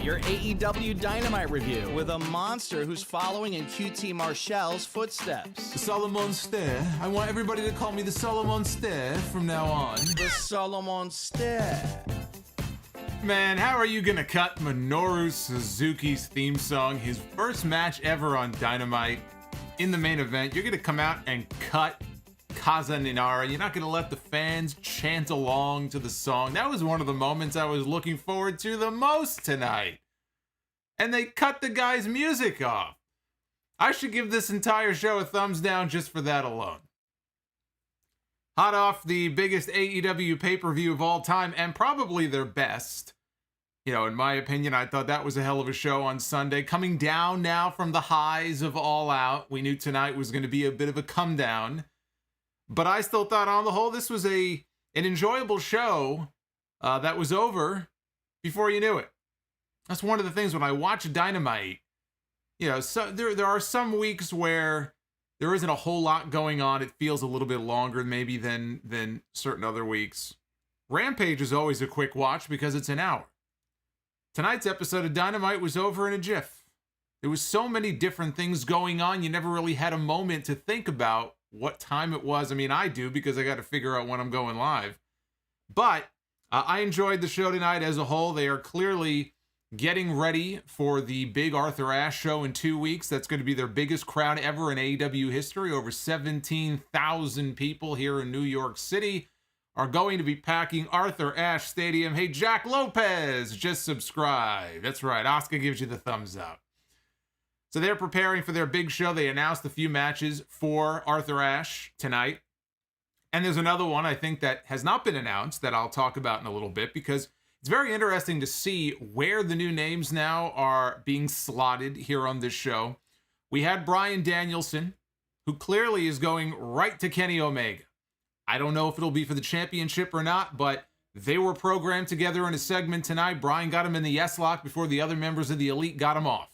Your AEW Dynamite review with a monster who's following in QT Marshall's footsteps. The Solomonster. I want everybody to call me the Solomonster from now on. The Solomonster. Man, how are you gonna cut MINORU Suzuki's theme song, his first match ever on Dynamite, in the main event? You're gonna come out and cut Kaza Ninara. You're not gonna let the fans chant along to the song. That was one of the moments I was looking forward to the most tonight. And they cut the guy's music off. I should give this entire show a thumbs down just for that alone. Hot off the biggest AEW pay-per-view of all time, and probably their best. You know, in my opinion, I thought that was a hell of a show on Sunday. Coming down now from the highs of All Out. We knew tonight was going to be a bit of a come down. But I still thought on the whole this was an enjoyable show that was over before you knew it. That's one of the things when I watch Dynamite, you know, so there are some weeks where there isn't a whole lot going on. It feels a little bit longer maybe than certain other weeks. Rampage is always a quick watch because it's an hour. Tonight's episode of Dynamite was over in a jiff. There was so many different things going on, you never really had a moment to think about what time it was. I mean, I do because I got to figure out when I'm going live. But I enjoyed the show tonight as a whole. They are clearly getting ready for the big Arthur Ashe show in 2 weeks. That's going to be their biggest crowd ever in AEW history. Over 17,000 people here in New York City are going to be packing Arthur Ashe Stadium. Hey, Jack Lopez, just subscribe. That's right, Oscar gives you the thumbs up. So they're preparing for their big show. They announced a few matches for Arthur Ashe tonight. And there's another one, I think, that has not been announced that I'll talk about in a little bit, because it's very interesting to see where the new names now are being slotted here on this show. We had Bryan Danielson, who clearly is going right to Kenny Omega. I don't know if it'll be for the championship or not, but they were programmed together in a segment tonight. Bryan got him in the S-Lock before the other members of the Elite got him off.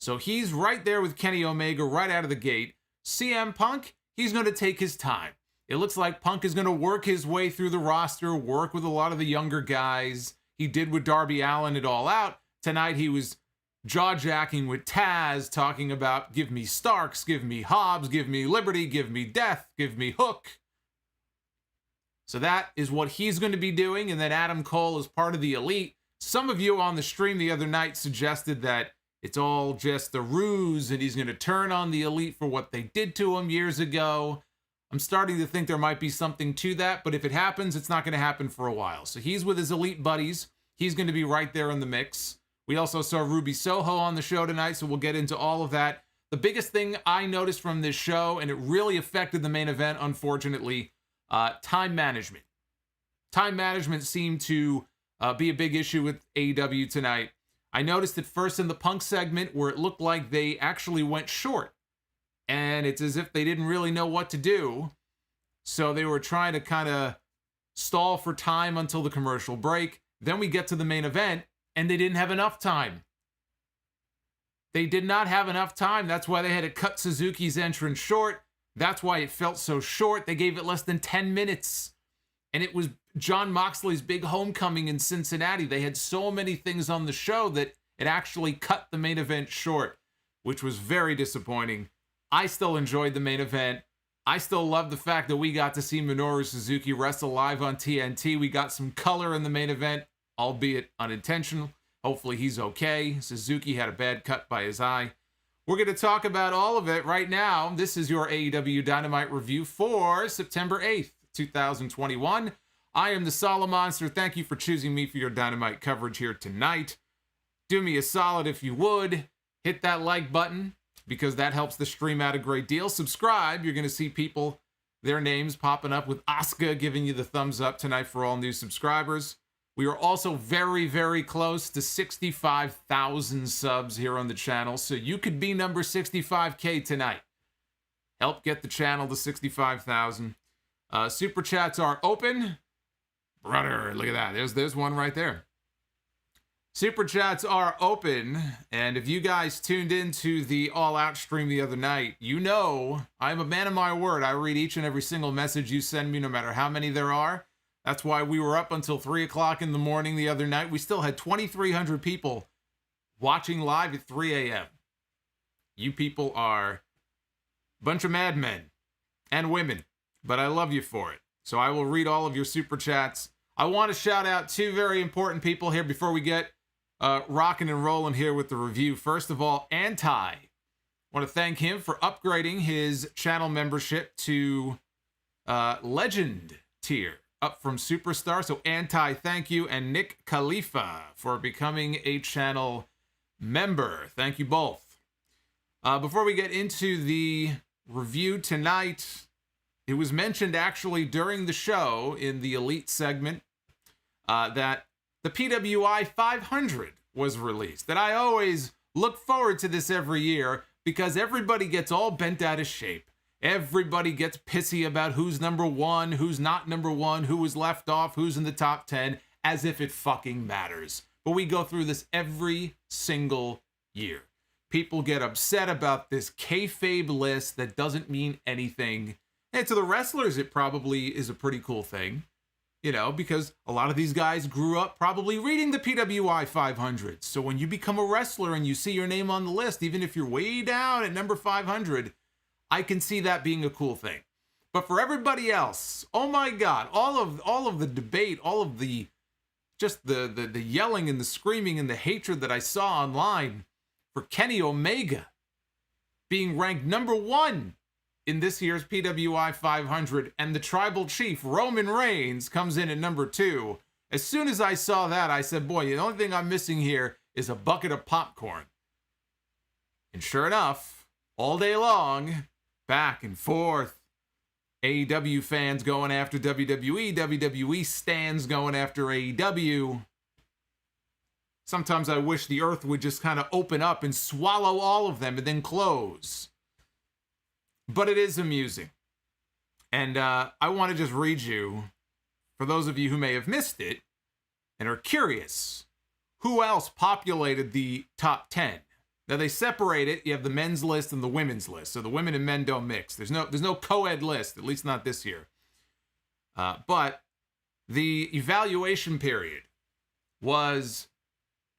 So he's right there with Kenny Omega right out of the gate. CM Punk, he's going to take his time. It looks like Punk is going to work his way through the roster, work with a lot of the younger guys. He did with Darby Allin at All Out. Tonight he was jaw-jacking with Taz, talking about give me Starks, give me Hobbs, give me Liberty, give me Death, give me Hook. So that is what he's going to be doing. And then Adam Cole is part of the Elite. Some of you on the stream the other night suggested that it's all just a ruse and he's going to turn on the Elite for what they did to him years ago. I'm starting to think there might be something to that, but if it happens, it's not going to happen for a while. So he's with his Elite buddies. He's going to be right there in the mix. We also saw Ruby Soho on the show tonight, so we'll get into all of that. The biggest thing I noticed from this show, and it really affected the main event, unfortunately, time management. Time management seemed to be a big issue with AEW tonight. I noticed it first in the Punk segment where it looked like they actually went short. And it's as if they didn't really know what to do. So they were trying to kind of stall for time until the commercial break. Then we get to the main event, and they didn't have enough time. They did not have enough time. That's why they had to cut Suzuki's entrance short. That's why it felt so short. They gave it less than 10 minutes. And it was Jon Moxley's big homecoming in Cincinnati. They had so many things on the show that it actually cut the main event short, which was very disappointing. I still enjoyed the main event. I still love the fact that we got to see Minoru Suzuki wrestle live on TNT. We got some color in the main event, albeit unintentional. Hopefully he's okay. Suzuki had a bad cut by his eye. We're going to talk about all of it right now. This is your AEW Dynamite review for September 8th, 2021. I am the Solomonster. Thank you for choosing me for your Dynamite coverage here tonight. Do me a solid if you would. Hit that like button because that helps the stream out a great deal. Subscribe. You're going to see people, their names popping up with Asuka giving you the thumbs up tonight for all new subscribers. We are also very, very close to 65,000 subs here on the channel, so you could be number 65K tonight. Help get the channel to 65,000. Super chats are open. Brother, look at that. There's one right there. Super chats are open, and if you guys tuned into the All Out stream the other night, you know I'm a man of my word. I read each and every single message you send me, no matter how many there are. That's why we were up until 3 o'clock in the morning the other night. We still had 2,300 people watching live at 3 a.m. You people are a bunch of madmen and women, but I love you for it. So I will read all of your super chats. I want to shout out two very important people here before we get rocking and rolling here with the review. First of all, Anti. I want to thank him for upgrading his channel membership to Legend tier, up from Superstar. So Anti, thank you. And Nick Khalifa for becoming a channel member. Thank you both. Before we get into the review tonight, it was mentioned actually during the show in the Elite segment that the PWI 500 was released. That I always look forward to this every year because everybody gets all bent out of shape. Everybody gets pissy about who's number one, who's not number one, who was left off, who's in the top 10, as if it fucking matters. But we go through this every single year. People get upset about this kayfabe list that doesn't mean anything. And to the wrestlers, it probably is a pretty cool thing, you know, because a lot of these guys grew up probably reading the PWI 500. So when you become a wrestler and you see your name on the list, even if you're way down at number 500, I can see that being a cool thing. But for everybody else, oh my God, all of the debate, all of the just the yelling and the screaming and the hatred that I saw online for Kenny Omega being ranked number one in this year's PWI 500, and the tribal chief Roman Reigns comes in at number 2. As soon as I saw that, I said, boy, the only thing I'm missing here is a bucket of popcorn. And sure enough, all day long, back and forth, AEW fans going after WWE, WWE stans going after AEW. Sometimes I wish the earth would just kind of open up and swallow all of them and then close. But it is amusing. And I want to just read you, for those of you who may have missed it and are curious, who else populated the top 10. Now they separate it. You have the men's list and the women's list. So the women and men don't mix. There's no co-ed list, at least not this year. But the evaluation period was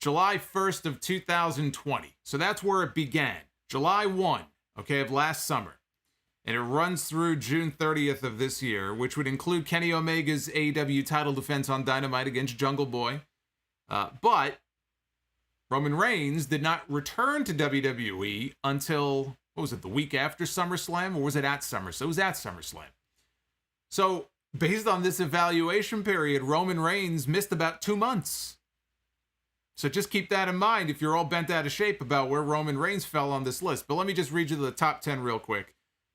July 1st of 2020. So that's where it began. July 1, okay, of last summer. And it runs through June 30th of this year, which would include Kenny Omega's AEW title defense on Dynamite against Jungle Boy. But Roman Reigns did not return to WWE until, what was it, the week after SummerSlam? Or was it at SummerSlam? It was at SummerSlam. So, based on this evaluation period, Roman Reigns missed about 2 months. So just keep that in mind if you're all bent out of shape about where Roman Reigns fell on this list. But let me just read you the top 10 real quick.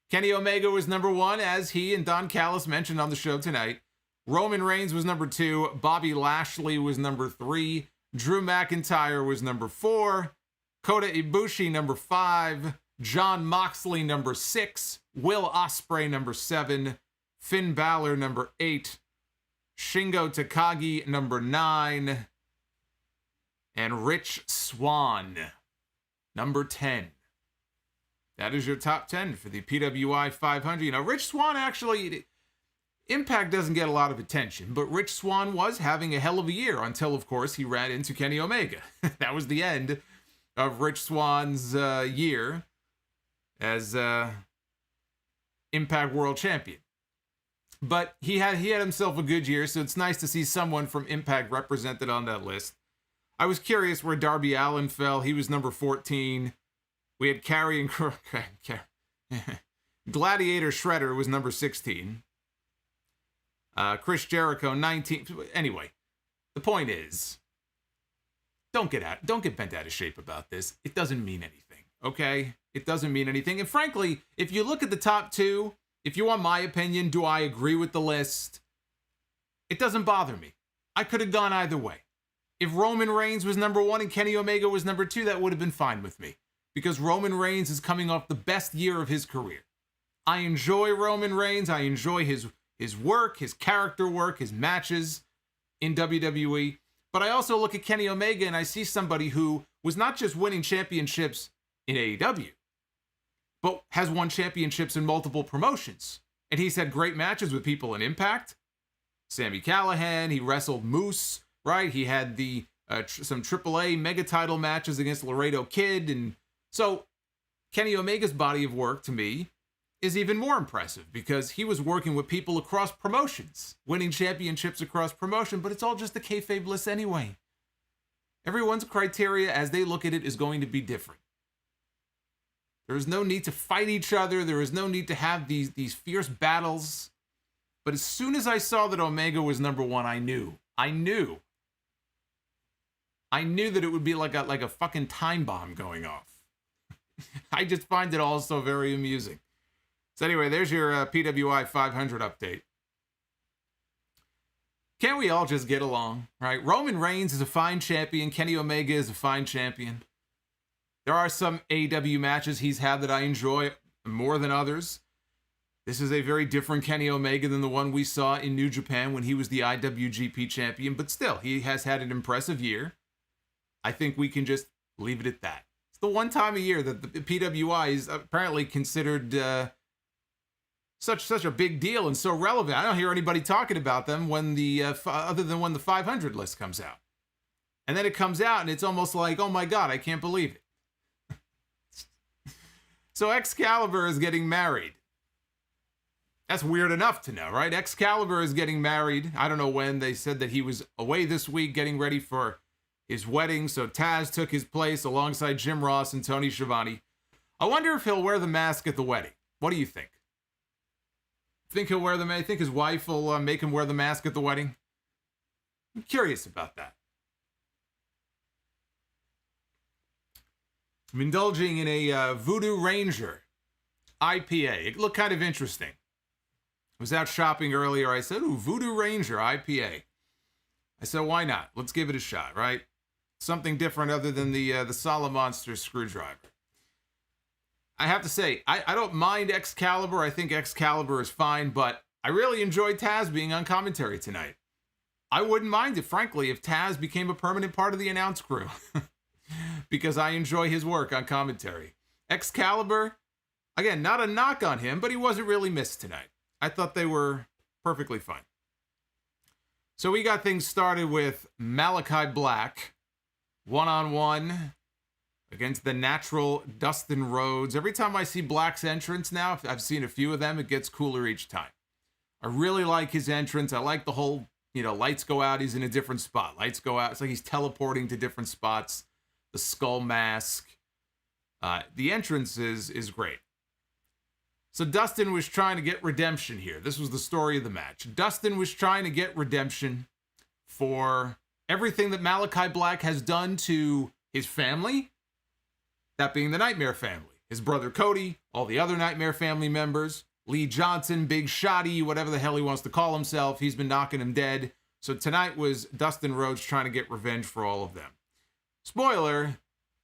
Kenny Omega was number 1, as he and Don Callis mentioned on the show tonight. Roman Reigns was number 2. Bobby Lashley was number 3. Drew McIntyre was number 4. Kota Ibushi number 5. Jon Moxley number 6. Will Ospreay number 7. Finn Balor number 8. Shingo Takagi number 9. And Rich Swann number 10. That is your top 10 for the PWI 500. You know, Rich Swann actually, Impact doesn't get a lot of attention, but Rich Swann was having a hell of a year until, of course, he ran into Kenny Omega. That was the end of Rich Swann's year as Impact World Champion. But he had himself a good year, so it's nice to see someone from Impact represented on that list. I was curious where Darby Allin fell. He was number 14. We had Gladiator Shredder was number 16. Chris Jericho, 19. Anyway, the point is, don't get bent out of shape about this. It doesn't mean anything, okay? It doesn't mean anything. And frankly, if you look at the top 2, if you want my opinion, do I agree with the list? It doesn't bother me. I could have gone either way. If Roman Reigns was number 1 and Kenny Omega was number 2, that would have been fine with me. Because Roman Reigns is coming off the best year of his career. I enjoy Roman Reigns. I enjoy his work, his character work, his matches in WWE. But I also look at Kenny Omega and I see somebody who was not just winning championships in AEW, but has won championships in multiple promotions. And he's had great matches with people in Impact. Sami Callihan, he wrestled Moose, right? He had some AAA mega title matches against Laredo Kid. And so Kenny Omega's body of work, to me, is even more impressive because he was working with people across promotions, winning championships across promotion, but it's all just the kayfabe list anyway. Everyone's criteria as they look at it is going to be different. There is no need to fight each other. There is no need to have these fierce battles. But as soon as I saw that Omega was number 1, I knew that it would be like a fucking time bomb going off. I just find it also very amusing. So anyway, there's your PWI 500 update. Can't we all just get along, right? Roman Reigns is a fine champion. Kenny Omega is a fine champion. There are some AEW matches he's had that I enjoy more than others. This is a very different Kenny Omega than the one we saw in New Japan when he was the IWGP champion, but still, he has had an impressive year. I think we can just leave it at that. It's the one time a year that the PWI is apparently considered such a big deal and so relevant. I don't hear anybody talking about them when other than when the 500 list comes out. And then it comes out and it's almost like, oh my God, I can't believe it. So Excalibur is getting married. That's weird enough to know, right? Excalibur is getting married. I don't know when. They said that he was away this week getting ready for his wedding. So Taz took his place alongside Jim Ross and Tony Schiavone. I wonder if he'll wear the mask at the wedding. What do you think? Think he'll wear the mask? Think his wife will make him wear the mask at the wedding? I'm curious about that. I'm indulging in a Voodoo Ranger IPA. It looked kind of interesting. I was out shopping earlier. I said, ooh, Voodoo Ranger IPA. I said, why not? Let's give it a shot, right? Something different other than the Solomonster screwdriver. I have to say, I don't mind Excalibur. I think Excalibur is fine, but I really enjoyed Taz being on commentary tonight. I wouldn't mind it, frankly, if Taz became a permanent part of the announce crew. Because I enjoy his work on commentary. Excalibur, again, not a knock on him, but he wasn't really missed tonight. I thought they were perfectly fine. So we got things started with Malachi Black, one-on-one against the natural Dustin Rhodes. Every time I see Black's entrance now, I've seen a few of them, it gets cooler each time. I really like his entrance. I like the whole, lights go out, he's in a different spot. Lights go out, it's like he's teleporting to different spots. The skull mask. The entrance is great. So Dustin was trying to get redemption here. This was the story of the match. Dustin was trying to get redemption for everything that Malachi Black has done to his family, that being the Nightmare family, his brother Cody, all the other Nightmare family members, Lee Johnson, Big Shotty, whatever the hell he wants to call himself, he's been knocking him dead. So tonight was Dustin Rhodes trying to get revenge for all of them. Spoiler,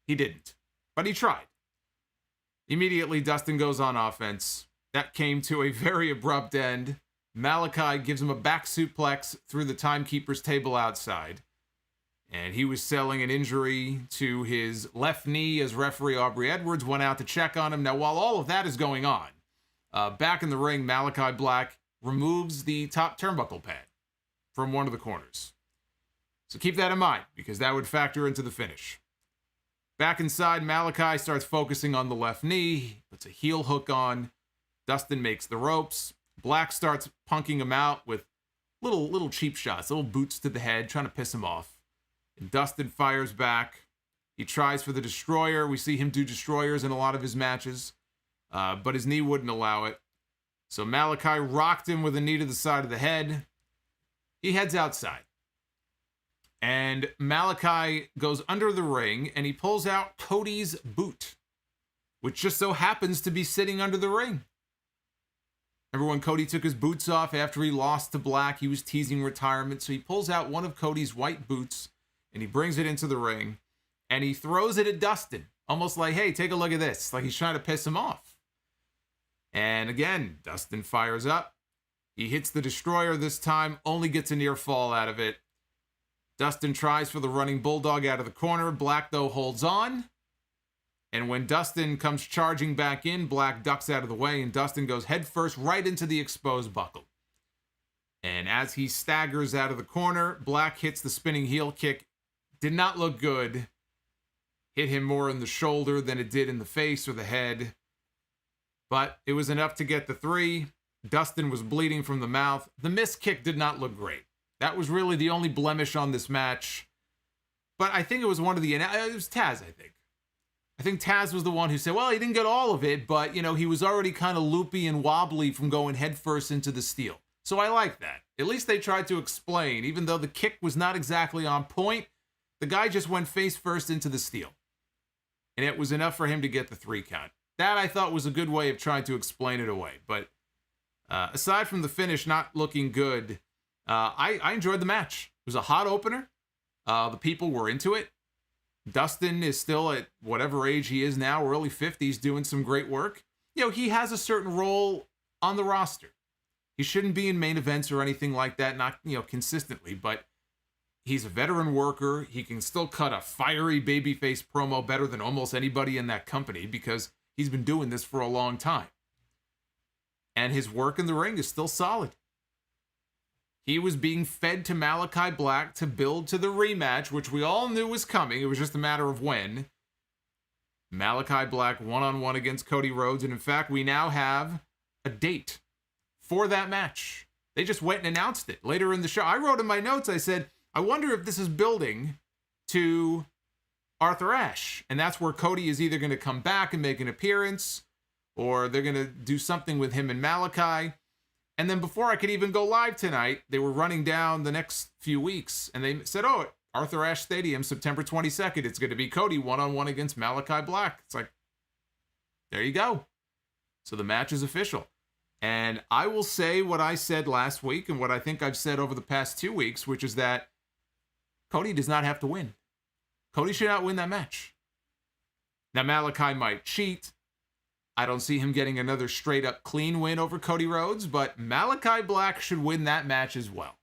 he didn't, but he tried. Immediately, Dustin goes on offense. That came to a very abrupt end. Malachi gives him a back suplex through the timekeeper's table outside. And he was selling an injury to his left knee as referee Aubrey Edwards went out to check on him. Now, while all of that is going on, back in the ring, Malachi Black removes the top turnbuckle pad from one of the corners. So keep that in mind, because that would factor into the finish. Back inside, Malachi starts focusing on the left knee, puts a heel hook on. Dustin makes the ropes. Black starts punking him out with little cheap shots, little boots to the head, trying to piss him off. And Dustin fires back. He tries for the destroyer. We see him do destroyers in a lot of his matches, but his knee wouldn't allow it. So Malachi rocked him with a knee to the side of the head. He heads outside. And Malachi goes under the ring, and he pulls out Cody's boot, which just so happens to be sitting under the ring. Remember when Cody took his boots off after he lost to Black? He was teasing retirement, so he pulls out one of Cody's white boots, and he brings it into the ring, and he throws it at Dustin, almost like, hey, take a look at this, like he's trying to piss him off. And again, Dustin fires up. He hits the destroyer this time, only gets a near fall out of it. Dustin tries for the running bulldog out of the corner. Black, though, holds on. And when Dustin comes charging back in, Black ducks out of the way, and Dustin goes headfirst right into the exposed buckle. And as he staggers out of the corner, Black hits the spinning heel kick. Did not look good. Hit him more in the shoulder than it did in the face or the head. But it was enough to get the 3. Dustin was bleeding from the mouth. The missed kick did not look great. That was really the only blemish on this match. But I think it was one of the... It was Taz, I think. I think Taz was the one who said, well, he didn't get all of it, but, you know, he was already kind of loopy and wobbly from going headfirst into the steel. So I like that. At least they tried to explain, even though the kick was not exactly on point, the guy just went face first into the steel. And it was enough for him to get the 3 count. That, I thought, was a good way of trying to explain it away. But aside from the finish not looking good, I enjoyed the match. It was a hot opener. The people were into it. Dustin is still at whatever age he is now, early 50s, doing some great work. You know, he has a certain role on the roster. He shouldn't be in main events or anything like that, not, you know, consistently, but he's a veteran worker. He can still cut a fiery babyface promo better than almost anybody in that company because he's been doing this for a long time. And his work in the ring is still solid. He was being fed to Malachi Black to build to the rematch, which we all knew was coming. It was just a matter of when. Malachi Black one-on-one against Cody Rhodes. And in fact, we now have a date for that match. They just went and announced it later in the show. I wrote in my notes, I said, I wonder if this is building to Arthur Ashe. And that's where Cody is either going to come back and make an appearance, or they're going to do something with him and Malachi. And then before I could even go live tonight, they were running down the next few weeks. And they said, oh, Arthur Ashe Stadium, September 22nd, it's going to be Cody one-on-one against Malachi Black. It's like, there you go. So the match is official. And I will say what I said last week and what I think I've said over the past 2 weeks, which is that Cody does not have to win. Cody should not win that match. Now, Malachi might cheat. I don't see him getting another straight-up clean win over Cody Rhodes, but Malachi Black should win that match as well.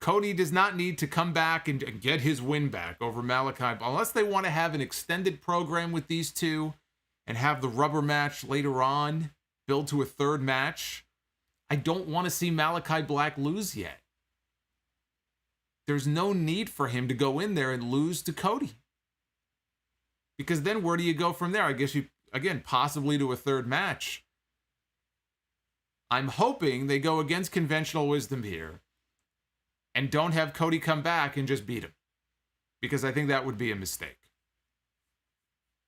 Cody does not need to come back and get his win back over Malachi, unless they want to have an extended program with these two and have the rubber match later on, build to a third match. I don't want to see Malachi Black lose yet. There's no need for him to go in there and lose to Cody. Because then where do you go from there? I guess you, again, possibly to a third match. I'm hoping they go against conventional wisdom here and don't have Cody come back and just beat him, because I think that would be a mistake.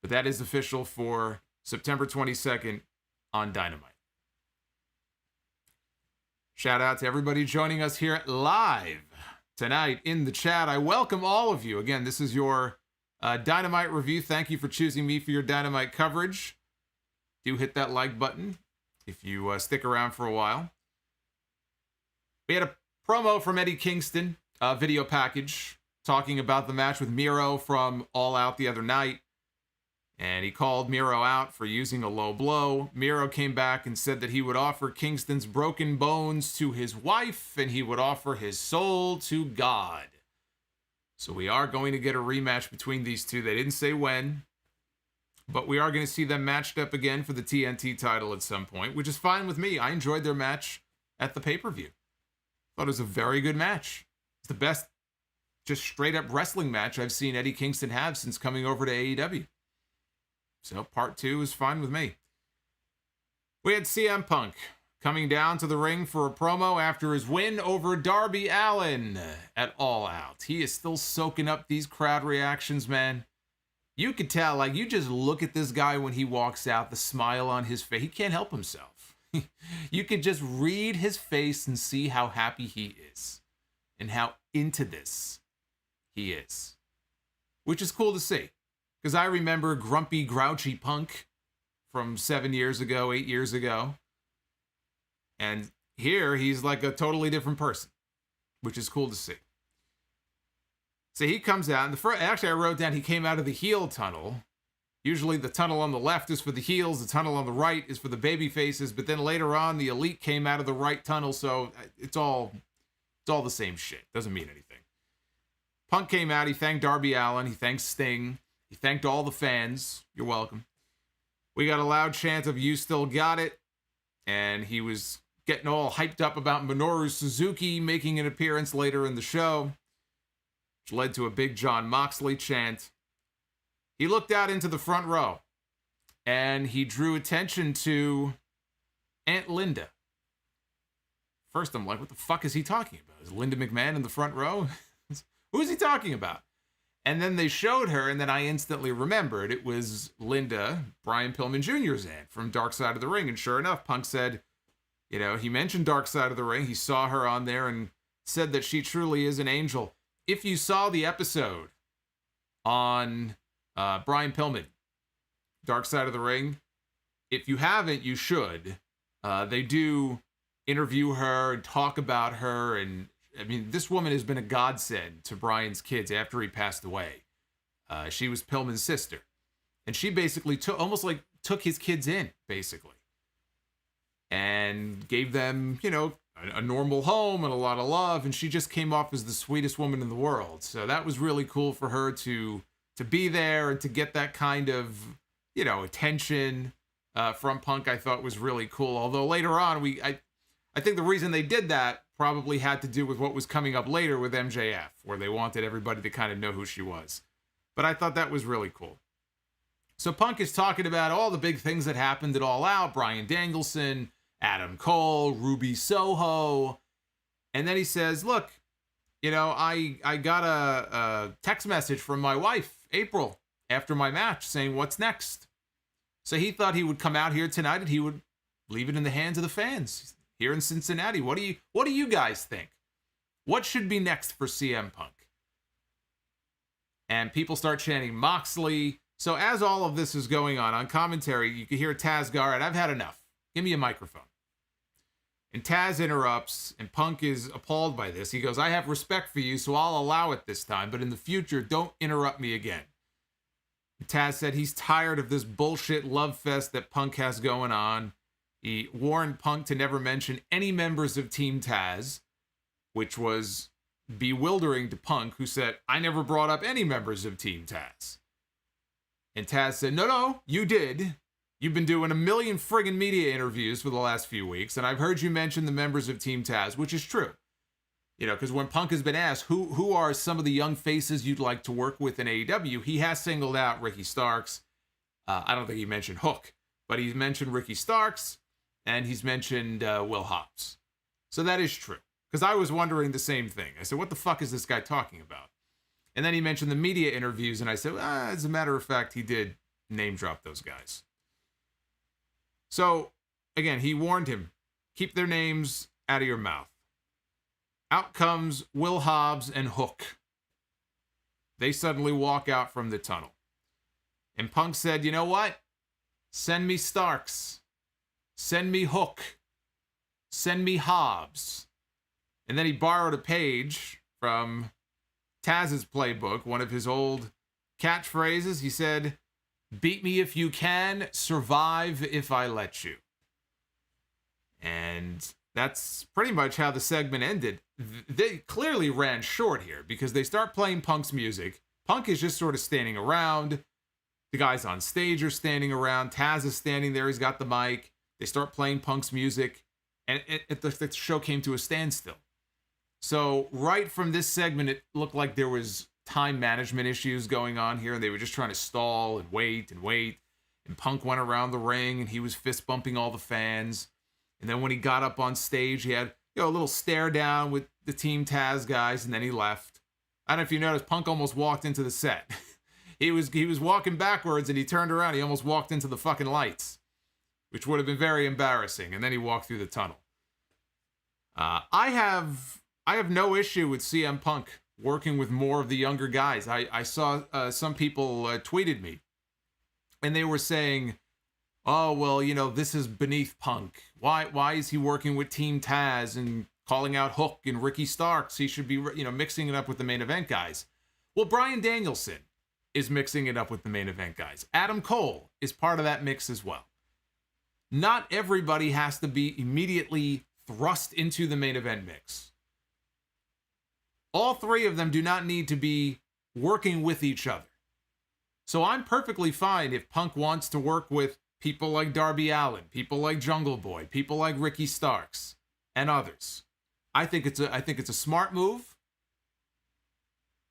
But that is official for September 22nd on Dynamite. Shout out to everybody joining us here live tonight in the chat. I welcome all of you. Again, this is your Dynamite review. Thank you for choosing me for your Dynamite coverage. Do hit that like button if you stick around for a while. We had a promo from Eddie Kingston, a video package, talking about the match with Miro from All Out the other night. And he called Miro out for using a low blow. Miro came back and said that he would offer Kingston's broken bones to his wife, and he would offer his soul to God. So we are going to get a rematch between these two. They didn't say when, but we are going to see them matched up again for the TNT title at some point, which is fine with me. I enjoyed their match at the pay-per-view. Thought it was a very good match. It's the best, just straight-up wrestling match I've seen Eddie Kingston have since coming over to AEW. So part 2 is fine with me. We had CM Punk coming down to the ring for a promo after his win over Darby Allin at All Out. He is still soaking up these crowd reactions, man. You could tell, like, you just look at this guy when he walks out, the smile on his face. He can't help himself. You could just read his face and see how happy he is and how into this he is, which is cool to see. Because I remember grumpy, grouchy Punk from 7 years ago, 8 years ago. And here, he's like a totally different person, which is cool to see. So he comes out, and actually I wrote down he came out of the heel tunnel. Usually the tunnel on the left is for the heels, the tunnel on the right is for the baby faces, but then later on, the Elite came out of the right tunnel, so it's all the same shit. Doesn't mean anything. Punk came out, he thanked Darby Allin, he thanked Sting. He thanked all the fans. You're welcome. We got a loud chant of "You Still Got It." And he was getting all hyped up about Minoru Suzuki making an appearance later in the show, which led to a big Jon Moxley chant. He looked out into the front row, and he drew attention to Aunt Linda. First, I'm like, what the fuck is he talking about? Is Linda McMahon in the front row? Who is he talking about? And then they showed her, and then I instantly remembered it was Linda, Brian Pillman Jr.'s aunt from Dark Side of the Ring. And sure enough, Punk said, you know, he mentioned Dark Side of the Ring. He saw her on there and said that she truly is an angel. If you saw the episode on Brian Pillman, Dark Side of the Ring, if you haven't, you should. They do interview her and talk about her, and I mean, this woman has been a godsend to Brian's kids after he passed away. She was Pillman's sister. And she basically took his kids in, basically. And gave them, you know, a normal home and a lot of love. And she just came off as the sweetest woman in the world. So that was really cool for her to be there and to get that kind of, you know, attention from Punk. I thought was really cool. Although later on, I think the reason they did that probably had to do with what was coming up later with MJF, where they wanted everybody to kind of know who she was. But I thought that was really cool. So Punk is talking about all the big things that happened at All Out, Bryan Danielson, Adam Cole, Ruby Soho. And then he says, look, you know, I got a text message from my wife, April, after my match saying, what's next? So he thought he would come out here tonight and he would leave it in the hands of the fans here in Cincinnati. What do you guys think? What should be next for CM Punk? And people start chanting Moxley. So as all of this is going on commentary, you can hear Taz go, all right, I've had enough. Give me a microphone. And Taz interrupts, and Punk is appalled by this. He goes, I have respect for you, so I'll allow it this time, but in the future, don't interrupt me again. And Taz said he's tired of this bullshit love fest that Punk has going on. He warned Punk to never mention any members of Team Taz, which was bewildering to Punk, who said, I never brought up any members of Team Taz. And Taz said, no, you did. You've been doing a million friggin' media interviews for the last few weeks, and I've heard you mention the members of Team Taz, which is true. You know, because when Punk has been asked, who are some of the young faces you'd like to work with in AEW, he has singled out Ricky Starks. I don't think he mentioned Hook, but he's mentioned Ricky Starks, and he's mentioned Will Hobbs. So that is true. Because I was wondering the same thing. I said, what the fuck is this guy talking about? And then he mentioned the media interviews, and I said, as a matter of fact, he did name drop those guys. So, again, he warned him, keep their names out of your mouth. out comes Will Hobbs and Hook. They suddenly walk out from the tunnel. And Punk said, you know what? Send me Starks. Send me Hook. Send me Hobbs. And then he borrowed a page from Taz's playbook, one of his old catchphrases. He said, beat me if you can, survive if I let you. And that's pretty much how the segment ended. They clearly ran short here because they start playing Punk's music. Punk is just sort of standing around. The guys on stage are standing around. Taz is standing there. He's got the mic. They start playing Punk's music. And the show came to a standstill. So right from this segment, it looked like there was time management issues going on here. And they were just trying to stall and wait and wait. And Punk went around the ring and he was fist bumping all the fans. And then when he got up on stage, he had a little stare down with the Team Taz guys, and then he left. I don't know if you noticed, Punk almost walked into the set. he was walking backwards, and he turned around. He almost walked into the fucking lights, which would have been very embarrassing. And then he walked through the tunnel. I have no issue with CM Punk working with more of the younger guys. I saw some people tweeted me, and they were saying, oh, well, this is beneath Punk. Why is he working with Team Taz and calling out Hook and Ricky Starks? He should be, mixing it up with the main event guys. Well, Bryan Danielson is mixing it up with the main event guys. Adam Cole is part of that mix as well. Not everybody has to be immediately thrust into the main event mix. All three of them do not need to be working with each other. So I'm perfectly fine if Punk wants to work with people like Darby Allin, people like Jungle Boy, people like Ricky Starks, and others. I think it's a smart move.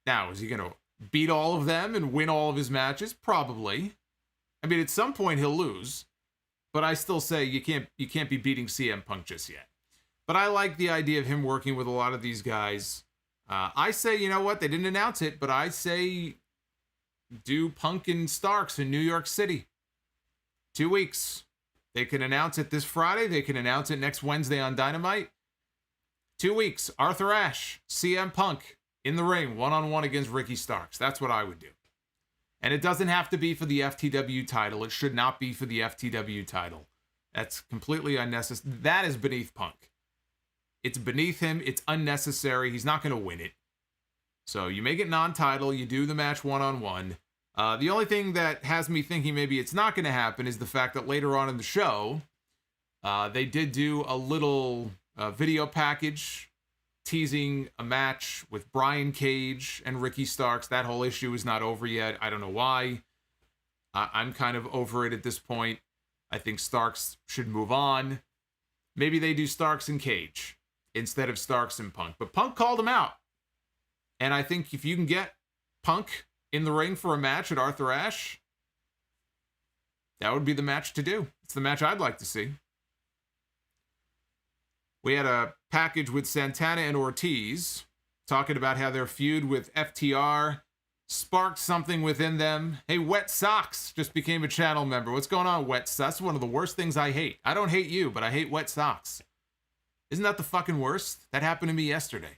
Now, is he going to beat all of them and win all of his matches? Probably. I mean, at some point he'll lose, but I still say you can't be beating CM Punk just yet. But I like the idea of him working with a lot of these guys. I say, you know what? They didn't announce it, but I say do Punk and Starks in New York City. 2 weeks. They can announce it this Friday. They can announce it next Wednesday on Dynamite. 2 weeks. Arthur Ashe, CM Punk in the ring, one-on-one against Ricky Starks. That's what I would do. And it doesn't have to be for the FTW title. It should not be for the FTW title. That's completely unnecessary. That is beneath Punk. It's beneath him. It's unnecessary. He's not going to win it. So you make it non-title. You do the match one-on-one. The only thing that has me thinking maybe it's not going to happen is the fact that later on in the show, they did do a little video package teasing a match with Brian Cage and Ricky Starks. That whole issue is not over yet. I don't know why. I'm kind of over it at this point. I think Starks should move on. Maybe they do Starks and Cage instead of Starks and Punk. But Punk called him out. And I think if you can get Punk in the ring for a match at Arthur Ashe, that would be the match to do. It's the match I'd like to see. We had a package with Santana and Ortiz talking about how their feud with FTR sparked something within them. Hey, Wet Socks just became a channel member. What's going on, Wet Socks? That's one of the worst things I hate. I don't hate you, but I hate Wet Socks. Isn't that the fucking worst? That happened to me yesterday.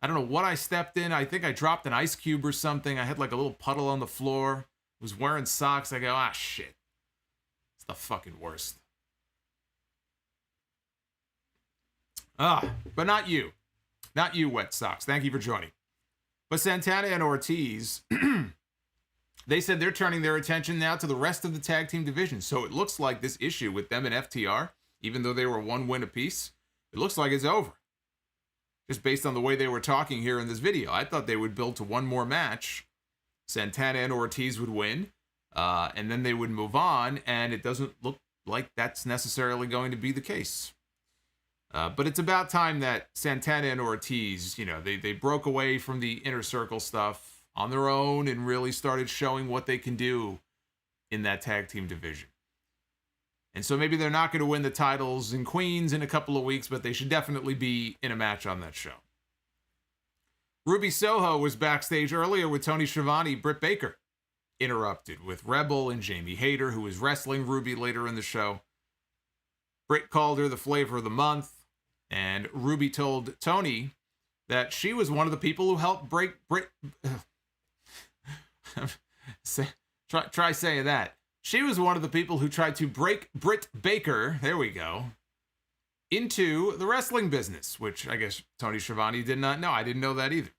I don't know what I stepped in. I think I dropped an ice cube or something. I had like a little puddle on the floor. I was wearing socks. I go, shit. It's the fucking worst. But not you. Not you, Wet Socks. Thank you for joining. But Santana and Ortiz, they said they're turning their attention now to the rest of the tag team division. So it looks like this issue with them and FTR, even though they were 1 win apiece, it looks like it's over. Just based on the way they were talking here in this video. I thought they would build to one more match. Santana and Ortiz would win. And then they would move on. And it doesn't look like that's necessarily going to be the case. But it's about time that Santana and Ortiz, they broke away from the inner circle stuff on their own and really started showing what they can do in that tag team division. And so maybe they're not going to win the titles in Queens in a couple of weeks, but they should definitely be in a match on that show. Ruby Soho was backstage earlier with Tony Schiavone. Britt Baker interrupted with Rebel and Jamie Hayter, who was wrestling Ruby later in the show. Britt called her the flavor of the month, and Ruby told Tony that she was one of the people who helped break Britt. Try saying that. She was one of the people who tried to break Britt Baker, there we go, into the wrestling business, which I guess Tony Schiavone did not know. I didn't know that either.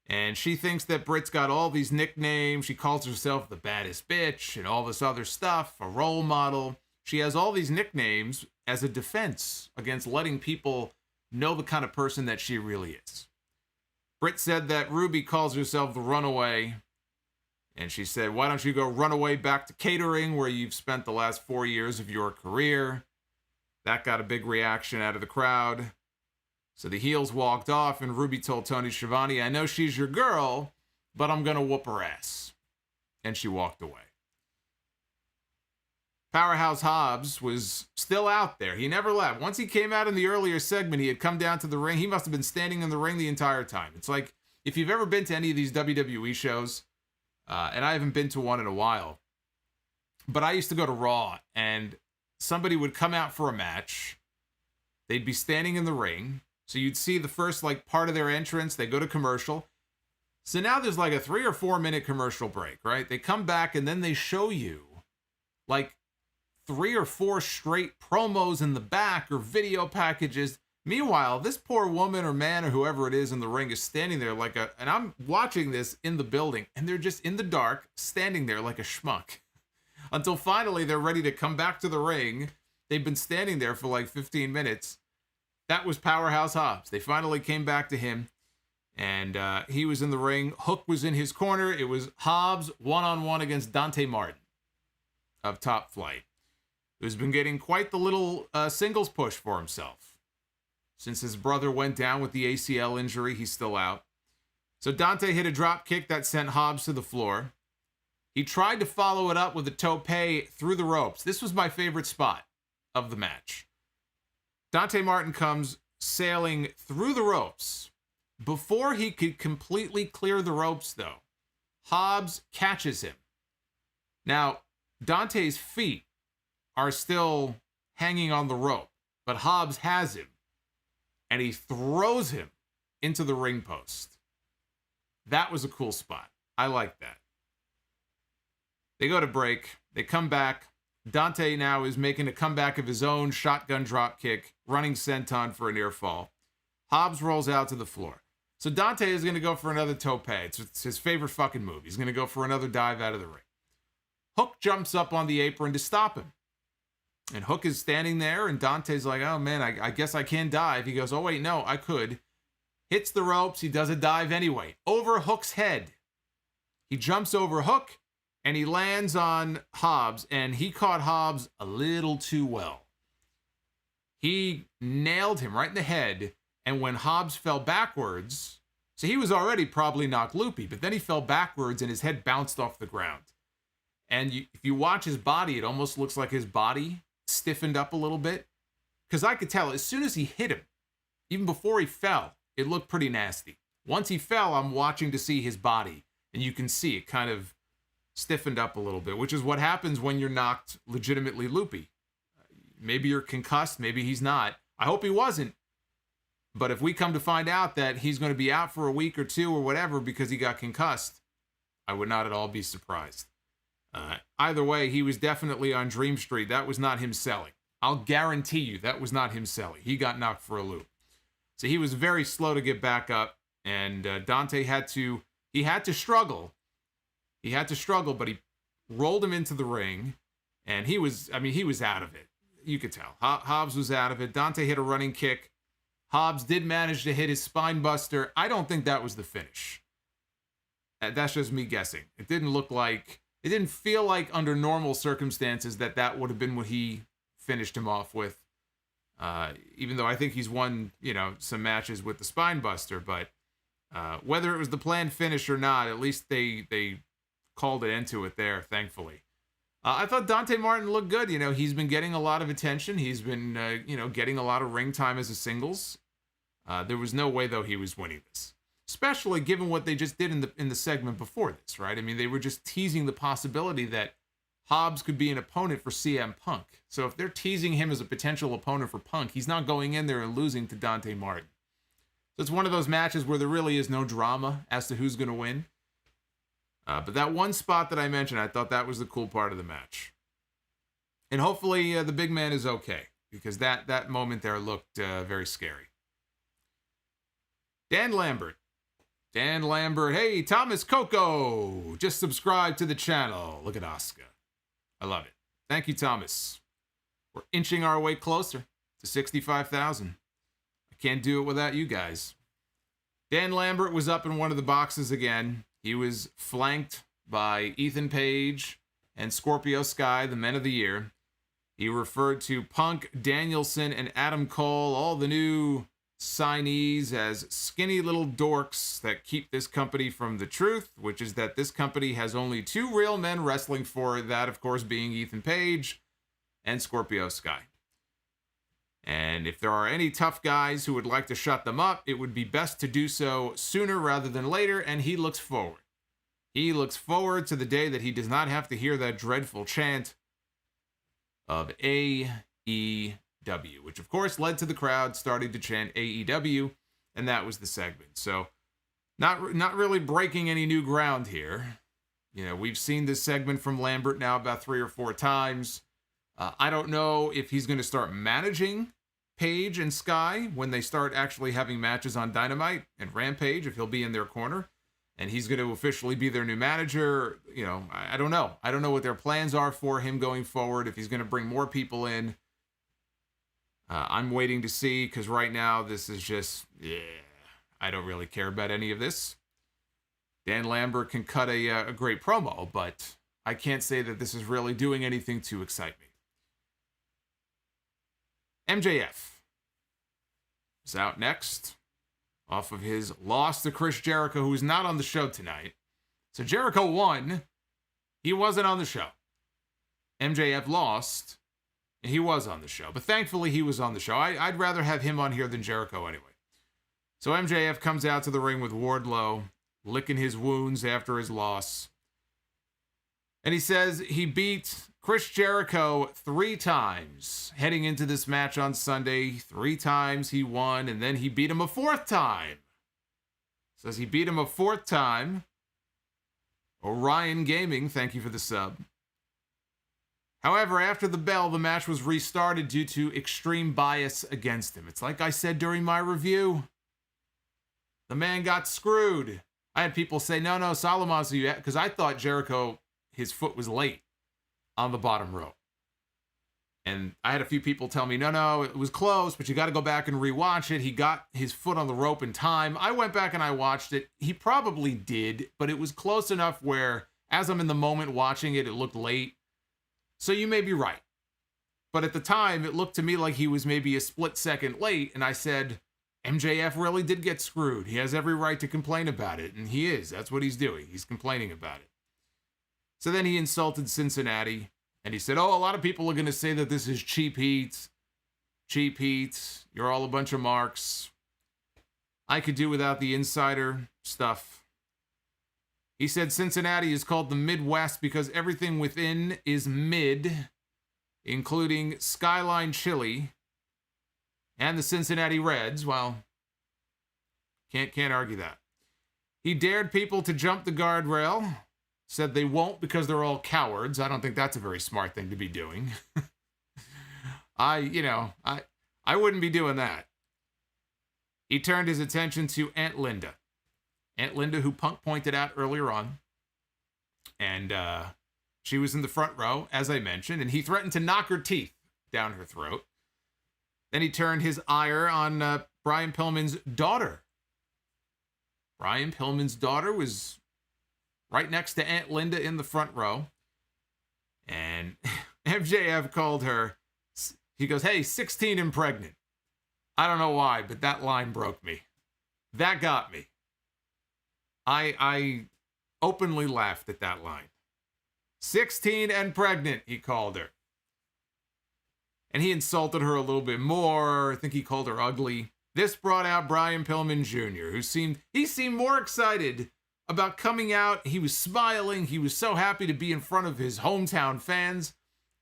And she thinks that Britt's got all these nicknames. She calls herself the baddest bitch and all this other stuff, a role model. She has all these nicknames as a defense against letting people know the kind of person that she really is. Britt said that Ruby calls herself the runaway. And she said, why don't you go run away back to catering where you've spent the last 4 years of your career? That got a big reaction out of the crowd. So the heels walked off and Ruby told Tony Schiavone, I know she's your girl, but I'm going to whoop her ass. And she walked away. Powerhouse Hobbs was still out there. He never left. Once he came out in the earlier segment, he had come down to the ring. He must have been standing in the ring the entire time. It's like, if you've ever been to any of these WWE shows, and I haven't been to one in a while, but I used to go to Raw, and somebody would come out for a match. They'd be standing in the ring. So you'd see the first, part of their entrance. They go to commercial. So now there's a 3 or 4 minute commercial break, right? They come back, and then they show you, 3 or 4 straight promos in the back or video packages. Meanwhile, this poor woman or man or whoever it is in the ring is standing there and I'm watching this in the building, and they're just in the dark, standing there like a schmuck. Until finally they're ready to come back to the ring. They've been standing there for 15 minutes. That was Powerhouse Hobbs. They finally came back to him, and he was in the ring. Hook was in his corner. It was Hobbs one-on-one against Dante Martin of Top Flight, who's been getting quite the little singles push for himself. Since his brother went down with the ACL injury, he's still out. So Dante hit a drop kick that sent Hobbs to the floor. He tried to follow it up with a tope through the ropes. This was my favorite spot of the match. Dante Martin comes sailing through the ropes. Before he could completely clear the ropes, though, Hobbs catches him. Now, Dante's feet are still hanging on the rope, but Hobbs has him. And he throws him into the ring post. That was a cool spot. I like that. They go to break. They come back. Dante now is making a comeback of his own shotgun drop kick, running senton for a near fall. Hobbs rolls out to the floor. So Dante is going to go for another tope. It's his favorite fucking move. He's going to go for another dive out of the ring. Hook jumps up on the apron to stop him. And Hook is standing there, and Dante's like, oh, man, I guess I can't dive. He goes, oh, wait, no, I could. Hits the ropes. He does a dive anyway. Over Hook's head. He jumps over Hook, and he lands on Hobbs, and he caught Hobbs a little too well. He nailed him right in the head, and when Hobbs fell backwards, so he was already probably knocked loopy, but then he fell backwards, and his head bounced off the ground. And if you watch his body, it almost looks like his body stiffened up a little bit, because I could tell as soon as he hit him, even before he fell, it looked pretty nasty. Once he fell, I'm watching to see his body, and you can see it kind of stiffened up a little bit, which is what happens when you're knocked legitimately loopy. Maybe you're concussed, maybe he's not. I hope he wasn't, but if we come to find out that he's going to be out for a week or two or whatever because he got concussed, I would not at all be surprised. Either way, he was definitely on Dream Street. That was not him selling. I'll guarantee you that was not him selling. He got knocked for a loop. So he was very slow to get back up, and Dante had to struggle. He had to struggle, but he rolled him into the ring, and he was out of it. You could tell. Hobbs was out of it. Dante hit a running kick. Hobbs did manage to hit his spine buster. I don't think that was the finish. That's just me guessing. It didn't feel like under normal circumstances that would have been what he finished him off with. Even though I think he's won, some matches with the spine buster, but whether it was the planned finish or not, at least they called an end to it there, thankfully. I thought Dante Martin looked good. He's been getting a lot of attention. He's been, getting a lot of ring time as a singles. There was no way, though, he was winning this. Especially given what they just did in the segment before this, right? I mean, they were just teasing the possibility that Hobbs could be an opponent for CM Punk. So if they're teasing him as a potential opponent for Punk, he's not going in there and losing to Dante Martin. So it's one of those matches where there really is no drama as to who's going to win. But that one spot that I mentioned, I thought that was the cool part of the match. And hopefully the big man is okay, because that moment there looked very scary. Dan Lambert. Hey, Thomas Coco, just subscribe to the channel. Look at Oscar. I love it. Thank you, Thomas. We're inching our way closer to 65,000. I can't do it without you guys. Dan Lambert was up in one of the boxes again. He was flanked by Ethan Page and Scorpio Sky, the men of the year. He referred to Punk, Danielson, and Adam Cole, all the new signees, as skinny little dorks that keep this company from the truth, which is that this company has only two real men wrestling for it, that, of course, being Ethan Page and Scorpio Sky. And if there are any tough guys who would like to shut them up, it would be best to do so sooner rather than later, and he looks forward. He looks forward to the day that he does not have to hear that dreadful chant of AEW, which of course led to the crowd starting to chant AEW, and that was the segment. So not really breaking any new ground here. You know, we've seen this segment from Lambert now about 3 or 4 times. I don't know if he's going to start managing Page and Sky when they start actually having matches on Dynamite and Rampage, if he'll be in their corner and he's going to officially be their new manager. You know, I don't know. I don't know what their plans are for him going forward, if he's going to bring more people in. I'm waiting to see, because right now this is just, I don't really care about any of this. Dan Lambert can cut a great promo, but I can't say that this is really doing anything to excite me. MJF is out next off of his loss to Chris Jericho, who's not on the show tonight. So Jericho won. He wasn't on the show. MJF lost. And he was on the show. But thankfully, he was on the show. I'd rather have him on here than Jericho anyway. So MJF comes out to the ring with Wardlow, licking his wounds after his loss. And he says he beat Chris Jericho 3 times heading into this match on Sunday. 3 times he won, and then he beat him a 4th time. Says he beat him a 4th time. Orion Gaming, thank you for the sub. However, after the bell, the match was restarted due to extreme bias against him. It's like I said during my review. The man got screwed. I had people say, no, Solomonster, because I thought Jericho, his foot was late on the bottom rope. And I had a few people tell me, no, it was close, but you got to go back and rewatch it. He got his foot on the rope in time. I went back and I watched it. He probably did, but it was close enough where, as I'm in the moment watching it, it looked late. So you may be right. But at the time, it looked to me like he was maybe a split second late, and I said, MJF really did get screwed. He has every right to complain about it, and he is. That's what he's doing. He's complaining about it. So then he insulted Cincinatti, and he said, a lot of people are going to say that this is cheap heat. Cheap heat. You're all a bunch of marks. I could do without the insider stuff. He said Cincinnati is called the Midwest because everything within is mid, including Skyline Chili and the Cincinnati Reds. Well, can't argue that. He dared people to jump the guardrail, said they won't because they're all cowards. I don't think that's a very smart thing to be doing. I wouldn't be doing that. He turned his attention to Aunt Linda. Aunt Linda, who Punk pointed out earlier on. And she was in the front row, as I mentioned, and he threatened to knock her teeth down her throat. Then he turned his ire on Brian Pillman's daughter. Brian Pillman's daughter was right next to Aunt Linda in the front row. And MJF called her, he goes, hey, 16 and pregnant. I don't know why, but that line broke me. That got me. I openly laughed at that line. 16 and pregnant, he called her. And he insulted her a little bit more. I think he called her ugly. This brought out Brian Pillman Jr., who seemed more excited about coming out. He was smiling. He was so happy to be in front of his hometown fans.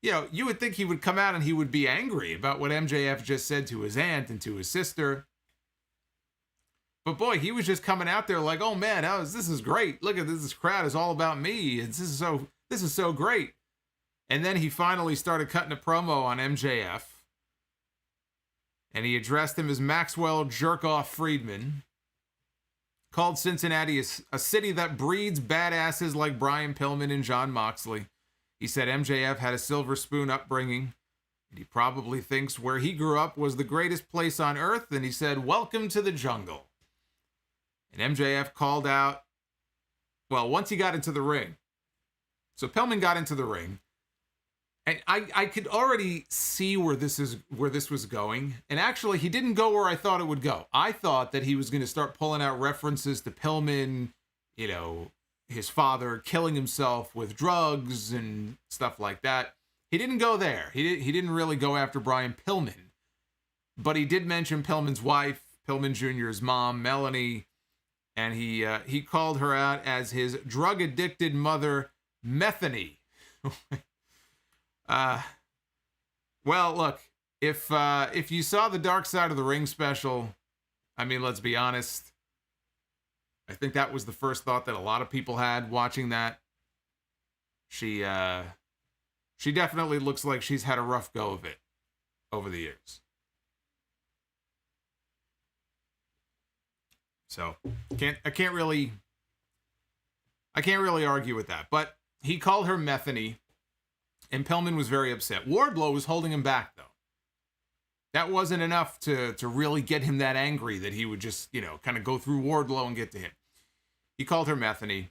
You know, you would think he would come out and he would be angry about what MJF just said to his aunt and to his sister. But boy, he was just coming out there like, oh man, this is great. Look at this crowd is all about me. This is so great. And then he finally started cutting a promo on MJF. And he addressed him as Maxwell Jerkoff Friedman. Called Cincinnati a city that breeds badasses like Brian Pillman and Jon Moxley. He said MJF had a silver spoon upbringing. And he probably thinks where he grew up was the greatest place on earth. And he said, welcome to the jungle. And MJF called out, well, once he got into the ring. So Pillman got into the ring. And I could already see where this was going. And actually, he didn't go where I thought it would go. I thought that he was going to start pulling out references to Pillman, you know, his father killing himself with drugs and stuff like that. He didn't go there. He didn't really go after Brian Pillman. But he did mention Pillman's wife, Pillman Jr.'s mom, Melanie. And he called her out as his drug-addicted mother, Methany. Well, look, if you saw the Dark Side of the Ring special, I mean, let's be honest. I think that was the first thought that a lot of people had watching that. She definitely looks like she's had a rough go of it over the years. So I can't really argue with that. But he called her Methany. And Pillman was very upset. Wardlow was holding him back, though. That wasn't enough to really get him that angry that he would just, you know, kind of go through Wardlow and get to him. He called her Methany.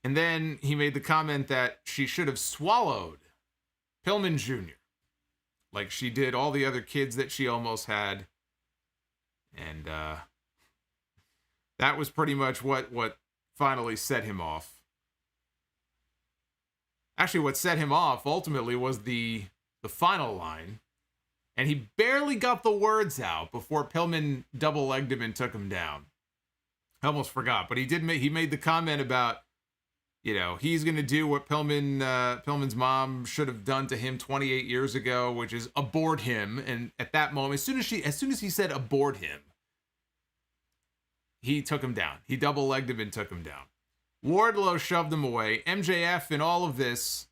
And then he made the comment that she should have swallowed Pillman Jr. like she did all the other kids that she almost had. And that was pretty much what finally set him off. Actually, what set him off ultimately was the final line. And he barely got the words out before Pillman double-legged him and took him down. I almost forgot, but he made the comment about, you know, he's going to do what Pillman's mom should have done to him 28 years ago, which is abort him. And at that moment, as soon as he said abort him, he took him down. He double-legged him and took him down. Wardlow shoved him away. MJF in all of this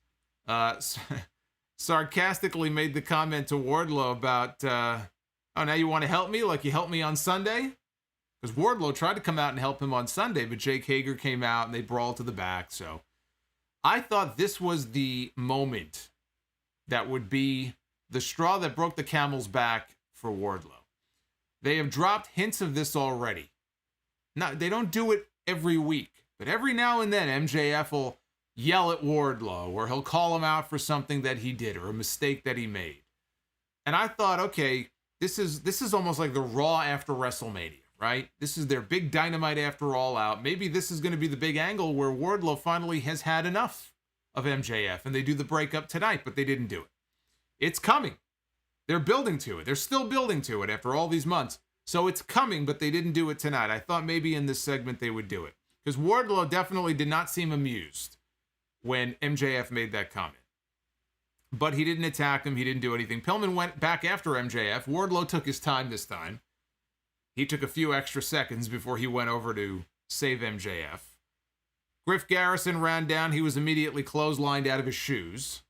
sarcastically made the comment to Wardlow about, oh, now you want to help me like you helped me on Sunday? Because Wardlow tried to come out and help him on Sunday, but Jake Hager came out and they brawled to the back. So I thought this was the moment that would be the straw that broke the camel's back for Wardlow. They have dropped hints of this already. Now, they don't do it every week. But every now and then, MJF will yell at Wardlow, or he'll call him out for something that he did, or a mistake that he made. And I thought, okay, this is almost like the Raw after WrestleMania, right? This is their big Dynamite after All Out. Maybe this is going to be the big angle where Wardlow finally has had enough of MJF, and they do the breakup tonight, but they didn't do it. It's coming. They're building to it. They're still building to it after all these months. So it's coming, but they didn't do it tonight. I thought maybe in this segment they would do it. Because Wardlow definitely did not seem amused when MJF made that comment. But he didn't attack him. He didn't do anything. Pillman went back after MJF. Wardlow took his time this time. He took a few extra seconds before he went over to save MJF. Griff Garrison ran down. He was immediately clotheslined out of his shoes.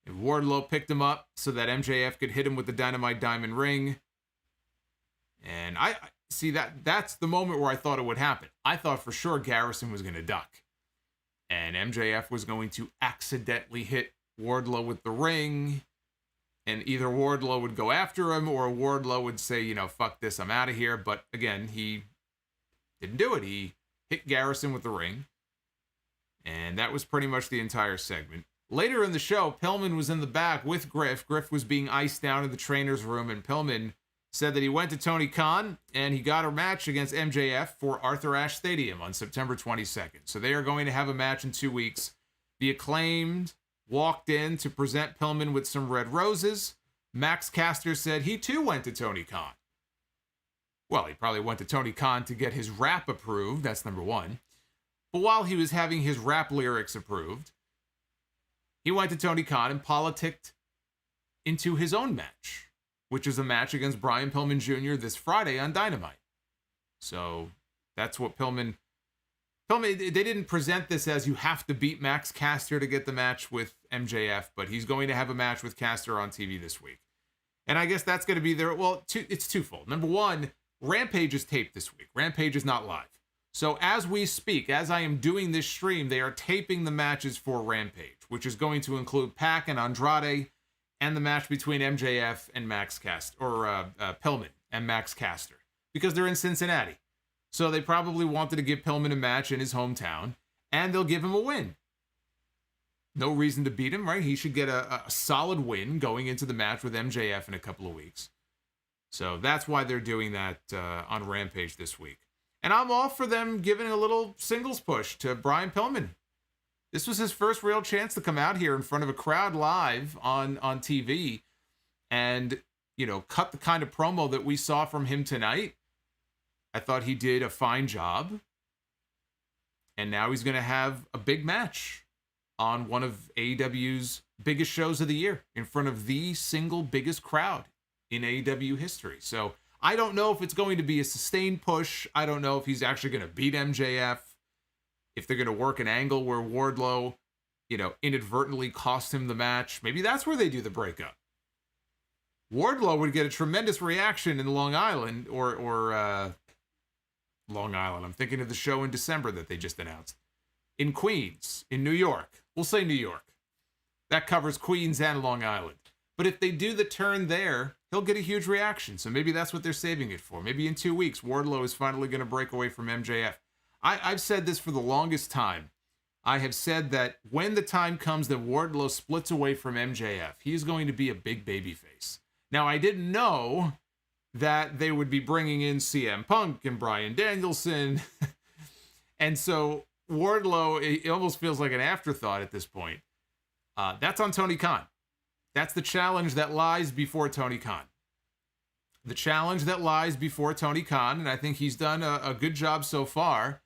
And Wardlow picked him up so that MJF could hit him with the Dynamite Diamond Ring. And I see that's the moment where I thought it would happen. I thought for sure Garrison was going to duck. And MJF was going to accidentally hit Wardlow with the ring. And either Wardlow would go after him or Wardlow would say, you know, fuck this, I'm out of here. But again, he didn't do it. He hit Garrison with the ring. And that was pretty much the entire segment. Later in the show, Pillman was in the back with Griff. Griff was being iced down in the trainer's room, and Pillman said that he went to Tony Khan and he got a match against MJF for Arthur Ashe Stadium on September 22nd. So they are going to have a match in 2 weeks. The Acclaimed walked in to present Pillman with some red roses. Max Caster said he too went to Tony Khan. Well, he probably went to Tony Khan to get his rap approved. That's number one. But while he was having his rap lyrics approved, he went to Tony Khan and politicked into his own match, which is a match against Brian Pillman Jr. this Friday on Dynamite. So that's what Pillman, they didn't present this as you have to beat Max Caster to get the match with MJF, but he's going to have a match with Caster on TV this week. And I guess that's going to be there. Well, it's twofold. Number one, Rampage is taped this week. Rampage is not live. So as we speak, as I am doing this stream, they are taping the matches for Rampage, which is going to include Pac and Andrade and the match between MJF and Max Caster, or Pillman and Max Caster, because they're in Cincinnati. So they probably wanted to give Pillman a match in his hometown, and they'll give him a win. No reason to beat him, right? He should get a solid win going into the match with MJF in a couple of weeks. So that's why they're doing that on Rampage this week. And I'm all for them giving a little singles push to Brian Pillman. This was his first real chance to come out here in front of a crowd live on TV and, you know, cut the kind of promo that we saw from him tonight. I thought he did a fine job. And now he's going to have a big match on one of AEW's biggest shows of the year in front of the single biggest crowd in AEW history. So I don't know if it's going to be a sustained push. I don't know if he's actually going to beat MJF. If they're going to work an angle where Wardlow, you know, inadvertently cost him the match. Maybe that's where they do the breakup. Wardlow would get a tremendous reaction in Long Island or Long Island. I'm thinking of the show in December that they just announced. In Queens, in New York. We'll say New York. That covers Queens and Long Island. But if they do the turn there, he'll get a huge reaction. So maybe that's what they're saving it for. Maybe in 2 weeks, Wardlow is finally going to break away from MJF. I've said this for the longest time. I have said that when the time comes that Wardlow splits away from MJF, he's going to be a big babyface. Now, I didn't know that they would be bringing in CM Punk and Bryan Danielson. And so Wardlow, it almost feels like an afterthought at this point. That's on Tony Khan. That's the challenge that lies before Tony Khan. The challenge that lies before Tony Khan, and I think he's done a good job so far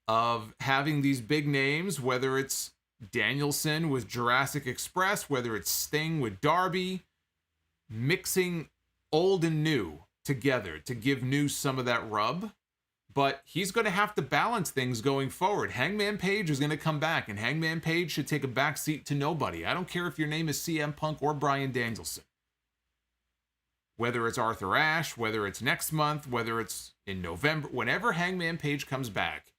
of having these big names, whether it's Danielson with Jurassic Express, whether it's Sting with Darby, mixing old and new together to give new some of that rub. But he's going to have to balance things going forward. Hangman Page is going to come back, and Hangman Page should take a back seat to nobody. I don't care if your name is CM Punk or Bryan Danielson. Whether it's Arthur Ashe, whether it's next month, whether it's in November, whenever Hangman Page comes back,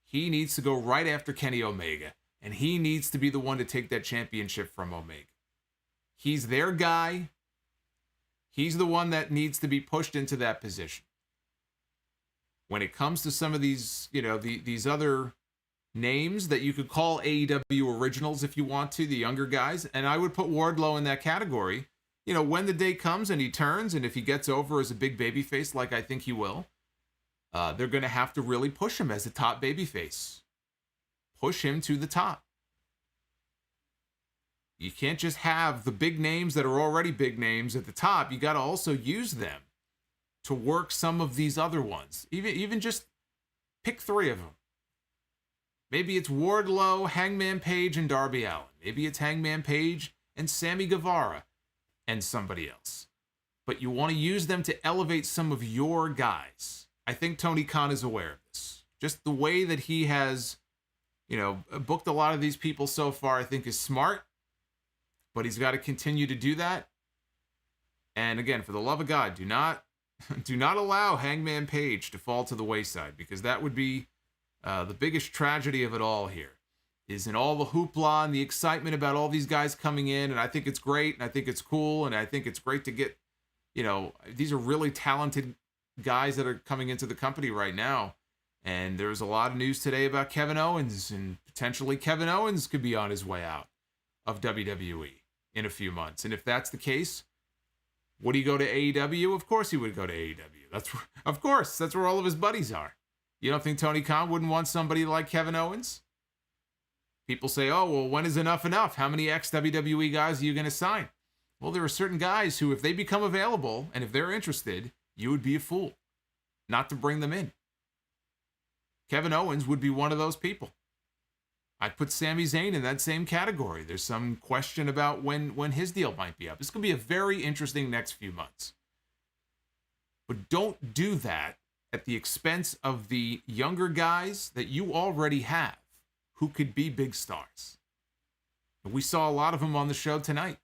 he needs to go right after Kenny Omega, and he needs to be the one to take that championship from Omega. He's their guy. He's the one that needs to be pushed into that position. When it comes to some of these, you know, these other names that you could call AEW originals if you want to, the younger guys, and I would put Wardlow in that category. You know, when the day comes and he turns, and if he gets over as a big babyface like I think he will, they're going to have to really push him as a top babyface. Push him to the top. You can't just have the big names that are already big names at the top. You got to also use them to work some of these other ones. Even just pick 3 of them. Maybe it's Wardlow, Hangman Page, and Darby Allin. Maybe it's Hangman Page and Sammy Guevara and somebody else. But you want to use them to elevate some of your guys. I think Tony Khan is aware of this. Just the way that he has, you know, booked a lot of these people so far, I think is smart. But he's got to continue to do that. And again, for the love of God, do not allow Hangman Page to fall to the wayside, because that would be the biggest tragedy of it all here. Is in all the hoopla and the excitement about all these guys coming in, and I think it's great, and I think it's cool, and I think it's great to get, you know, these are really talented guys that are coming into the company right now. And there's a lot of news today about Kevin Owens, and potentially Kevin Owens could be on his way out of WWE in a few months. And if that's the case, would he go to AEW? Of course he would go to AEW. Of course, that's where all of his buddies are. You don't think Tony Khan wouldn't want somebody like Kevin Owens? People say, oh, well, when is enough enough? How many ex-WWE guys are you going to sign? Well, there are certain guys who, if they become available and if they're interested, you would be a fool not to bring them in. Kevin Owens would be one of those people. I'd put Sami Zayn in that same category. There's some question about when his deal might be up. It's going to be a very interesting next few months. But don't do that at the expense of the younger guys that you already have who could be big stars. And we saw a lot of them on the show tonight.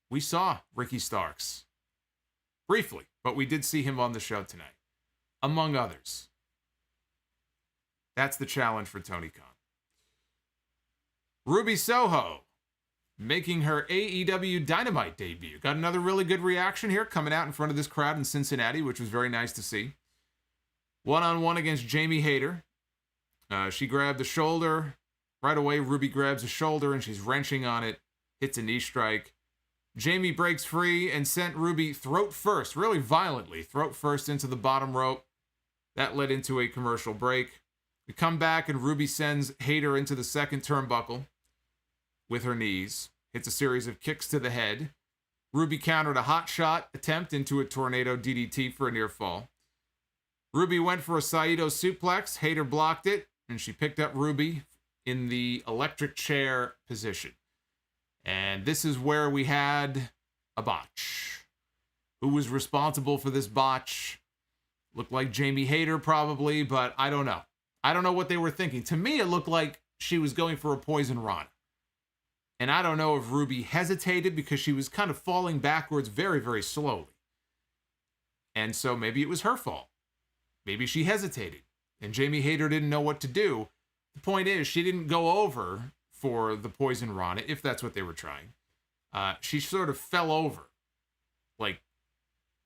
We saw Ricky Starks. Briefly, but we did see him on the show tonight, among others. That's the challenge for Tony Khan. Ruby Soho making her AEW Dynamite debut. Got another really good reaction here, coming out in front of this crowd in Cincinnati, which was very nice to see. One-on-one against Jamie Hayter. She grabbed the shoulder. Right away, Ruby grabs the shoulder and she's wrenching on it. Hits a knee strike. Jamie breaks free and sent Ruby throat first, really violently, throat first into the bottom rope. That led into a commercial break. We come back and Ruby sends Hayter into the second turnbuckle with her knees. Hits a series of kicks to the head. Ruby countered a hot shot attempt into a tornado DDT for a near fall. Ruby went for a Saito suplex. Hayter blocked it, and she picked up Ruby in the electric chair position. And this is where we had a botch. Who was responsible for this botch? Looked like Jamie Hayter probably, but I don't know. I don't know what they were thinking. To me, it looked like she was going for a poison rana. And I don't know if Ruby hesitated because she was kind of falling backwards very, very slowly. And so maybe it was her fault. Maybe she hesitated. And Jamie Hayter didn't know what to do. The point is, she didn't go over for the poison rana, if that's what they were trying. She sort of fell over. Like,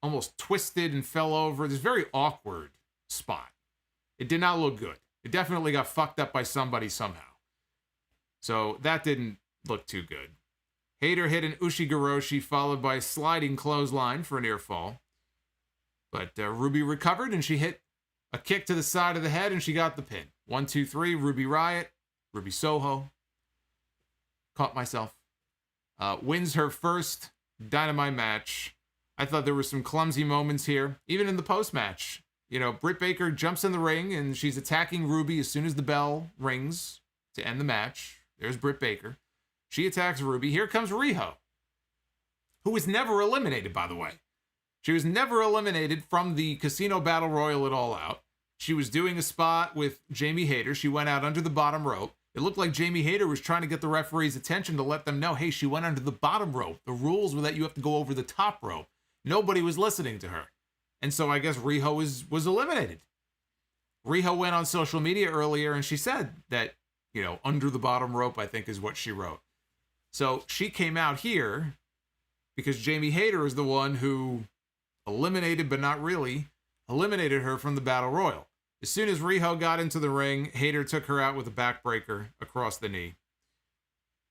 almost twisted and fell over. This very awkward spot. It did not look good. It definitely got fucked up by somebody somehow. So that didn't look too good. Hayter hit an Ushigoroshi followed by a sliding clothesline for a near fall. But Ruby recovered and she hit a kick to the side of the head and she got the pin. 1, 2, 3, Ruby Riot, Ruby Soho. Caught myself. Wins her first Dynamite match. I thought there were some clumsy moments here, even in the post-match. You know, Britt Baker jumps in the ring and she's attacking Ruby as soon as the bell rings to end the match. There's Britt Baker. She attacks Ruby. Here comes Riho, who was never eliminated, by the way. She was never eliminated from the Casino Battle Royal at All Out. She was doing a spot with Jamie Hayter. She went out under the bottom rope. It looked like Jamie Hayter was trying to get the referee's attention to let them know, hey, she went under the bottom rope. The rules were that you have to go over the top rope. Nobody was listening to her. And so I guess Riho was eliminated. Riho went on social media earlier and she said that, you know, under the bottom rope, I think is what she wrote. So she came out here because Jamie Hayter is the one who eliminated, but not really, eliminated her from the Battle Royal. As soon as Riho got into the ring, Hayter took her out with a backbreaker across the knee.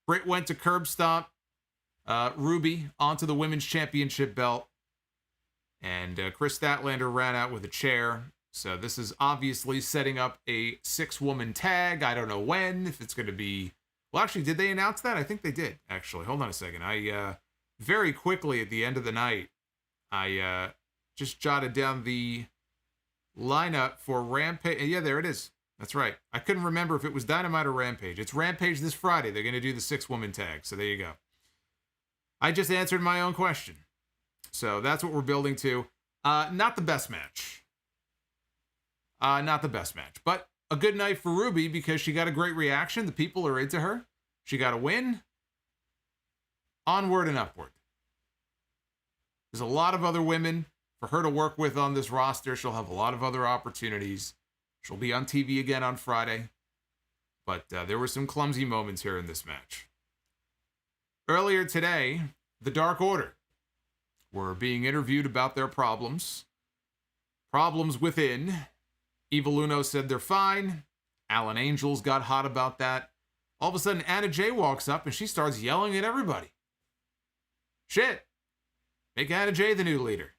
Britt went to curb stomp Ruby onto the Women's Championship belt. And Chris Statlander ran out with a chair. So this is obviously setting up a 6-woman tag. I don't know when, if it's going to be... Well, actually, did they announce that? I think they did, actually. Hold on a second. I very quickly at the end of the night, I just jotted down the lineup for Rampage. Yeah, there it is. That's right. I couldn't remember if it was Dynamite or Rampage. It's Rampage this Friday. They're going to do the 6-woman tag. So there you go. I just answered my own question. So that's what we're building to. Not the best match. Not the best match. But a good night for Ruby because she got a great reaction. The people are into her. She got a win. Onward and upward. There's a lot of other women for her to work with on this roster. She'll have a lot of other opportunities. She'll be on TV again on Friday. But there were some clumsy moments here in this match. Earlier today, the Dark Order were being interviewed about their problems. Problems within. Evil Uno said they're fine. Alan Angels got hot about that. All of a sudden, Anna Jay walks up and she starts yelling at everybody. Shit. Make Anna Jay the new leader.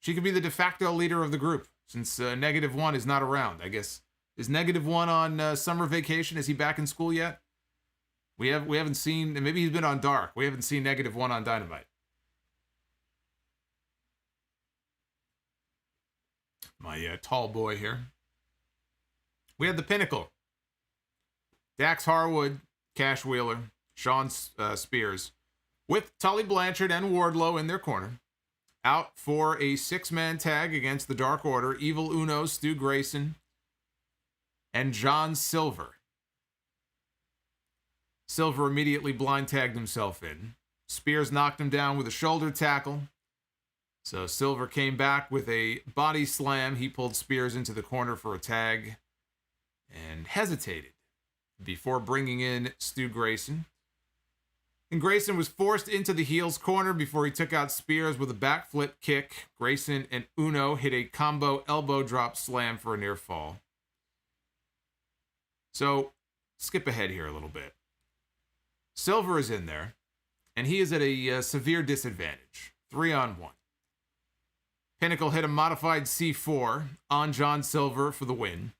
She could be the de facto leader of the group since -1 is not around, I guess. Is -1 on summer vacation? Is he back in school yet? We haven't seen, maybe he's been on Dark. We haven't seen -1 on Dynamite. My tall boy here. We had the Pinnacle. Dax Harwood, Cash Wheeler, Shawn Spears, with Tully Blanchard and Wardlow in their corner. out for a 6-man tag against the Dark Order, Evil Uno, Stu Grayson, and John Silver. Silver immediately blind tagged himself in. Spears knocked him down with a shoulder tackle. So Silver came back with a body slam. He pulled Spears into the corner for a tag and hesitated before bringing in Stu Grayson. And Grayson was forced into the heels corner before he took out Spears with a backflip kick. Grayson and Uno hit a combo elbow drop slam for a near fall. So, skip ahead here a little bit. Silver is in there, and he is at a severe disadvantage. 3-on-1. Pinnacle hit a modified C4 on John Silver for the win.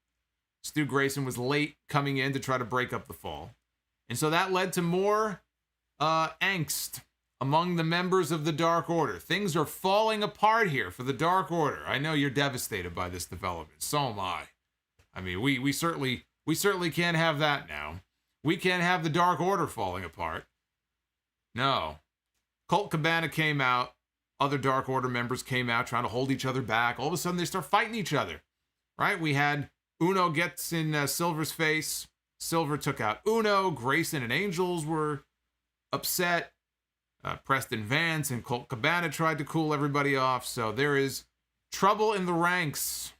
Stu Grayson was late coming in to try to break up the fall. And so that led to more angst among the members of the Dark Order. Things are falling apart here for the Dark Order. I know you're devastated by this development. So am I. I mean, we certainly can't have that now. We can't have the Dark Order falling apart. No. Colt Cabana came out. Other Dark Order members came out trying to hold each other back. All of a sudden, they start fighting each other. Right? We had Uno gets in Silver's face. Silver took out Uno. Grayson and Angels were upset. Preston Vance and Colt Cabana tried to cool everybody off. So there is trouble in the ranks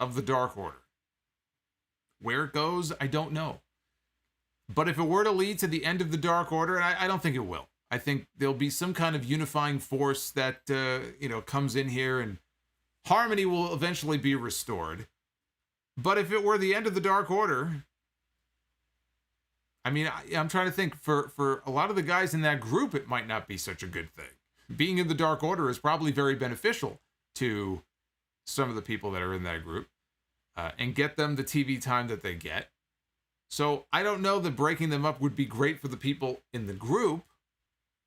of the Dark Order. Where it goes, I don't know. But if it were to lead to the end of the Dark Order, and I don't think it will. I think there'll be some kind of unifying force that, comes in here and harmony will eventually be restored. But if it were the end of the Dark Order, I mean, I'm trying to think, for a lot of the guys in that group, it might not be such a good thing. Being in the Dark Order is probably very beneficial to some of the people that are in that group and get them the TV time that they get. So I don't know that breaking them up would be great for the people in the group.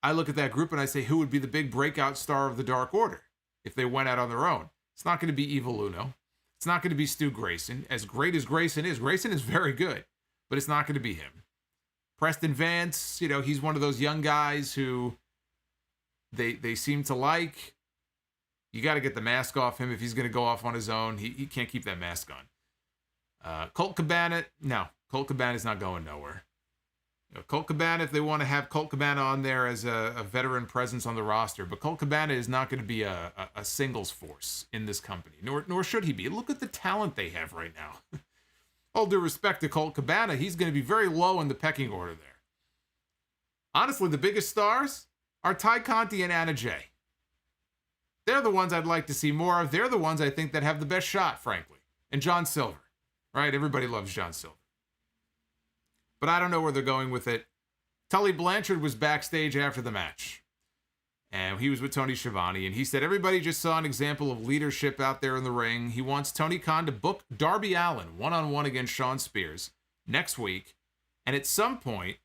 I look at that group and I say, who would be the big breakout star of the Dark Order if they went out on their own? It's not going to be Evil Uno. It's not going to be Stu Grayson. As great as Grayson is very good, but it's not going to be him. Preston Vance, he's one of those young guys who they seem to like. You got to get the mask off him if he's going to go off on his own. He can't keep that mask on. Colt Cabana, no. Colt Cabana is not going nowhere. Colt Cabana, if they want to have Colt Cabana on there as a veteran presence on the roster, but Colt Cabana is not going to be a singles force in this company, nor should he be. Look at the talent they have right now. All due respect to Colt Cabana, he's going to be very low in the pecking order there. Honestly, the biggest stars are Ty Conti and Anna Jay. They're the ones I'd like to see more of. They're the ones I think that have the best shot, frankly. And John Silver, right? Everybody loves John Silver. But I don't know where they're going with it. Tully Blanchard was backstage after the match. And he was with Tony Schiavone. And he said everybody just saw an example of leadership out there in the ring. He wants Tony Khan to book Darby Allin one-on-one against Shawn Spears next week. And at some point,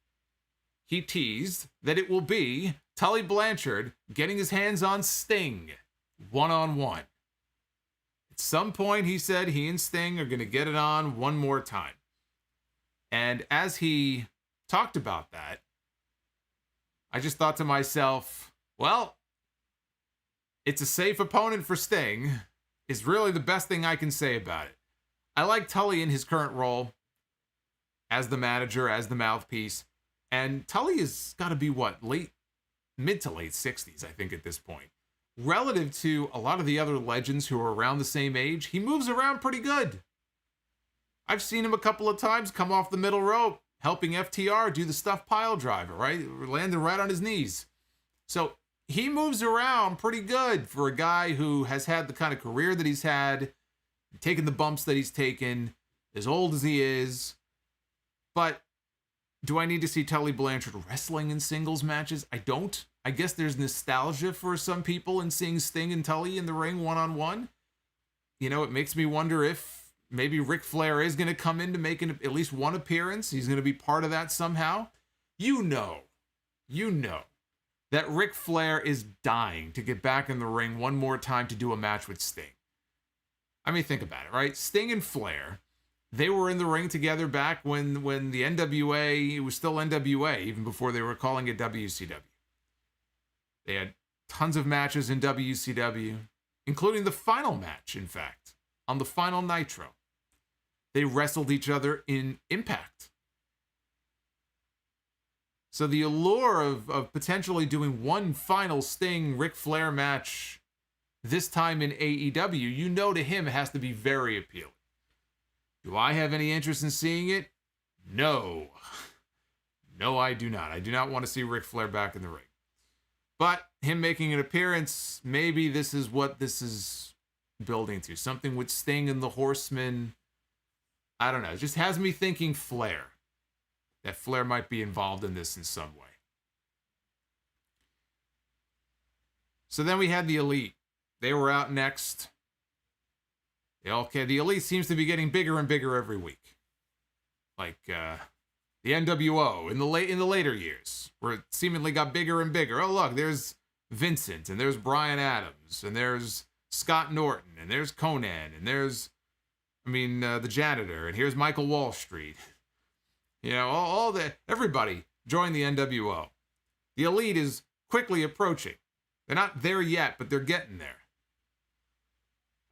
he teased that it will be Tully Blanchard getting his hands on Sting one-on-one. At some point, he said he and Sting are going to get it on one more time. And as he talked about that, I just thought to myself, well, it's a safe opponent for Sting is really the best thing I can say about it. I like Tully in his current role as the manager, as the mouthpiece. And Tully has got to be mid to late 60s, I think, at this point. Relative to a lot of the other legends who are around the same age, he moves around pretty good. I've seen him a couple of times come off the middle rope, helping FTR do the stuffed pile driver, right? Landing right on his knees. So he moves around pretty good for a guy who has had the kind of career that he's had, taken the bumps that he's taken, as old as he is. But do I need to see Tully Blanchard wrestling in singles matches? I don't. I guess there's nostalgia for some people in seeing Sting and Tully in the ring one-on-one. It makes me wonder if maybe Ric Flair is going to come in to make at least one appearance. He's going to be part of that somehow. You know that Ric Flair is dying to get back in the ring one more time to do a match with Sting. I mean, think about it, right? Sting and Flair, they were in the ring together back when the NWA, it was still NWA, even before they were calling it WCW. They had tons of matches in WCW, including the final match, in fact, on the final Nitro. They wrestled each other in Impact. So the allure of potentially doing one final Sting Ric Flair match, this time in AEW, you know to him it has to be very appealing. Do I have any interest in seeing it? No. No, I do not. I do not want to see Ric Flair back in the ring. But him making an appearance, maybe this is what this is building to. Something with Sting and the Horsemen. I don't know. It just has me thinking Flair. That Flair might be involved in this in some way. So then we had the Elite. They were out next. The Elite seems to be getting bigger and bigger every week. Like the NWO in the later years, where it seemingly got bigger and bigger. Oh, look, there's Vincent, and there's Bryan Adams, and there's Scott Norton, and there's Conan, and there's, the janitor, and here's Michael Wall Street. You know, everybody joined the NWO. The Elite is quickly approaching. They're not there yet, but they're getting there.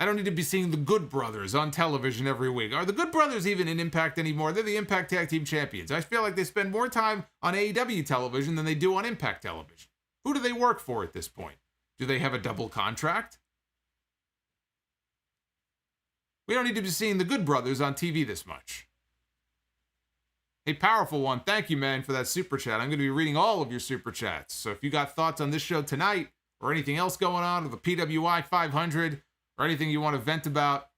I don't need to be seeing the Good Brothers on television every week. Are the Good Brothers even in Impact anymore? They're the Impact Tag Team Champions. I feel like they spend more time on AEW television than they do on Impact television. Who do they work for at this point? Do they have a double contract? We don't need to be seeing the Good Brothers on TV this much. Hey, Powerful One, thank you, man, for that super chat. I'm going to be reading all of your super chats. So if you got thoughts on this show tonight, or anything else going on, or the PWI 500, or anything you want to vent about,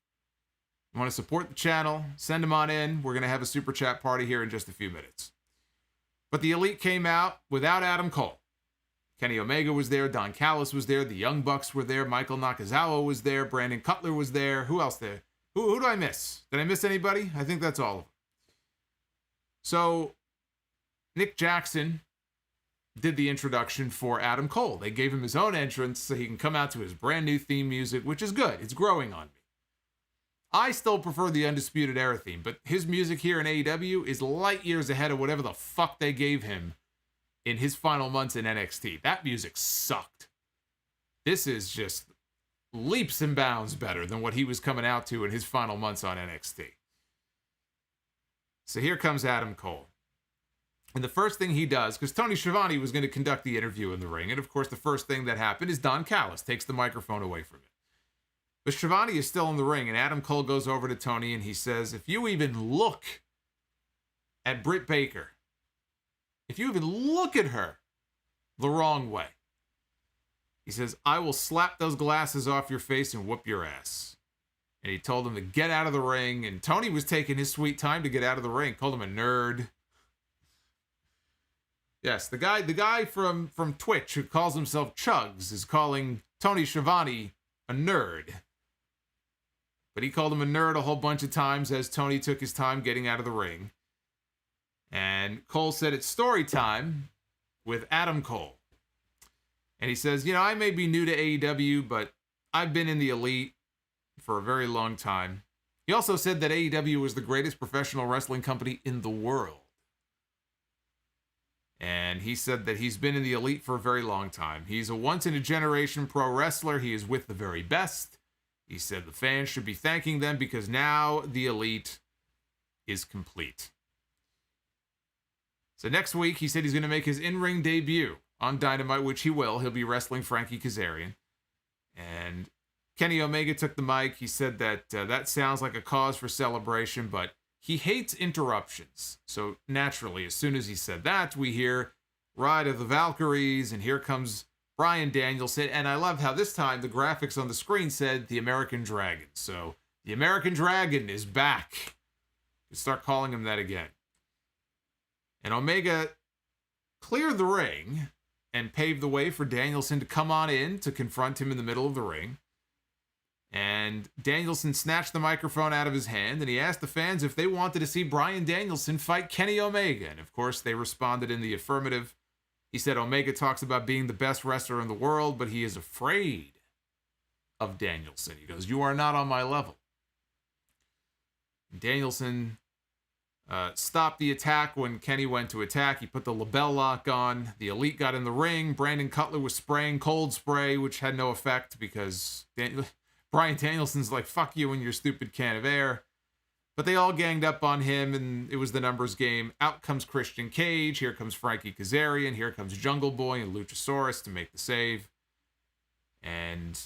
you want to support the channel, send them on in. We're going to have a super chat party here in just a few minutes. But the Elite came out without Adam Cole. Kenny Omega was there, Don Callis was there, the Young Bucks were there, Michael Nakazawa was there, Brandon Cutler was there. Who else there? Who did I miss? Did I miss anybody? I think that's all of them. So, Nick Jackson did the introduction for Adam Cole. They gave him his own entrance so he can come out to his brand new theme music, which is good. It's growing on me. I still prefer the Undisputed Era theme, but his music here in AEW is light years ahead of whatever the fuck they gave him in his final months in NXT. That music sucked. This is just leaps and bounds better than what he was coming out to in his final months on NXT. So here comes Adam Cole. And the first thing he does, because Tony Schiavone was going to conduct the interview in the ring, and of course the first thing that happened is Don Callis takes the microphone away from him. But Schiavone is still in the ring, and Adam Cole goes over to Tony and he says, if you even look at Britt Baker, if you even look at her the wrong way, he says, I will slap those glasses off your face and whoop your ass. And he told him to get out of the ring, and Tony was taking his sweet time to get out of the ring, called him a nerd. Yes, the guy from Twitch who calls himself Chugs is calling Tony Schiavone a nerd. But he called him a nerd a whole bunch of times as Tony took his time getting out of the ring. And Cole said it's story time with Adam Cole. And he says, I may be new to AEW, but I've been in the Elite for a very long time. He also said that AEW was the greatest professional wrestling company in the world. And he said that he's been in the Elite for a very long time. He's a once-in-a-generation pro wrestler. He is with the very best. He said the fans should be thanking them because now the Elite is complete. So next week, he said he's going to make his in-ring debut on Dynamite, which he will. He'll be wrestling Frankie Kazarian. And Kenny Omega took the mic. He said that that sounds like a cause for celebration, but he hates interruptions. So naturally, as soon as he said that, we hear Ride of the Valkyries, and here comes Bryan Danielson. And I love how this time the graphics on the screen said the American Dragon. So the American Dragon is back. You start calling him that again. And Omega cleared the ring and paved the way for Danielson to come on in to confront him in the middle of the ring. And Danielson snatched the microphone out of his hand, and he asked the fans if they wanted to see Bryan Danielson fight Kenny Omega. And of course, they responded in the affirmative. He said Omega talks about being the best wrestler in the world, but he is afraid of Danielson. He goes, you are not on my level. Danielson stopped the attack when Kenny went to attack. He put the label lock on. The Elite got in the ring. Brandon Cutler was spraying cold spray, which had no effect because Bryan Danielson's like, fuck you and your stupid can of air. But they all ganged up on him, and it was the numbers game. Out comes Christian Cage. Here comes Frankie Kazarian. Here comes Jungle Boy and Luchasaurus to make the save. And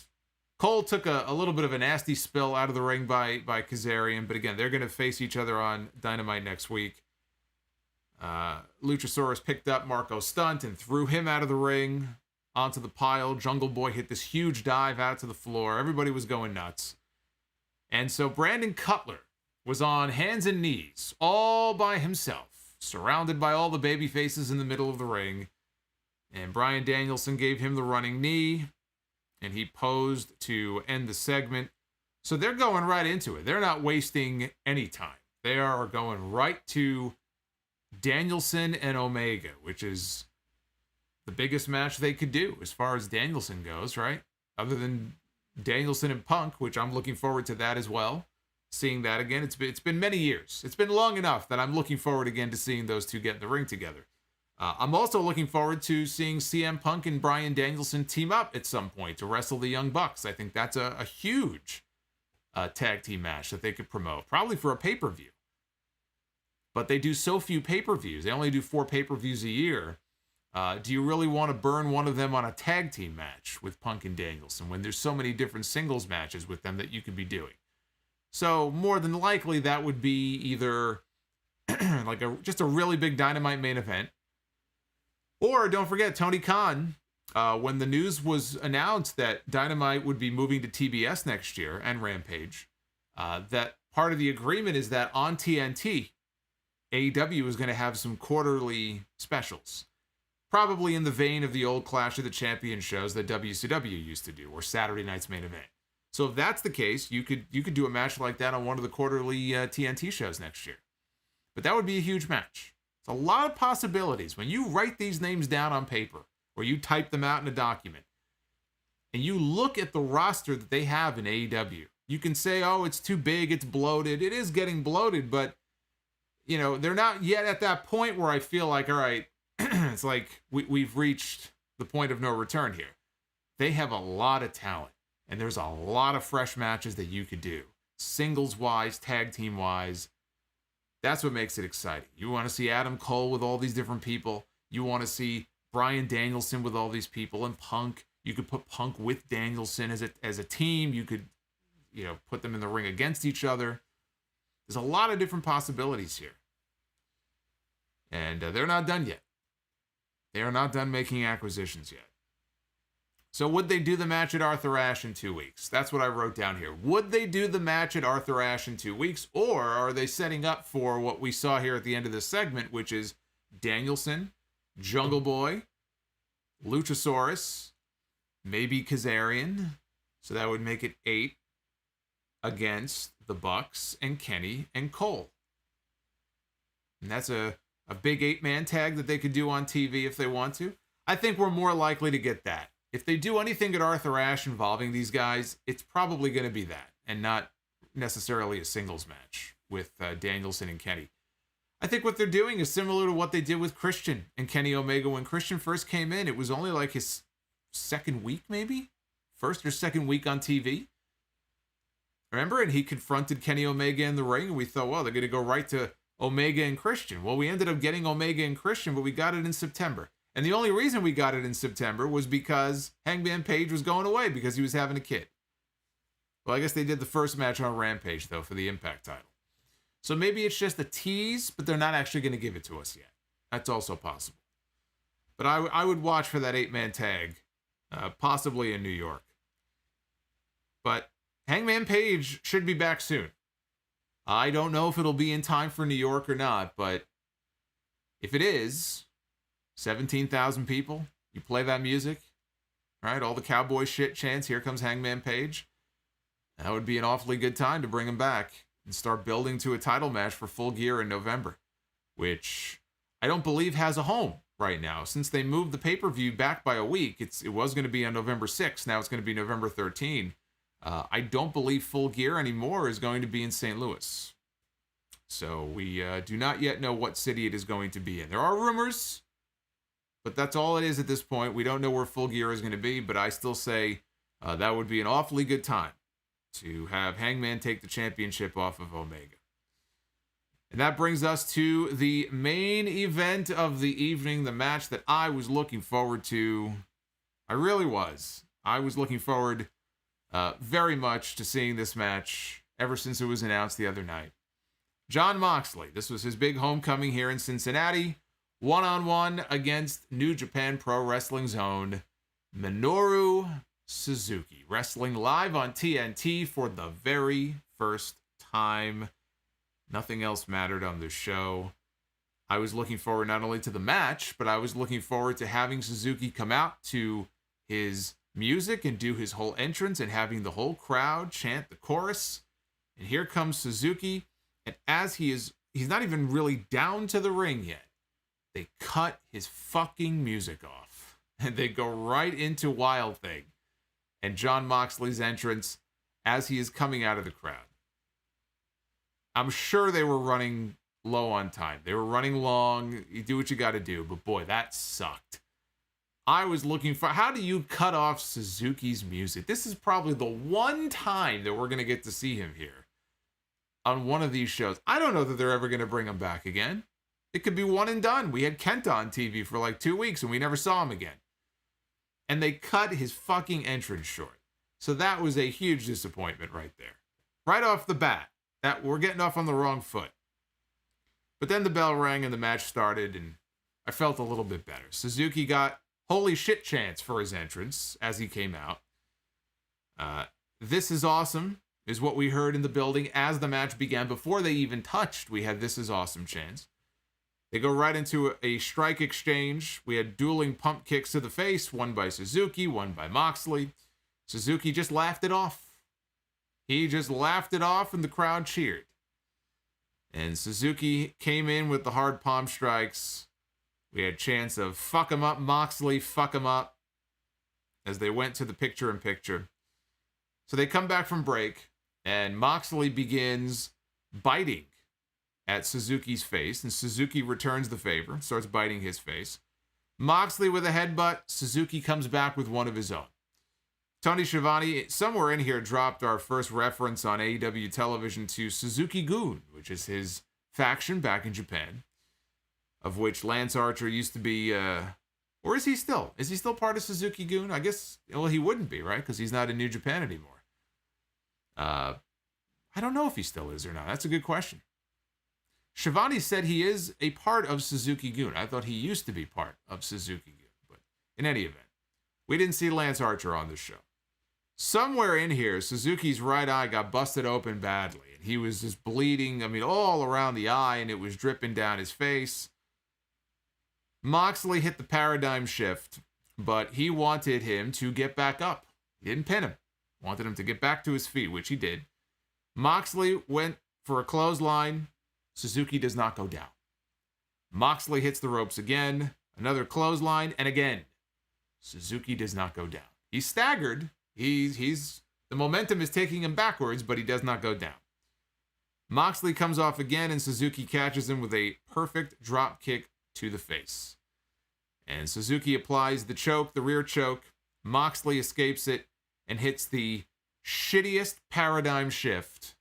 Cole took a little bit of a nasty spill out of the ring by Kazarian. But again, they're going to face each other on Dynamite next week. Luchasaurus picked up Marco Stunt and threw him out of the ring onto the pile. Jungle Boy hit this huge dive out to the floor. Everybody was going nuts. And so Brandon Cutler was on hands and knees all by himself, surrounded by all the baby faces in the middle of the ring. And Bryan Danielson gave him the running knee, and he posed to end the segment. So they're going right into it. They're not wasting any time. They are going right to Danielson and Omega, which is the biggest match they could do as far as Danielson goes, right? Other than Danielson and Punk, which I'm looking forward to that as well. Seeing that again. It's been many years. It's been long enough that I'm looking forward again to seeing those two get in the ring together. I'm also looking forward to seeing CM Punk and Bryan Danielson team up at some point to wrestle the Young Bucks. I think that's a huge tag team match that they could promote, probably for a pay-per-view. But they do so few pay-per-views. They only do 4 pay-per-views a year. Do you really want to burn one of them on a tag team match with Punk and Danielson when there's so many different singles matches with them that you could be doing? So more than likely that would be either like just a really big Dynamite main event. Or don't forget Tony Khan, when the news was announced that Dynamite would be moving to TBS next year and Rampage, that part of the agreement is that on TNT, AEW is going to have some quarterly specials. Probably in the vein of the old Clash of the Champions shows that WCW used to do, or Saturday Night's Main Event. So if that's the case, you could do a match like that on one of the quarterly TNT shows next year. But that would be a huge match. It's a lot of possibilities. When you write these names down on paper, or you type them out in a document, and you look at the roster that they have in AEW, you can say, oh, it's too big, it's bloated. It is getting bloated, but, you know, they're not yet at that point where I feel like, all right, it's like we've reached the point of no return here. They have a lot of talent. And there's a lot of fresh matches that you could do. Singles-wise, tag team-wise. That's what makes it exciting. You want to see Adam Cole with all these different people. You want to see Bryan Danielson with all these people. And Punk. You could put Punk with Danielson as a team. You could, put them in the ring against each other. There's a lot of different possibilities here. And they're not done yet. They are not done making acquisitions yet. So would they do the match at Arthur Ashe in 2 weeks? That's what I wrote down here. Would they do the match at Arthur Ashe in 2 weeks? Or are they setting up for what we saw here at the end of this segment, which is Danielson, Jungle Boy, Luchasaurus, maybe Kazarian. So that would make it 8 against the Bucks and Kenny and Cole. And that's a big 8-man tag that they could do on TV if they want to. I think we're more likely to get that. If they do anything at Arthur Ashe involving these guys, it's probably going to be that, and not necessarily a singles match with Danielson and Kenny. I think what they're doing is similar to what they did with Christian and Kenny Omega when Christian first came in. It was only like his second week, maybe? First or second week on TV. Remember? And he confronted Kenny Omega in the ring, and we thought, well, they're going to go right to Omega and Christian. Well, we ended up getting Omega and Christian, but we got it in September. And the only reason we got it in September was because Hangman Page was going away because he was having a kid. Well, I guess they did the first match on Rampage, though, for the Impact title. So maybe it's just a tease, but they're not actually going to give it to us yet. That's also possible. But I would watch for that 8-man tag, possibly in New York. But Hangman Page should be back soon. I don't know if it'll be in time for New York or not, but if it is, 17,000 people, you play that music, right? All the cowboy shit chants, here comes Hangman Page. That would be an awfully good time to bring him back and start building to a title match for Full Gear in November, which I don't believe has a home right now. Since they moved the pay-per-view back by a week, it was going to be on November 6th. Now it's going to be November 13th. I don't believe Full Gear anymore is going to be in St. Louis. So we do not yet know what city it is going to be in. There are rumors, but that's all it is at this point. We don't know where Full Gear is going to be, but I still say that would be an awfully good time to have Hangman take the championship off of Omega. And that brings us to the main event of the evening, the match that I was looking forward to. I really was. I was looking forward very much to seeing this match ever since it was announced the other night. Jon Moxley, this was his big homecoming here in Cincinnati, one-on-one against New Japan Pro Wrestling's own Minoru Suzuki, wrestling live on TNT for the very first time. Nothing else mattered on this show. I was looking forward not only to the match, but I was looking forward to having Suzuki come out to his music and do his whole entrance and having the whole crowd chant the chorus. And here comes Suzuki, and as he's not even really down to the ring yet, they cut his fucking music off. And they go right into Wild Thing and Jon Moxley's entrance as he is coming out of the crowd. I'm sure they were running low on time. They were running long. You do what you got to do. But boy, that sucked. I was looking for, how do you cut off Suzuki's music? This is probably the one time that we're going to get to see him here on one of these shows. I don't know that they're ever going to bring him back again. It could be one and done. We had Kenta on TV for like 2 weeks and we never saw him again. And they cut his fucking entrance short. So that was a huge disappointment right there. Right off the bat. That we're getting off on the wrong foot. But then the bell rang and the match started, and I felt a little bit better. Suzuki got holy shit chants for his entrance as he came out. This is awesome is what we heard in the building as the match began. Before they even touched, we had this is awesome chants. They go right into a strike exchange. We had dueling pump kicks to the face, one by Suzuki, one by Moxley. Suzuki just laughed it off. He just laughed it off and the crowd cheered. And Suzuki came in with the hard palm strikes. We had chants of fuck him up, Moxley, fuck him up, as they went to the picture-in-picture. So they come back from break, and Moxley begins biting at Suzuki's face, and Suzuki returns the favor, starts biting his face. Moxley with a headbutt, Suzuki comes back with one of his own. Tony Schiavone, somewhere in here, dropped our first reference on AEW television to Suzuki-gun, which is his faction back in Japan, of which Lance Archer used to be, or is he still? Is he still part of Suzuki-gun? I guess, well, he wouldn't be, right? Because he's not in New Japan anymore. I don't know if he still is or not. That's a good question. Schiavone said he is a part of Suzuki-gun. I thought he used to be part of Suzuki-gun. But in any event, we didn't see Lance Archer on this show. Somewhere in here, Suzuki's right eye got busted open badly. And he was just bleeding, all around the eye, and it was dripping down his face. Moxley hit the paradigm shift, but he wanted him to get back up. He didn't pin him. Wanted him to get back to his feet, which he did. Moxley went for a clothesline. Suzuki does not go down. Moxley hits the ropes again. Another clothesline, and again, Suzuki does not go down. He's staggered. The momentum is taking him backwards, but he does not go down. Moxley comes off again, and Suzuki catches him with a perfect drop kick to the face. And Suzuki applies the choke, the rear choke. Moxley escapes it and hits the shittiest paradigm shift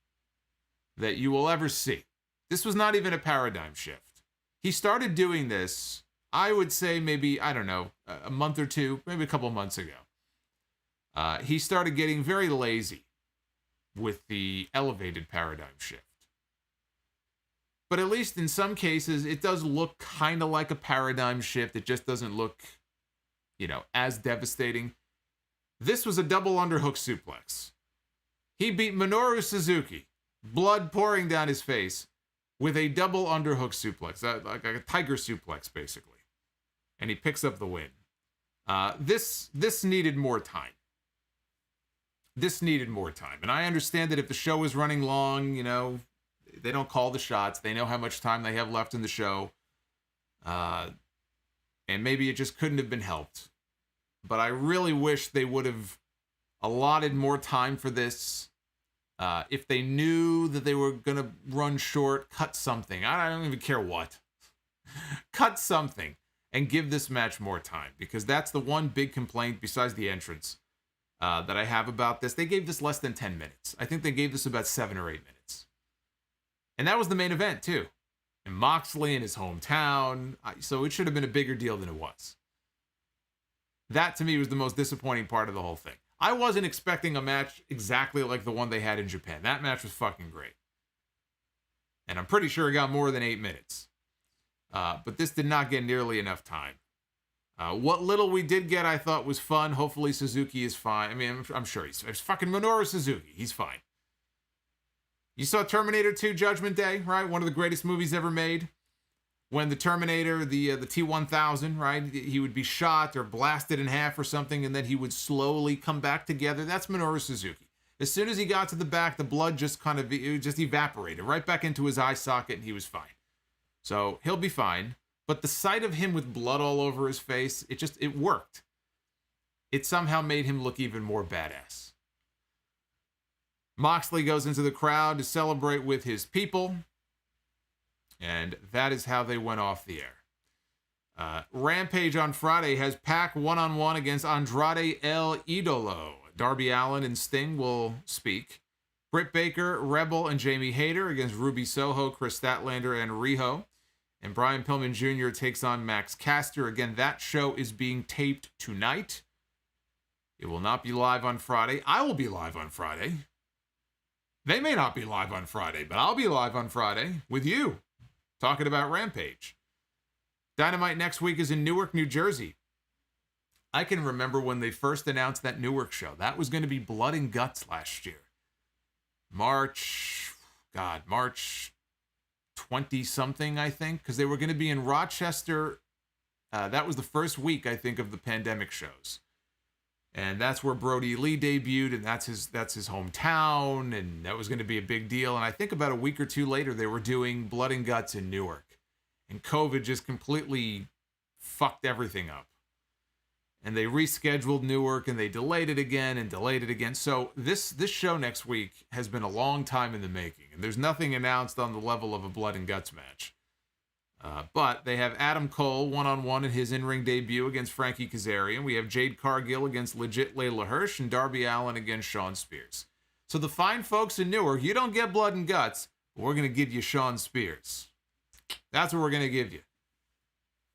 that you will ever see. This was not even a paradigm shift. He started doing this, I would say maybe, a month or two, maybe a couple months ago. He started getting very lazy with the elevated paradigm shift. But at least in some cases, it does look kind of like a paradigm shift. It just doesn't look, as devastating. This was a double underhook suplex. He beat Minoru Suzuki, blood pouring down his face, with a double underhook suplex, like a tiger suplex, basically. And he picks up the win. This needed more time. This needed more time. And I understand that if the show is running long, they don't call the shots. They know how much time they have left in the show. And maybe it just couldn't have been helped. But I really wish they would have allotted more time for this. If they knew that they were going to run short, cut something. I don't even care what. Cut something and give this match more time, because that's the one big complaint besides the entrance that I have about this. They gave this less than 10 minutes. I think they gave this about 7 or 8 minutes. And that was the main event, too. And Moxley in his hometown. So it should have been a bigger deal than it was. That, to me, was the most disappointing part of the whole thing. I wasn't expecting a match exactly like the one they had in Japan. That match was fucking great. And I'm pretty sure it got more than 8 minutes. But this did not get nearly enough time. What little we did get, I thought, was fun. Hopefully Suzuki is fine. I mean, I'm sure he's fucking Minoru Suzuki. He's fine. You saw Terminator 2 Judgment Day, right? One of the greatest movies ever made. When the Terminator, the T-1000, right? He would be shot or blasted in half or something, and then he would slowly come back together. That's Minoru Suzuki. As soon as he got to the back, the blood just evaporated right back into his eye socket, and he was fine. So he'll be fine. But the sight of him with blood all over his face, it worked. It somehow made him look even more badass. Moxley goes into the crowd to celebrate with his people. And that is how they went off the air. Rampage on Friday has Pac one-on-one against Andrade El Idolo. Darby Allin and Sting will speak. Britt Baker, Rebel, and Jamie Hayter against Ruby Soho, Chris Statlander, and Riho. And Brian Pillman Jr. takes on Max Caster. Again, that show is being taped tonight. It will not be live on Friday. I will be live on Friday. They may not be live on Friday, but I'll be live on Friday with you, talking about Rampage. Dynamite next week is in Newark, New Jersey. I can remember when they first announced that Newark show. That was going to be Blood and Guts last year. March 20-something, I think, because they were going to be in Rochester. That was the first week, I think, of the pandemic shows. And that's where Brody Lee debuted, and that's his hometown, and that was going to be a big deal. And I think about a week or two later, they were doing Blood and Guts in Newark. And COVID just completely fucked everything up. And they rescheduled Newark, and they delayed it again and delayed it again. So this show next week has been a long time in the making. And there's nothing announced on the level of a Blood and Guts match. But they have Adam Cole one-on-one in his in-ring debut against Frankie Kazarian. We have Jade Cargill against Legit Layla Hirsch, and Darby Allin against Shawn Spears. So the fine folks in Newark, you don't get Blood and Guts, but we're going to give you Shawn Spears. That's what we're going to give you.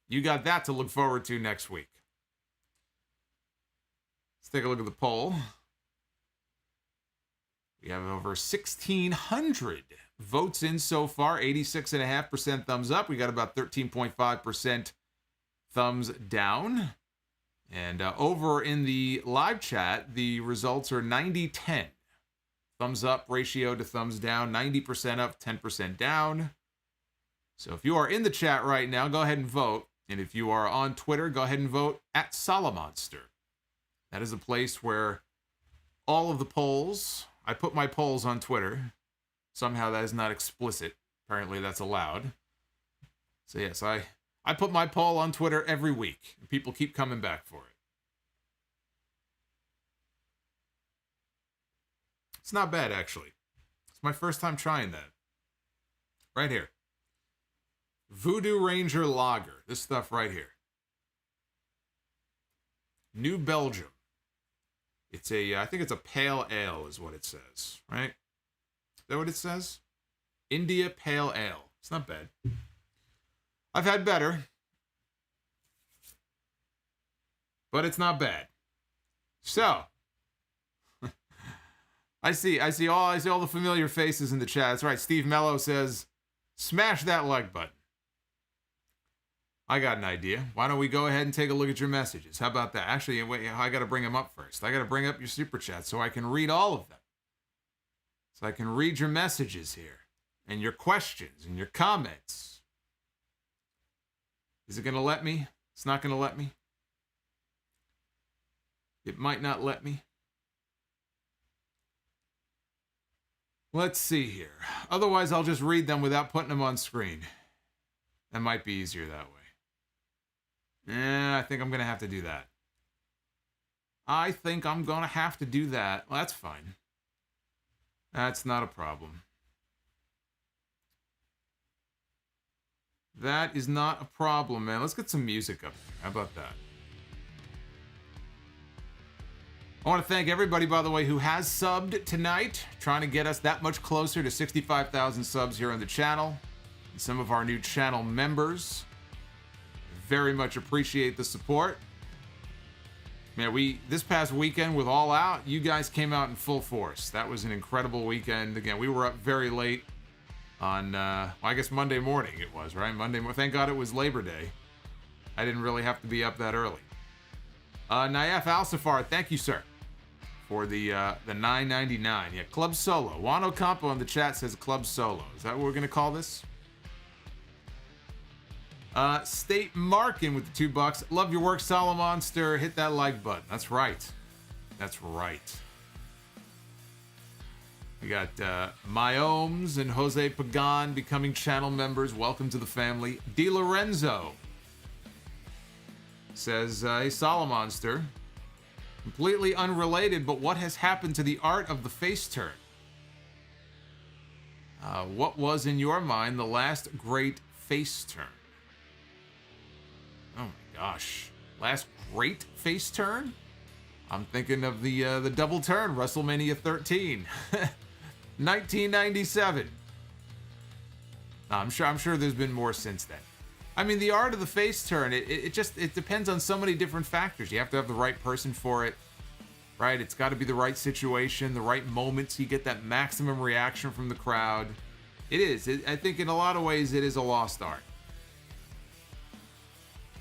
You got that to look forward to next week. Let's take a look at the poll. We have over 1,600 votes in so far. 86.5% thumbs up. We got about 13.5% thumbs down. And over in the live chat, the results are 90-10. Thumbs up ratio to thumbs down. 90% up, 10% down. So if you are in the chat right now, go ahead and vote. And if you are on Twitter, go ahead and vote at Solomonster. That is a place where all of the polls... I put my polls on Twitter. Somehow that is not explicit. Apparently that's allowed. So yes, I put my poll on Twitter every week. And people keep coming back for it. It's not bad, actually. It's my first time trying that. Right here. Voodoo Ranger Lager. This stuff right here. New Belgium. It's I think it's a pale ale is what it says, right? Is that what it says? India Pale Ale. It's not bad. I've had better. But it's not bad. So, I see all the familiar faces in the chat. That's right. Steve Mello says, smash that like button. I got an idea. Why don't we go ahead and take a look at your messages? How about that? Actually, wait, I got to bring them up first. I got to bring up your super chat so I can read all of them. So I can read your messages here and your questions and your comments. Is it going to let me? It's not going to let me. It might not let me. Let's see here. Otherwise, I'll just read them without putting them on screen. That might be easier that way. I think I'm going to have to do that. Well, that's fine. That's not a problem. That is not a problem, man. Let's get some music up here. How about that? I want to thank everybody, by the way, who has subbed tonight, trying to get us that much closer to 65,000 subs here on the channel. And some of our new channel members. Very much appreciate the support. Man, this past weekend with All Out, you guys came out in full force. That was an incredible weekend. Again, we were up very late on, I guess Monday morning it was, right? Monday morning. Thank God it was Labor Day. I didn't really have to be up that early. Nayef Al-Safar, thank you, sir, for the $9.99. Yeah, Club Solo. Wano Campo in the chat says Club Solo. Is that what we're going to call this? State Markin with the $2. Love your work, Solomonster. Hit that like button. That's right. That's right. We got Myomes and Jose Pagan becoming channel members. Welcome to the family. Di Lorenzo says, hey, Solomonster. Completely unrelated, but what has happened to the art of the face turn? What was, in your mind, the last great face turn? Oh my gosh. Last great face turn? I'm thinking of the double turn, WrestleMania 13. 1997. I'm sure there's been more since then. I mean, the art of the face turn, it depends on so many different factors. You have to have the right person for it, right? It's got to be the right situation, the right moment, so you get that maximum reaction from the crowd. It is. I think in a lot of ways, it is a lost art.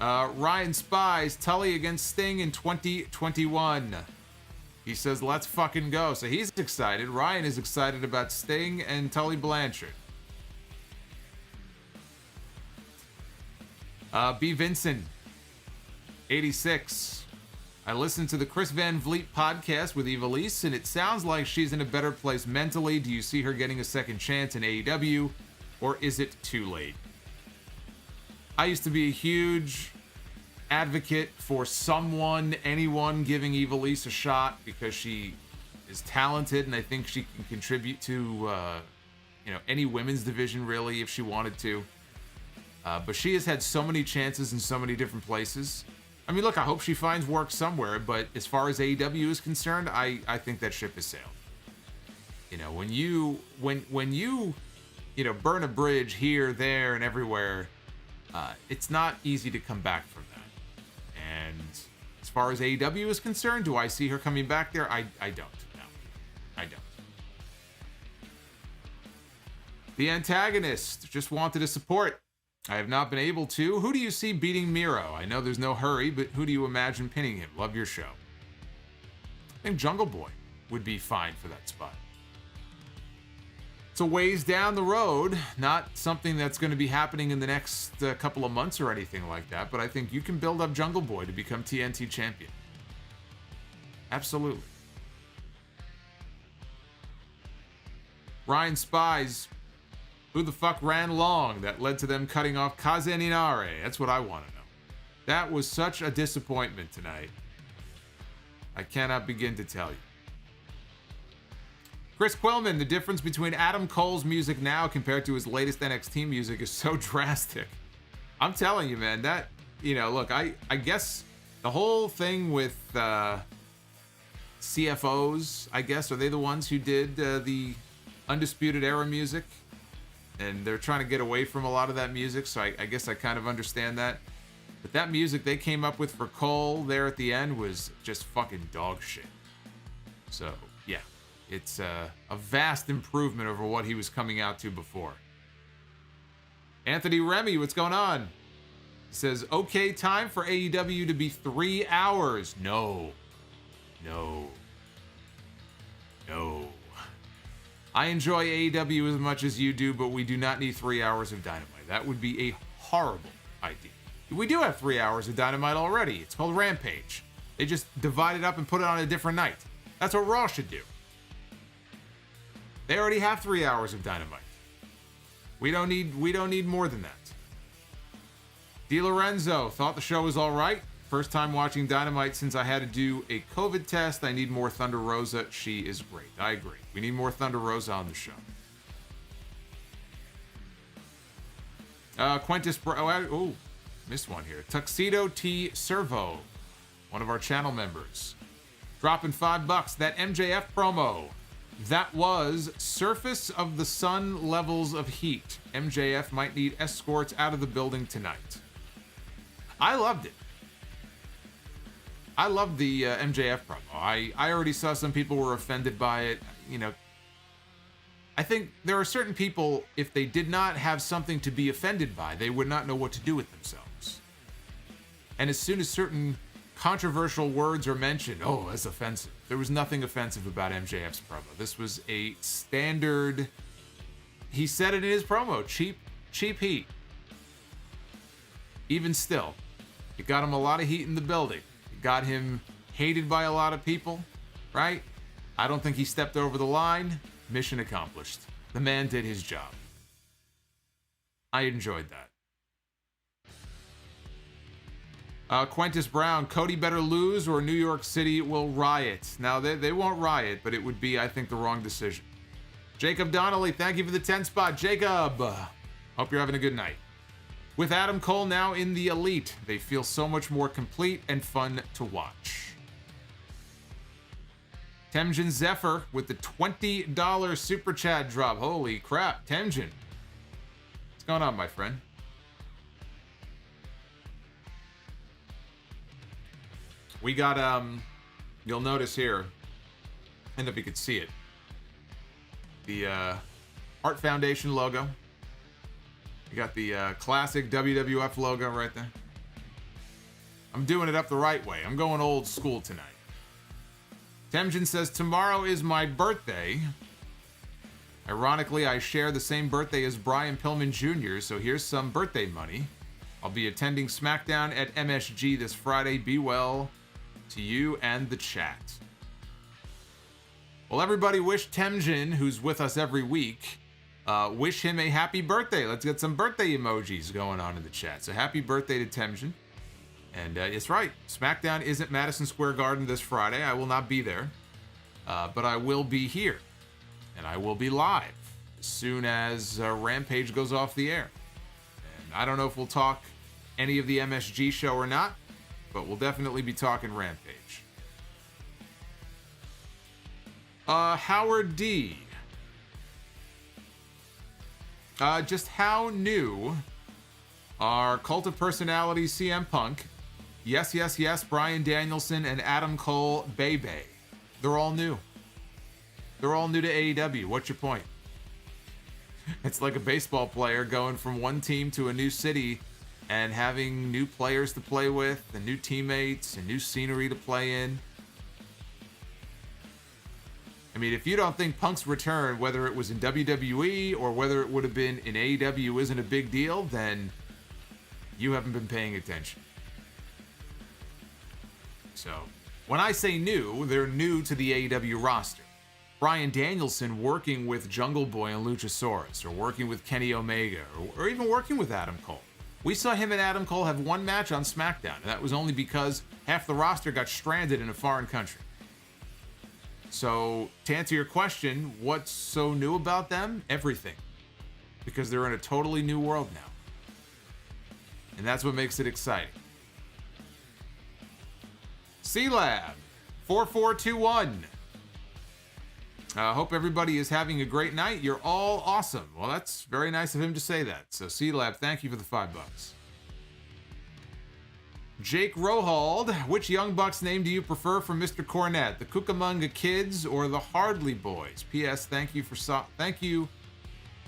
Ryan Spies, Tully against Sting in 2021. He says, let's fucking go. So he's excited. Ryan is excited about Sting and Tully Blanchard. B. Vincent, 86. I listened to the Chris Van Vliet podcast with Ivelisse, and it sounds like she's in a better place mentally. Do you see her getting a second chance in AEW, or is it too late? I used to be a huge advocate for anyone giving Ivelisse a shot because she is talented, and I think she can contribute to, any women's division really if she wanted to. But she has had so many chances in so many different places. I mean, look, I hope she finds work somewhere, but as far as AEW is concerned, I think that ship has sailed. When you burn a bridge here, there, and everywhere, it's not easy to come back from that. And as far as AEW is concerned, do I see her coming back there? I don't. No, I don't. The antagonist just wanted to support. I have not been able to. Who do you see beating Miro? I know there's no hurry, but who do you imagine pinning him? Love your show. I think Jungle Boy would be fine for that spot. It's a ways down the road, not something that's going to be happening in the next couple of months or anything like that, but I think you can build up Jungle Boy to become TNT champion. Absolutely. Ryan Spies, who the fuck ran long that led to them cutting off Kaze Ninare? That's what I want to know. That was such a disappointment tonight. I cannot begin to tell you. Chris Quillman, the difference between Adam Cole's music now compared to his latest NXT music is so drastic. I'm telling you, man, that, look, I guess the whole thing with CFOs, I guess, are they the ones who did the Undisputed Era music? And they're trying to get away from a lot of that music, so I guess I kind of understand that. But that music they came up with for Cole there at the end was just fucking dog shit. So, yeah. It's a vast improvement over what he was coming out to before. Anthony Remy, what's going on? He says, okay, time for AEW to be 3 hours. No. I enjoy AEW as much as you do, but we do not need 3 hours of Dynamite. That would be a horrible idea. We do have 3 hours of Dynamite already. It's called Rampage. They just divide it up and put it on a different night. That's what Raw should do. They already have 3 hours of Dynamite. We don't need more than that. Di Lorenzo thought the show was all right. First time watching Dynamite since I had to do a COVID test. I need more Thunder Rosa. She is great. I agree. We need more Thunder Rosa on the show. Missed one here. Tuxedo T Servo, one of our channel members, dropping $5. That MJF promo, that was surface of the sun levels of heat. MJF might need escorts out of the building tonight. I loved it. I loved the MJF promo. I already saw some people were offended by it. You know, I think there are certain people, if they did not have something to be offended by, they would not know what to do with themselves. And as soon as certain controversial words are mentioned, oh, that's offensive. There was nothing offensive about MJF's promo. This was a standard, he said it in his promo, cheap heat. Even still, it got him a lot of heat in the building. It got him hated by a lot of people, right? I don't think he stepped over the line. Mission accomplished. The man did his job. I enjoyed that. Quintus Brown, Cody better lose or New York City will riot. Now, they won't riot, but it would be, I think, the wrong decision. Jacob Donnelly, thank you for the 10 spot. Jacob, hope you're having a good night. With Adam Cole now in the Elite, they feel so much more complete and fun to watch. Temjin Zephyr with the $20 super chat drop. Holy crap, Temjin. What's going on, my friend? We got, you'll notice here, I don't know if you could see it, the Art Foundation logo. You got the classic WWF logo right there. I'm doing it up the right way. I'm going old school tonight. Temjin says, tomorrow is my birthday. Ironically, I share the same birthday as Brian Pillman Jr., so here's some birthday money. I'll be attending SmackDown at MSG this Friday. Be well to you and the chat. Well, everybody wish Temjin, who's with us every week, wish him a happy birthday. Let's get some birthday emojis going on in the chat. So happy birthday to Temjin. And it's right, SmackDown is at Madison Square Garden this Friday. I will not be there, but I will be here. And I will be live as soon as Rampage goes off the air. And I don't know if we'll talk any of the MSG show or not, but we'll definitely be talking Rampage. Howard D. Just how new are Cult of Personality CM Punk, Yes, Bryan Danielson, and Adam Cole, Bebe? They're all new. They're all new to AEW. What's your point? It's like a baseball player going from one team to a new city and having new players to play with, and new teammates, and new scenery to play in. I mean, if you don't think Punk's return, whether it was in WWE or whether it would have been in AEW, isn't a big deal, then you haven't been paying attention. So, when I say new, they're new to the AEW roster. Bryan Danielson working with Jungle Boy and Luchasaurus, or working with Kenny Omega, or even working with Adam Cole. We saw him and Adam Cole have one match on SmackDown, and that was only because half the roster got stranded in a foreign country. So, to answer your question, what's so new about them? Everything. Because they're in a totally new world now. And that's what makes it exciting. C-Lab 4421. Hope everybody is having a great night. You're all awesome. Well, that's very nice of him to say that. So, C-Lab, thank you for the $5. Jake Rohald, which Young Bucks name do you prefer from Mr. Cornette? The Cucamonga Kids or the Hardly Boys? P.S. Thank you for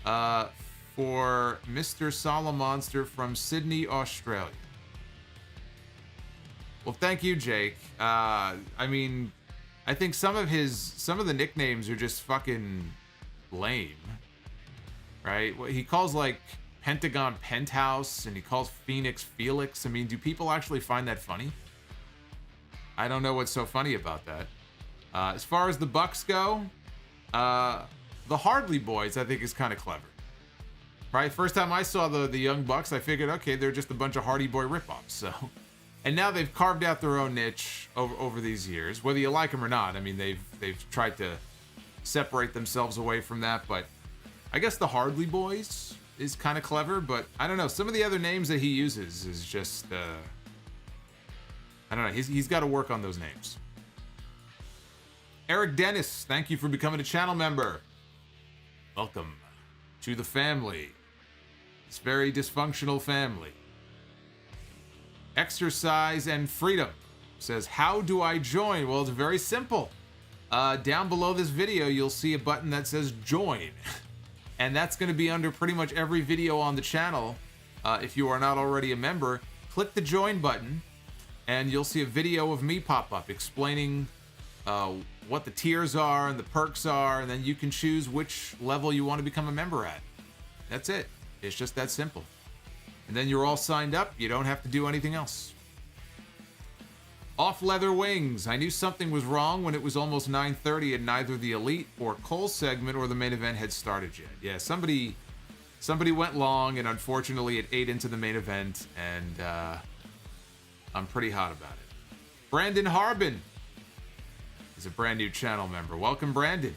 Mr. Solomonster from Sydney, Australia. Well, thank you, Jake. I mean, I think some of the nicknames are just fucking lame, right? He calls like Pentagon Penthouse, and he calls Phoenix Felix. I mean, do people actually find that funny? I don't know what's so funny about that. As far as the Bucks go, the Hardly Boys, I think, is kind of clever. Right? First time I saw the Young Bucks, I figured, okay, they're just a bunch of Hardy Boy ripoffs. So And now they've carved out their own niche over these years, whether you like them or not. I mean, they've tried to separate themselves away from that, but I guess the Hardly Boys is kind of clever, but I don't know. Some of the other names that he uses is just, I don't know. He's got to work on those names. Eric Dennis, thank you for becoming a channel member. Welcome to the family. It's very dysfunctional family. Exercise and Freedom says, how do I join? Well, it's very simple. Down below this video, you'll see a button that says join. And that's going to be under pretty much every video on the channel. If you are not already a member, click the join button and you'll see a video of me pop up explaining what the tiers are and the perks are, and then you can choose which level you want to become a member at. That's it. It's just that simple. And then you're all signed up. You don't have to do anything else. Off Leather Wings. I knew something was wrong when it was almost 9:30 and neither the Elite or Cole segment or the main event had started yet. Yeah, somebody went long, and unfortunately it ate into the main event, and I'm pretty hot about it. Brandon Harbin is a brand new channel member. Welcome, Brandon.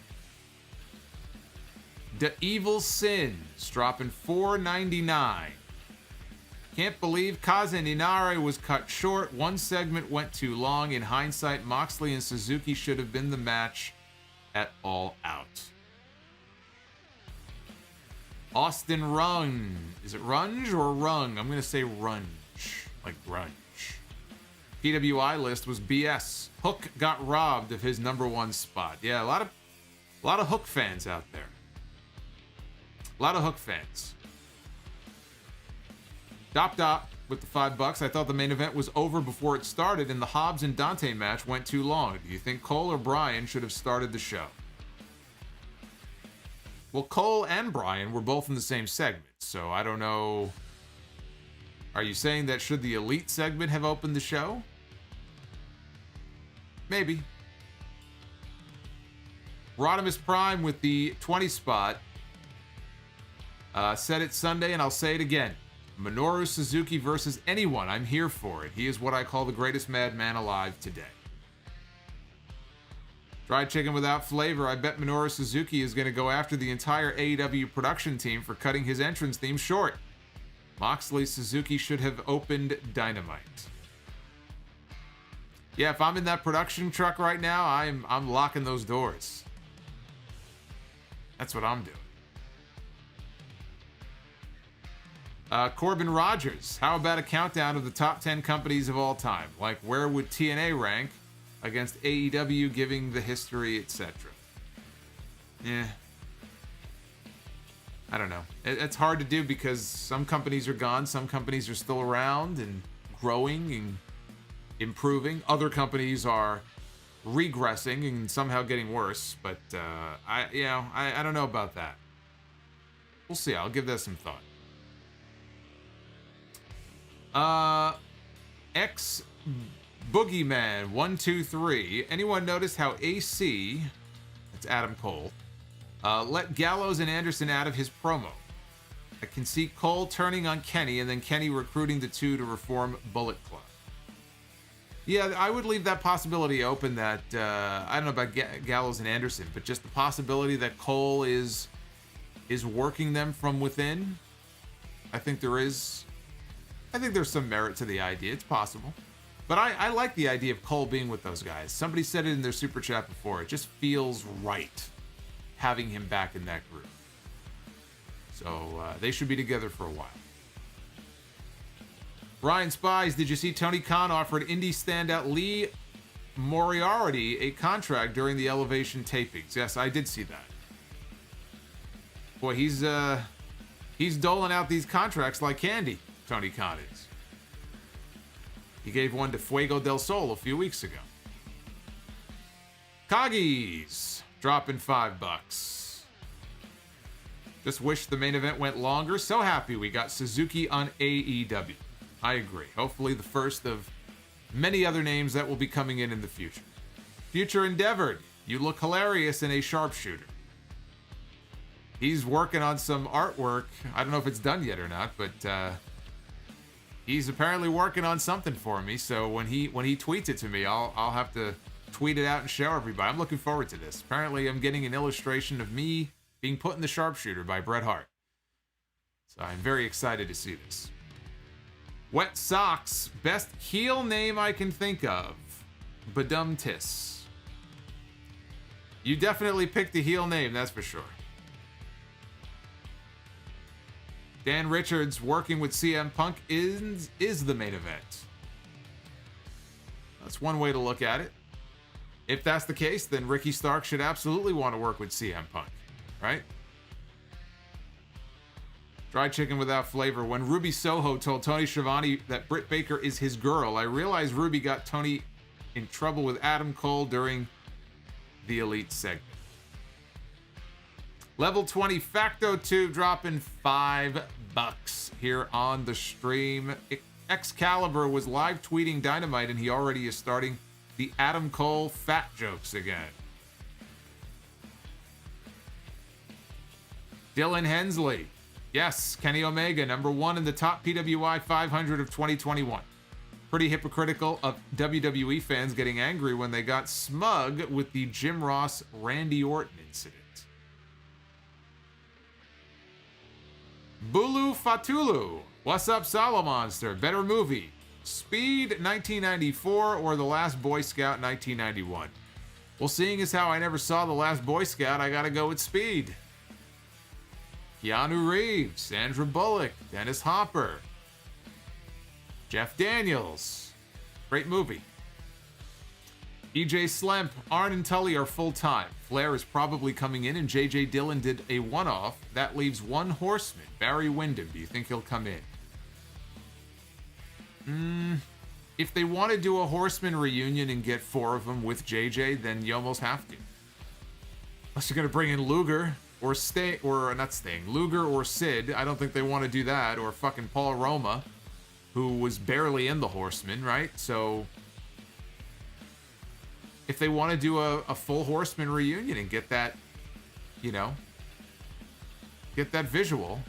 The Evil Sins dropping $4.99. Can't believe Kazen Inare was cut short. One segment went too long. In hindsight, Moxley and Suzuki should have been the match at All Out. Austin Rung. Is it Runge or Rung? I'm going to say Runge. Like grunge. PWI list was BS. Hook got robbed of his #1 spot. Yeah, a lot of Hook fans out there. A lot of Hook fans. Dop with the $5. I thought the main event was over before it started, and the Hobbs and Dante match went too long. Do you think Cole or Bryan should have started the show? Well, Cole and Bryan were both in the same segment, so I don't know. Are you saying that should the Elite segment have opened the show? Maybe. Rodimus Prime with the 20 spot. Said it Sunday, and I'll say it again. Minoru Suzuki versus anyone. I'm here for it. He is what I call the greatest madman alive today. Fried chicken without flavor. I bet Minoru Suzuki is going to go after the entire AEW production team for cutting his entrance theme short. Moxley Suzuki should have opened Dynamite. Yeah, if I'm in that production truck right now, I'm locking those doors. That's what I'm doing. Corbin Rogers, how about a countdown of the top 10 companies of all time? Like, where would TNA rank against AEW, giving the history, etc.? Yeah. I don't know. It's hard to do because some companies are gone, some companies are still around and growing and improving. Other companies are regressing and somehow getting worse, but I don't know about that. We'll see. I'll give that some thought. X Boogeyman 123. Anyone notice how AC, that's Adam Cole, let Gallows and Anderson out of his promo? I can see Cole turning on Kenny and then Kenny recruiting the two to reform Bullet Club. Yeah, I would leave that possibility open that, I don't know about Gallows and Anderson, but just the possibility that Cole is working them from within. I think there's some merit to the idea. It's possible. But I like the idea of Cole being with those guys. Somebody said it in their super chat before. It just feels right having him back in that group. So they should be together for a while. Brian Spies, did you see Tony Khan offered indie standout Lee Moriarty a contract during the Elevation tapings? Yes, I did see that. Boy, he's doling out these contracts like candy, Tony Khan is. He gave one to Fuego del Sol a few weeks ago. Coggies dropping $5. Just wish the main event went longer. So happy we got Suzuki on AEW. I agree. Hopefully the first of many other names that will be coming in the future. Future Endeavored. You look hilarious in a sharpshooter. He's working on some artwork. I don't know if it's done yet or not, but he's apparently working on something for me. So when he tweets it to me, I'll have to tweet it out and show everybody. I'm looking forward to this. Apparently, I'm getting an illustration of me being put in the sharpshooter by Bret Hart. So I'm very excited to see this. Wet Socks, best heel name I can think of. Badum-tis. You definitely picked a heel name, that's for sure. Dan Richards working with CM Punk is the main event. That's one way to look at it. If that's the case, then Ricky Stark should absolutely want to work with CM Punk, right? Fried chicken without flavor. When Ruby Soho told Tony Schiavone that Britt Baker is his girl, I realized Ruby got Tony in trouble with Adam Cole during the Elite segment. Level 20 Facto 2 dropping $5 here on the stream. Excalibur was live tweeting Dynamite and he already is starting the Adam Cole fat jokes again. Dylan Hensley. Yes, Kenny Omega, #1 in the top PWI 500 of 2021. Pretty hypocritical of WWE fans getting angry when they got smug with the Jim Ross Randy Orton incident. Bulu Fatulu. What's up, Solomonster? Better movie. Speed 1994 or The Last Boy Scout 1991? Well, seeing as how I never saw The Last Boy Scout, I gotta go with Speed. Keanu Reeves, Sandra Bullock, Dennis Hopper, Jeff Daniels. Great movie. EJ Slemp, Arn and Tully are full-time. Flair is probably coming in and JJ Dillon did a one-off. That leaves one horseman, Barry Windham. Do you think he'll come in? If they want to do a horseman reunion and get 4 of them with JJ, then you almost have to. Unless you're going to bring in Luger or Luger or Sid. I don't think they want to do that. Or fucking Paul Roma, who was barely in the Horsemen, right? So if they want to do a full Horseman reunion and get that, get that visual,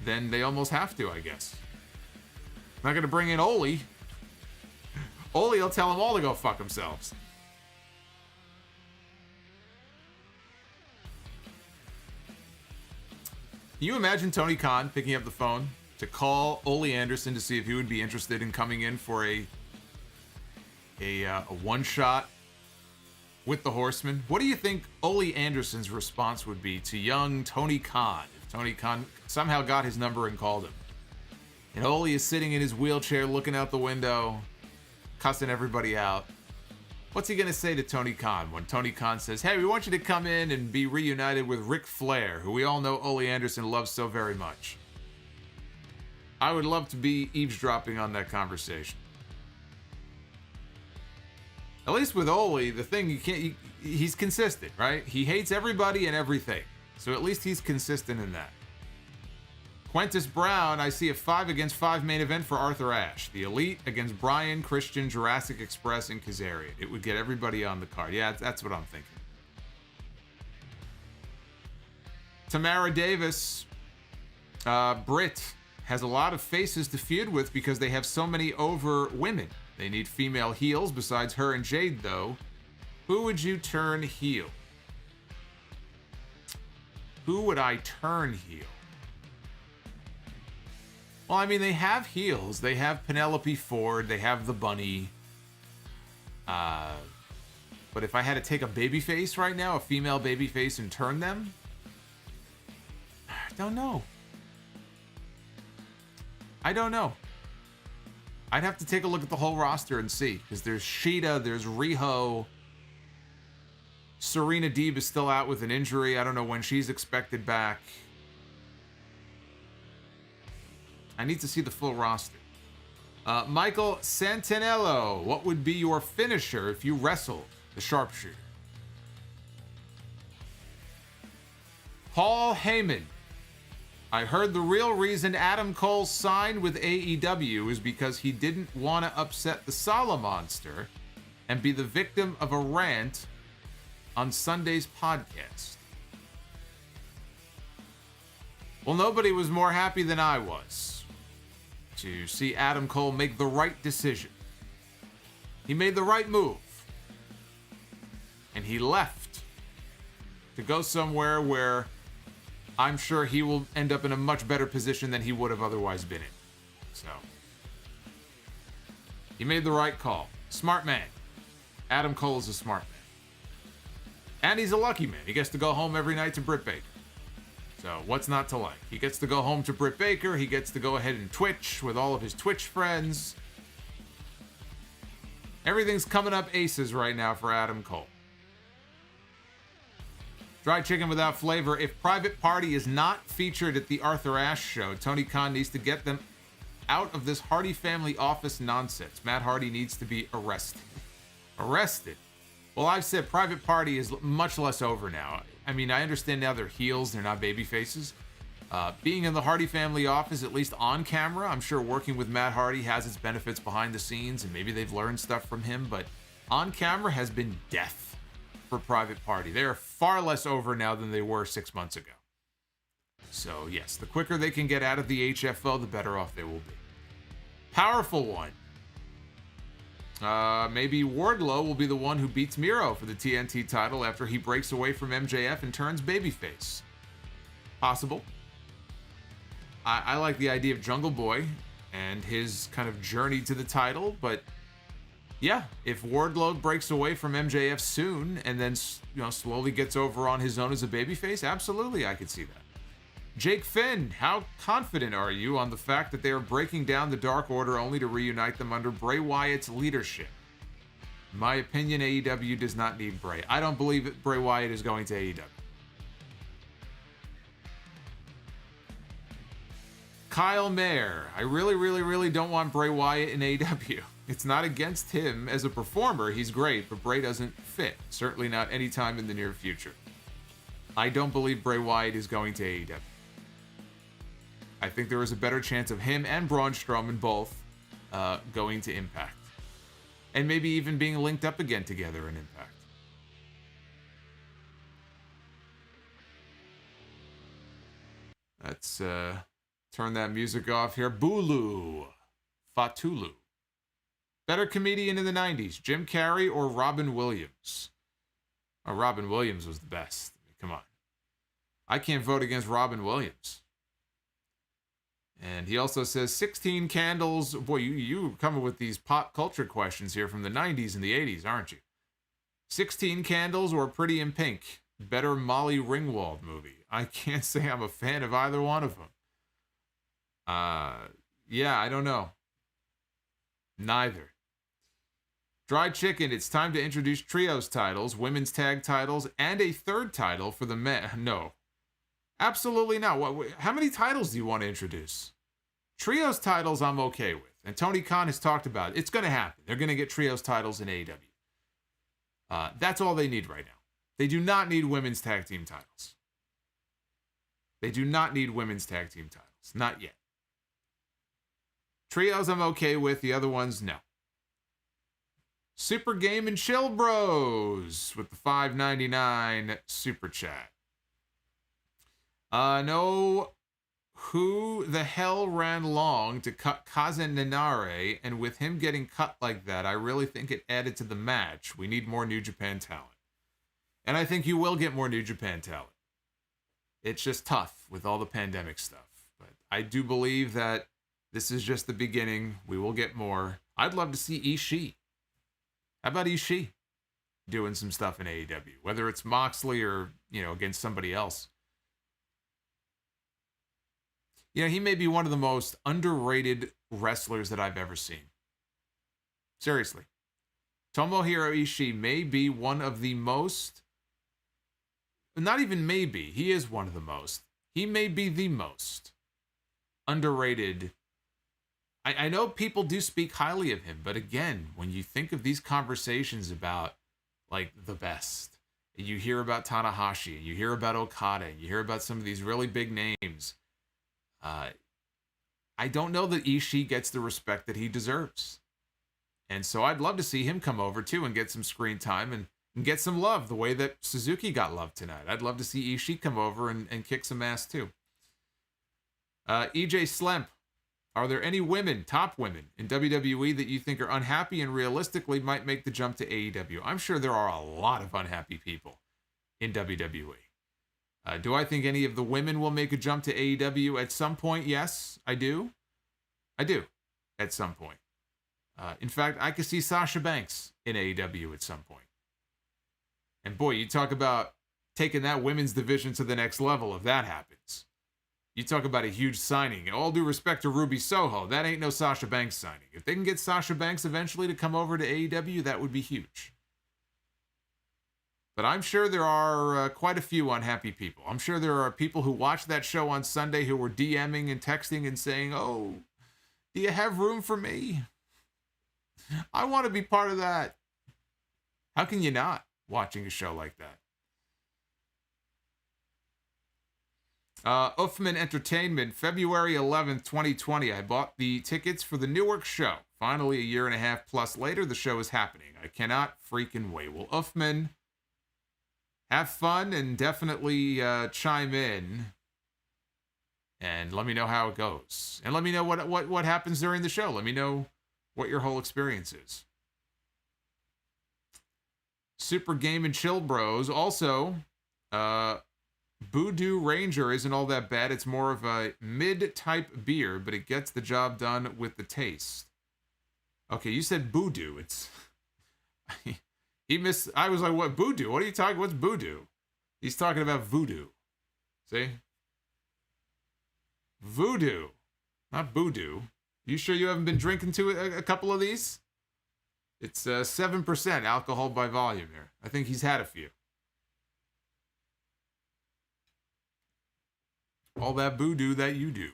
then they almost have to, I guess. I'm not going to bring in Ole. Ole will tell them all to go fuck themselves. Can you imagine Tony Khan picking up the phone to call Ole Anderson to see if he would be interested in coming in for a one-shot with the Horsemen? What do you think Ole Anderson's response would be to young Tony Khan if Tony Khan somehow got his number and called him? And Ole is sitting in his wheelchair looking out the window, cussing everybody out. What's he going to say to Tony Khan when Tony Khan says, hey, we want you to come in and be reunited with Ric Flair, who we all know Ole Anderson loves so very much? I would love to be eavesdropping on that conversation. At least with Ole, the thing he's consistent, right? He hates everybody and everything. So at least he's consistent in that. Quintus Brown, I see a 5 against 5 main event for Arthur Ashe. The Elite against Bryan, Christian, Jurassic Express, and Kazarian. It would get everybody on the card. Yeah, that's what I'm thinking. Tamara Davis, Britt has a lot of faces to feud with because they have so many over women. They need female heels besides her and Jade, though. Who would you turn heel? Who would I turn heel? Well, I mean, they have heels. They have Penelope Ford. They have the Bunny. But if I had to take a babyface right now, a female babyface, and turn them, I don't know. I'd have to take a look at the whole roster and see. Because there's Shida, there's Riho. Serena Deeb is still out with an injury. I don't know when she's expected back. I need to see the full roster. Michael Santinello, what would be your finisher if you wrestled the sharpshooter? Paul Heyman, I heard the real reason Adam Cole signed with AEW is because he didn't want to upset the Solomonster and be the victim of a rant on Sunday's podcast. Well, nobody was more happy than I was. to see Adam Cole make the right decision. He made the right move. And he left to go somewhere where I'm sure he will end up in a much better position than he would have otherwise been in. So, he made the right call. Smart man. Adam Cole is a smart man. And he's a lucky man. He gets to go home every night to Britt Baker. So, what's not to like? He gets to go home to Britt Baker. He gets to go ahead and Twitch with all of his Twitch friends. Everything's coming up aces right now for Adam Cole. Dry chicken without flavor. If Private Party is not featured at the Arthur Ashe show, Tony Khan needs to get them out of this Hardy family office nonsense. Matt Hardy needs to be arrested. Arrested? Well, I've said Private Party is much less over now. I mean, I understand now they're heels, they're not baby faces. Being in the Hardy family office, at least on camera, I'm sure working with Matt Hardy has its benefits behind the scenes, and maybe they've learned stuff from him, but on camera has been death for Private Party. They are far less over now than they were 6 months ago. So, yes, the quicker they can get out of the HFO, the better off they will be. Powerful one. Maybe Wardlow will be the one who beats Miro for the TNT title after he breaks away from MJF and turns babyface. Possible. I like the idea of Jungle Boy and his kind of journey to the title, but yeah, if Wardlow breaks away from MJF soon and then, slowly gets over on his own as a babyface, absolutely, I could see that. Jake Finn, how confident are you on the fact that they are breaking down the Dark Order only to reunite them under Bray Wyatt's leadership? In my opinion, AEW does not need Bray. I don't believe that Bray Wyatt is going to AEW. Kyle Mayer, I really don't want Bray Wyatt in AEW. It's not against him as a performer, he's great, but Bray doesn't fit. Certainly not anytime in the near future. I don't believe Bray Wyatt is going to AEW. I think there is a better chance of him and Braun Strowman both going to Impact. And maybe even being linked up again together in Impact. Let's turn that music off here. Bulu. Fatulu. Better comedian in the 90s, Jim Carrey or Robin Williams? Oh, Robin Williams was the best. I mean, come on. I can't vote against Robin Williams. And he also says 16 candles. Boy, you coming with these pop culture questions here from the 90s and the 80s, aren't you? 16 Candles or Pretty in Pink? Better Molly Ringwald movie. I can't say I'm a fan of either one of them. Yeah, I don't know. Neither. Dry Chicken, it's time to introduce trios titles, women's tag titles, and a third title for the men. No. Absolutely not. How many titles do you want to introduce? Trios titles I'm okay with. And Tony Khan has talked about it. It's going to happen. They're going to get trios titles in AEW. That's all they need right now. They do not need women's tag team titles. They do not need women's tag team titles. Not yet. Trios I'm okay with. The other ones, no. Super Game and Chill Bros with the $5.99 super chat. No, who the hell ran long to cut Kazunare, and with him getting cut like that, I really think it added to the match. We need more New Japan talent. And I think you will get more New Japan talent. It's just tough with all the pandemic stuff. But I do believe that this is just the beginning. We will get more. I'd love to see Ishii. How about Ishii doing some stuff in AEW? Whether it's Moxley or, against somebody else. He may be one of the most underrated wrestlers that I've ever seen. Seriously. Tomohiro Ishii may be one of the most, not even maybe, he is one of the most. He may be the most underrated. I know people do speak highly of him, but again, when you think of these conversations about, the best, you hear about Tanahashi, you hear about Okada, you hear about some of these really big names, I don't know that Ishii gets the respect that he deserves. And so I'd love to see him come over too and get some screen time and get some love the way that Suzuki got love tonight. I'd love to see Ishii come over and kick some ass too. EJ Slemp. Are there any women, top women, in WWE that you think are unhappy and realistically might make the jump to AEW? I'm sure there are a lot of unhappy people in WWE. Do I think any of the women will make a jump to AEW at some point? Yes, I do. I do, at some point. In fact, I could see Sasha Banks in AEW at some point. And boy, you talk about taking that women's division to the next level if that happens. You talk about a huge signing. All due respect to Ruby Soho, that ain't no Sasha Banks signing. If they can get Sasha Banks eventually to come over to AEW, that would be huge. But I'm sure there are quite a few unhappy people. I'm sure there are people who watched that show on Sunday who were DMing and texting and saying, oh, do you have room for me? I want to be part of that. How can you not, watching a show like that? Uffman Entertainment, February 11th, 2020. I bought the tickets for the Newark show. Finally, a year and a half plus later, the show is happening. I cannot freaking wait. Well, Uffman, have fun and definitely chime in and let me know how it goes. And let me know what happens during the show. Let me know what your whole experience is. Super Game and Chill Bros. Also, Voodoo Ranger isn't all that bad. It's more of a mid-type beer, but it gets the job done with the taste. Okay, you said Voodoo. It's... I was like, what, Voodoo? What are you talking? What's Voodoo? He's talking about voodoo. See? Voodoo. Not Voodoo. You sure you haven't been drinking a couple of these? It's 7% alcohol by volume here. I think he's had a few. All that voodoo that you do.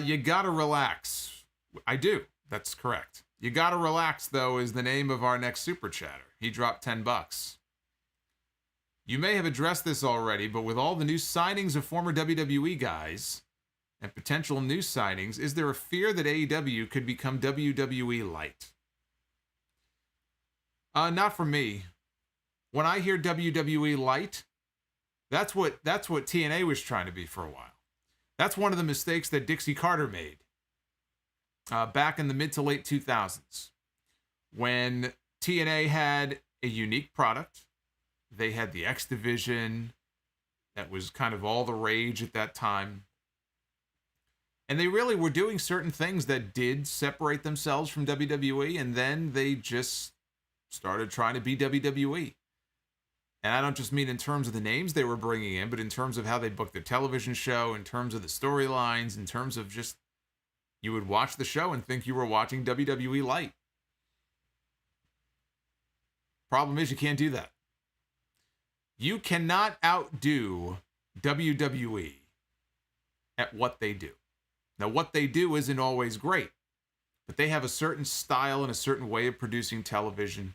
You gotta relax. I do. That's correct. You gotta relax, though, is the name of our next super chatter. He dropped $10. You may have addressed this already, but with all the new signings of former WWE guys and potential new signings, is there a fear that AEW could become WWE light? Not for me. When I hear WWE light, that's what TNA was trying to be for a while. That's one of the mistakes that Dixie Carter made back in the mid to late 2000s. When TNA had a unique product, they had the X Division, that was kind of all the rage at that time. And they really were doing certain things that did separate themselves from WWE, and then they just started trying to be WWE. And I don't just mean in terms of the names they were bringing in, but in terms of how they booked their television show, in terms of the storylines, in terms of just, you would watch the show and think you were watching WWE Light. Problem is, you can't do that. You cannot outdo WWE at what they do. Now, what they do isn't always great, but they have a certain style and a certain way of producing television.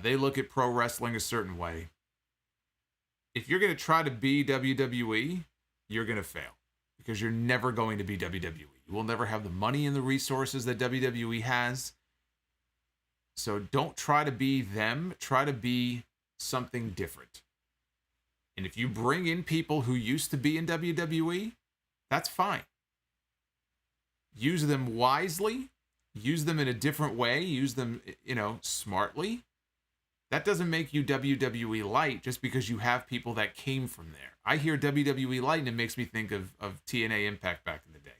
They look at pro wrestling a certain way. If you're going to try to be WWE, you're going to fail because you're never going to be WWE. You will never have the money and the resources that WWE has. So don't try to be them. Try to be something different. And if you bring in people who used to be in WWE, that's fine. Use them wisely. Use them in a different way. Use them, smartly. That doesn't make you WWE Light just because you have people that came from there. I hear WWE Light and it makes me think of TNA Impact back in the day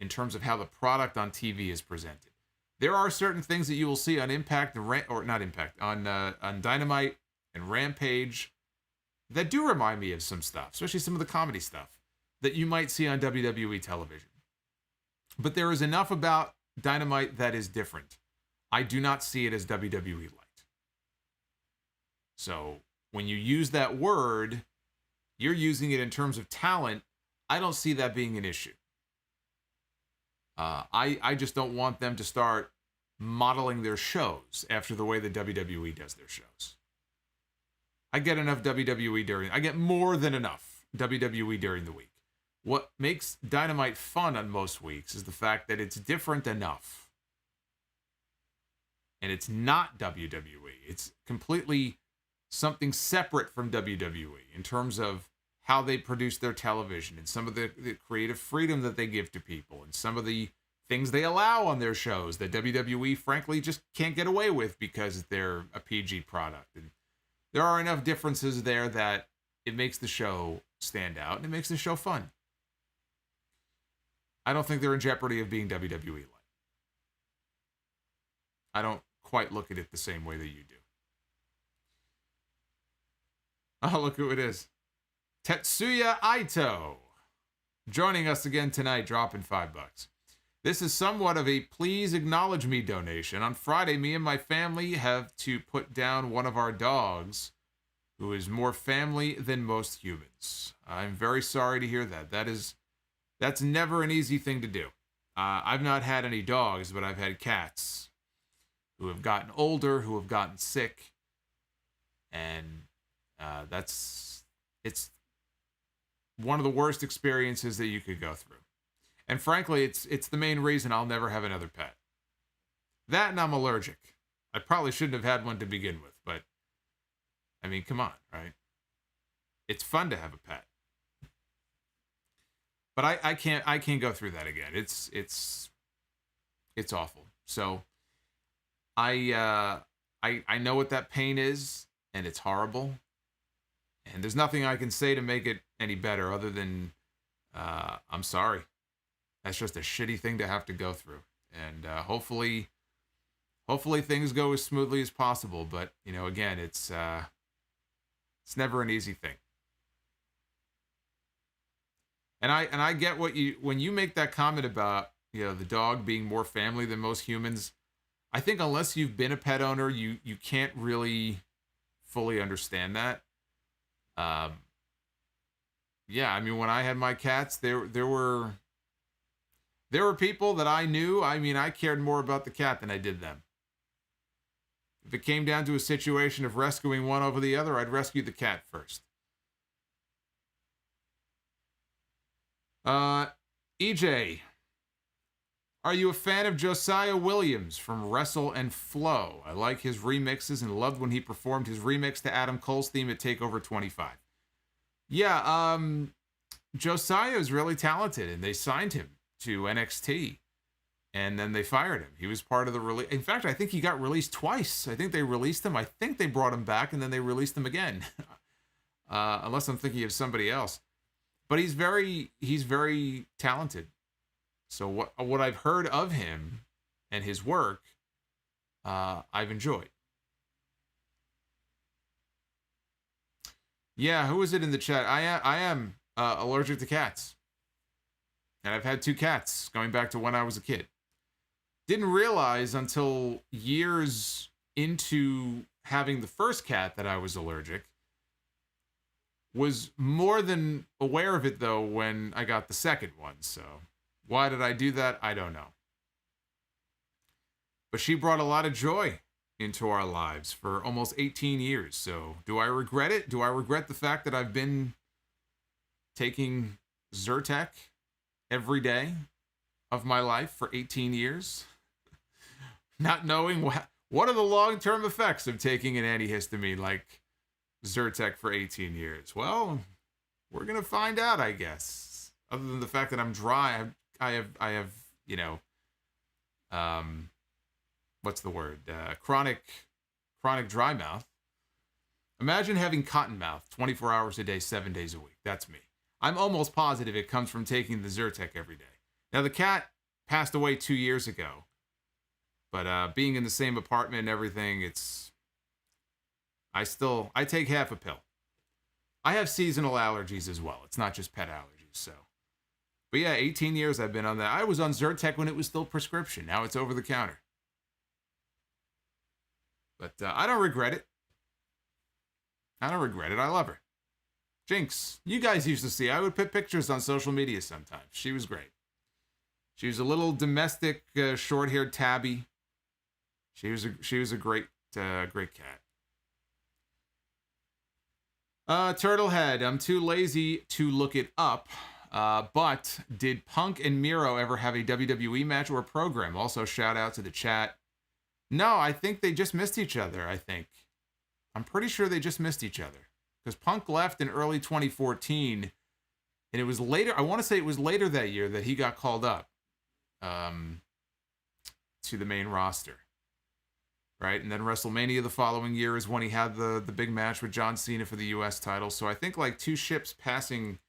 in terms of how the product on TV is presented. There are certain things that you will see on Impact, on Dynamite and Rampage that do remind me of some stuff, especially some of the comedy stuff that you might see on WWE television. But there is enough about Dynamite that is different. I do not see it as WWE Light. So when you use that word, you're using it in terms of talent. I don't see that being an issue. I just don't want them to start modeling their shows after the way the WWE does their shows. I get enough WWE I get more than enough WWE during the week. What makes Dynamite fun on most weeks is the fact that it's different enough. And it's not WWE. It's completely something separate from WWE in terms of how they produce their television and some of the creative freedom that they give to people and some of the things they allow on their shows that WWE, frankly, just can't get away with because they're a PG product. And there are enough differences there that it makes the show stand out and it makes the show fun. I don't think they're in jeopardy of being WWE like. I don't quite look at it the same way that you do. Oh, look who it is. Tetsuya Aito joining us again tonight, dropping $5. This is somewhat of a please acknowledge me donation. On Friday, me and my family have to put down one of our dogs who is more family than most humans. I'm very sorry to hear that. That's never an easy thing to do. I've not had any dogs, but I've had cats who have gotten older, who have gotten sick, and it's one of the worst experiences that you could go through. And frankly, it's the main reason I'll never have another pet. That and I'm allergic. I probably shouldn't have had one to begin with, but I mean, come on, right? It's fun to have a pet. But I can't go through that again. It's awful. So I know what that pain is, and it's horrible. And there's nothing I can say to make it any better other than I'm sorry. That's just a shitty thing to have to go through. And hopefully things go as smoothly as possible. But you know, again, it's never an easy thing. And I get when you make that comment about, you know, the dog being more family than most humans. I think unless you've been a pet owner, you can't really fully understand that. Yeah, I mean, when I had my cats, there were people that I knew. I mean, I cared more about the cat than I did them. If it came down to a situation of rescuing one over the other, I'd rescue the cat first. EJ, are you a fan of Josiah Williams from Wrestle and Flow? I like his remixes and loved when he performed his remix to Adam Cole's theme at TakeOver 25. Yeah, Josiah is really talented, and they signed him to NXT, and then they fired him. He was part of the release. In fact, I think he got released twice. I think they released him. I think they brought him back, and then they released him again. Unless I'm thinking of somebody else. But he's very talented. So what I've heard of him and his work, I've enjoyed. Yeah, who is it in the chat? I am allergic to cats. And I've had 2 cats going back to when I was a kid. Didn't realize until years into having the first cat that I was allergic. Was more than aware of it, though, when I got the second one. So why did I do that? I don't know. But she brought a lot of joy into our lives for almost 18 years. So do I regret it? Do I regret the fact that I've been taking Zyrtec every day of my life for 18 years? Not knowing what are the long-term effects of taking an antihistamine like Zyrtec for 18 years. Well, we're gonna find out, I guess. Other than the fact that I'm dry, I have you know, what's the word? Chronic dry mouth. Imagine having cotton mouth 24 hours a day, 7 days a week. That's me. I'm almost positive it comes from taking the Zyrtec every day. Now the cat passed away 2 years ago, but being in the same apartment and everything, I take half a pill. I have seasonal allergies as well. It's not just pet allergies, so. But yeah, 18 years I've been on that. I was on Zyrtec when it was still prescription. Now it's over the counter. But I don't regret it. I don't regret it. I love her. Jinx, you guys used to see. I would put pictures on social media sometimes. She was great. She was a little domestic, short-haired tabby. She was a great cat. Turtlehead, I'm too lazy to look it up. But did Punk and Miro ever have a WWE match or a program? Also, shout out to the chat. No, I think they just missed each other, I think. I'm pretty sure they just missed each other. because Punk left in early 2014, and it was later, I want to say it was later that year that he got called up to the main roster. Right? And then WrestleMania the following year is when he had the big match with John Cena for the U.S. title. So I think like two ships passing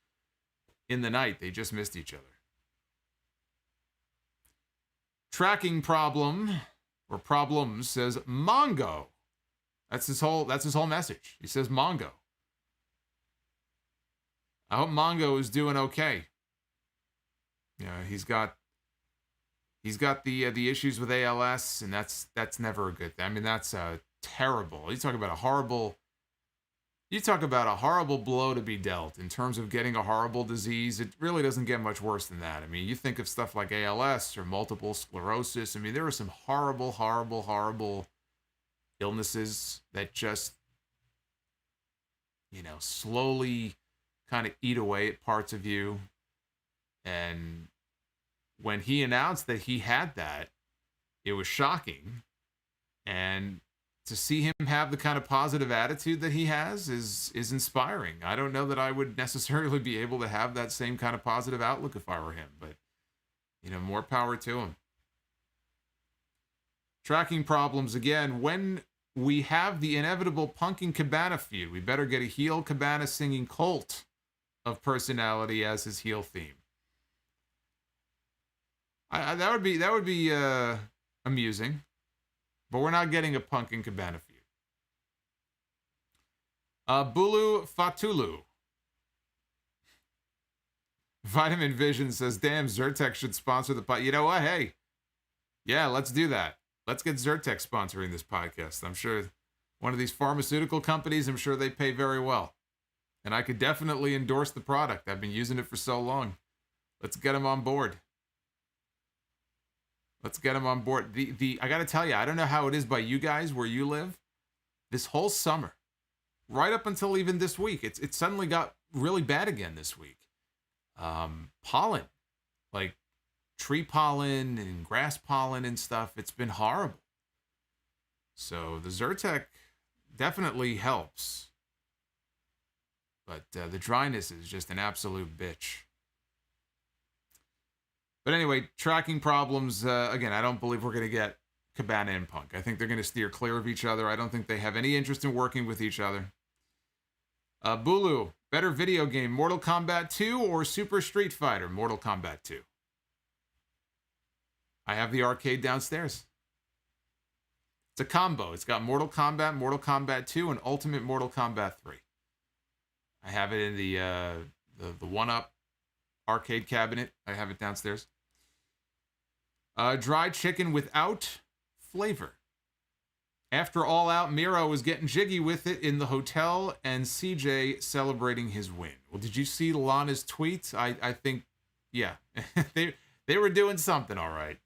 in the night, they just missed each other. Tracking problem, or problems, says Mongo. That's his whole message. He says Mongo. I hope Mongo is doing okay. Yeah, he's got the issues with ALS, and that's never a good thing. I mean, that's terrible. You talk about a horrible blow to be dealt in terms of getting a horrible disease. It really doesn't get much worse than that. I mean, you think of stuff like ALS or multiple sclerosis. I mean, there are some horrible, horrible, horrible illnesses that just, slowly kind of eat away at parts of you. And when he announced that he had that, it was shocking. And to see him have the kind of positive attitude that he has is inspiring. I don't know that I would necessarily be able to have that same kind of positive outlook if I were him, but more power to him. Tracking problems again. When we have the inevitable Punk and Cabana feud, we better get a heel Cabana singing Cult of Personality as his heel theme. That would be amusing, but we're not getting a Punk and Cabana feud. Bulu Fatulu. Vitamin Vision says, "Damn, Zyrtec should sponsor the pod." You know what? Hey, yeah, let's do that. Let's get Zyrtec sponsoring this podcast. I'm sure one of these pharmaceutical companies, I'm sure they pay very well, and I could definitely endorse the product. I've been using it for so long. Let's get them on board. Let's get him on board. I got to tell you, I don't know how it is by you guys where you live. This whole summer, right up until even this week, it suddenly got really bad again this week. Pollen, like tree pollen and grass pollen and stuff. It's been horrible. So the Zyrtec definitely helps. But the dryness is just an absolute bitch. But anyway, tracking problems. Again, I don't believe we're going to get Cabana and Punk. I think they're going to steer clear of each other. I don't think they have any interest in working with each other. Bulu, better video game, Mortal Kombat 2 or Super Street Fighter? Mortal Kombat 2. I have the arcade downstairs. It's a combo. It's got Mortal Kombat 2, and Ultimate Mortal Kombat 3. I have it in the 1-up arcade cabinet. I have it downstairs. Dried chicken without flavor. After All Out, Miro was getting jiggy with it in the hotel, and CJ celebrating his win. Well, did you see Lana's tweets? I think, yeah, they were doing something all right.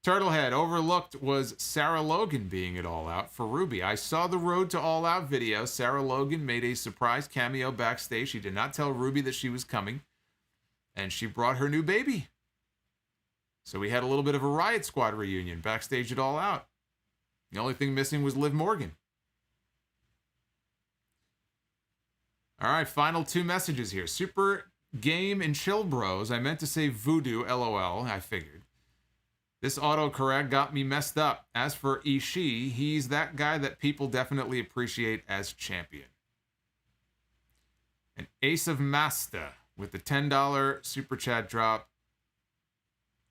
Turtlehead, overlooked was Sarah Logan being at All Out for Ruby. I saw the Road to All Out video. Sarah Logan made a surprise cameo backstage. She did not tell Ruby that she was coming, and she brought her new baby. So we had a little bit of a Riot Squad reunion backstage at All Out. The only thing missing was Liv Morgan. All right, final two messages here. Super Game and Chill Bros. I meant to say Voodoo, LOL. I figured. This autocorrect got me messed up. As for Ishii, he's that guy that people definitely appreciate as champion. And Ace of Masta with the $10 super chat drop.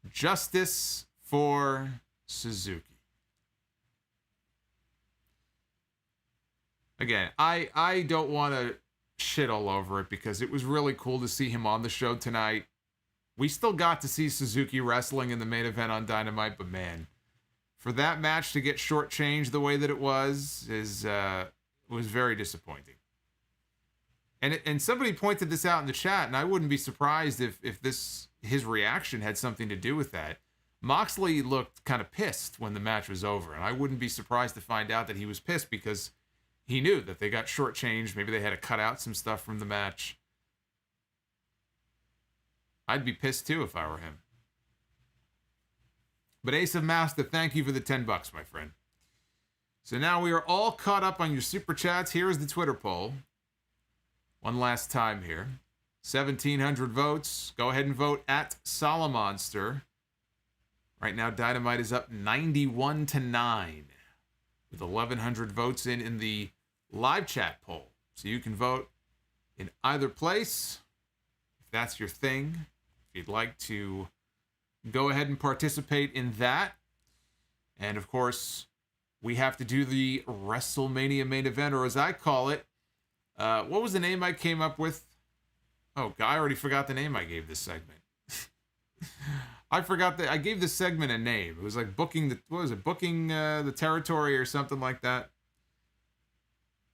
Justice for Suzuki. Again, I don't want to shit all over it because it was really cool to see him on the show tonight. We still got to see Suzuki wrestling in the main event on Dynamite, but man, for that match to get shortchanged the way that it was very disappointing. And somebody pointed this out in the chat, and I wouldn't be surprised if his reaction had something to do with that. Moxley looked kind of pissed when the match was over, and I wouldn't be surprised to find out that he was pissed because he knew that they got shortchanged. Maybe they had to cut out some stuff from the match. I'd be pissed too if I were him. But Ace of Master, thank you for the $10, my friend. So now we are all caught up on your super chats. Here is the Twitter poll. One last time here. 1,700 votes. Go ahead and vote at Solomonster. Right now, Dynamite is up 91-9 with 1,100 votes in the live chat poll. So you can vote in either place if that's your thing. If you'd like to go ahead and participate in that. And of course, we have to do the WrestleMania main event, or as I call it, what was the name I came up with? Oh, I already forgot the name I gave this segment. I gave this segment a name. It was like booking the territory or something like that.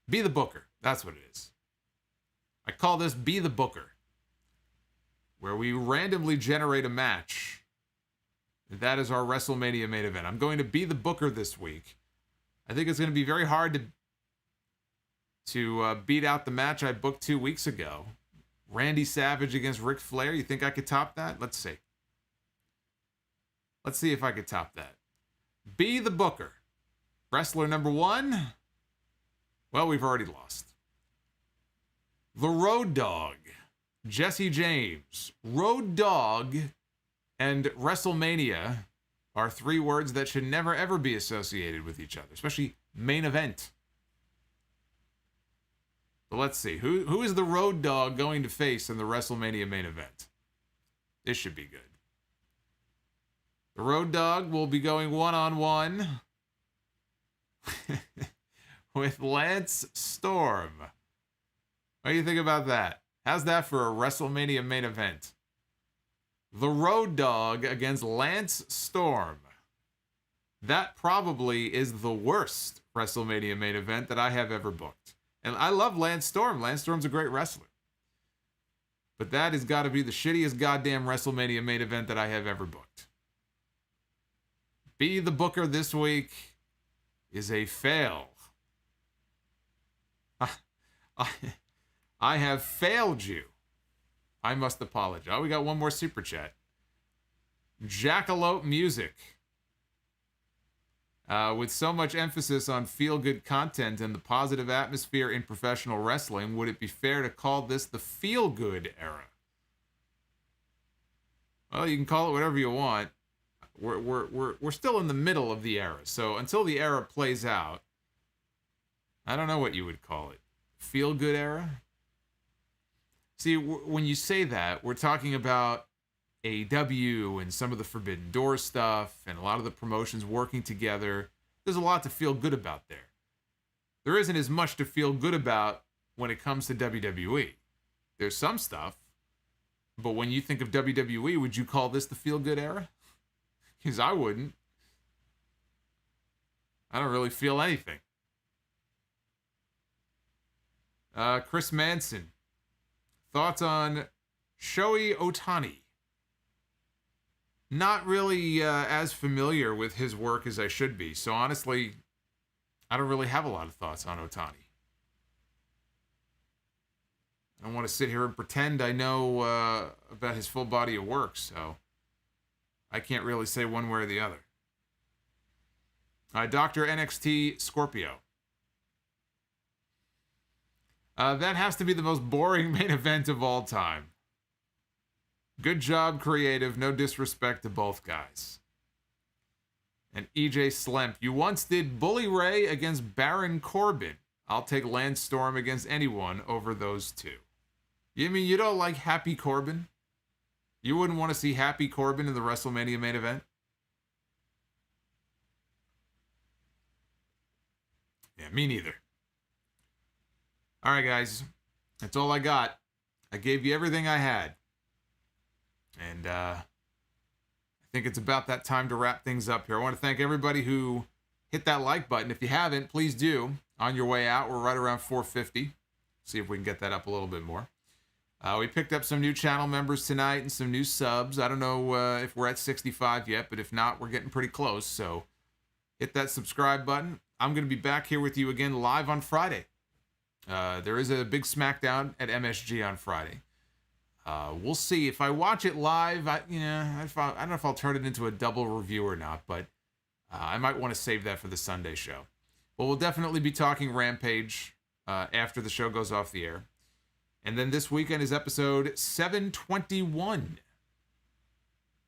Be the Booker. That's what it is. I call this Be the Booker, where we randomly generate a match. That is our WrestleMania main event. I'm going to be the Booker this week. I think it's going to be very hard to beat out the match I booked 2 weeks ago. Randy Savage against Ric Flair. You think I could top that? Let's see. Let's see if I could top that. Be the Booker. Wrestler number 1. Well, we've already lost. The Road Dogg. Jesse James. Road Dogg and WrestleMania are 3 words that should never ever be associated with each other, especially main event. But let's see. Who is the Road Dogg going to face in the WrestleMania main event? This should be good. The Road Dogg will be going one-on-one with Lance Storm. What do you think about that? How's that for a WrestleMania main event? The Road Dogg against Lance Storm. That probably is the worst WrestleMania main event that I have ever booked. And I love Lance Storm. Lance Storm's a great wrestler. But that has got to be the shittiest goddamn WrestleMania main event that I have ever booked. Be the Booker this week is a fail. I have failed you. I must apologize. Oh, we got one more super chat. Jackalope Music. With so much emphasis on feel-good content and the positive atmosphere in professional wrestling, would it be fair to call this the feel-good era? Well, you can call it whatever you want. We're still in the middle of the era, so until the era plays out, I don't know what you would call it. Feel-good era? See, when you say that, we're talking about AEW and some of the Forbidden Door stuff and a lot of the promotions working together. There's a lot to feel good about there. There isn't as much to feel good about when it comes to WWE. There's some stuff, but when you think of WWE, would you call this the feel-good era? Because I wouldn't. I don't really feel anything. Chris Manson. Thoughts on Shohei Ohtani? Not really as familiar with his work as I should be. So honestly, I don't really have a lot of thoughts on Ohtani. I don't want to sit here and pretend I know about his full body of work, so I can't really say one way or the other. Dr. NXT Scorpio. That has to be the most boring main event of all time. Good job, creative. No disrespect to both guys. And EJ Slemp. You once did Bully Ray against Baron Corbin. I'll take Lance Storm against anyone over those two. You mean you don't like Happy Corbin? You wouldn't want to see Happy Corbin in the WrestleMania main event? Yeah, me neither. All right, guys. That's all I got. I gave you everything I had. And I think it's about that time to wrap things up here. I want to thank everybody who hit that like button. If you haven't, please do. On your way out, we're right around 450. See if we can get that up a little bit more. We picked up some new channel members tonight and some new subs. I don't know if we're at 65 yet, but if not, we're getting pretty close. So hit that subscribe button. I'm going to be back here with you again live on Friday. There is a big SmackDown at MSG on Friday. We'll see. If I watch it live, I don't know if I'll turn it into a double review or not, but I might want to save that for the Sunday show. But we'll definitely be talking Rampage after the show goes off the air. And then this weekend is episode 721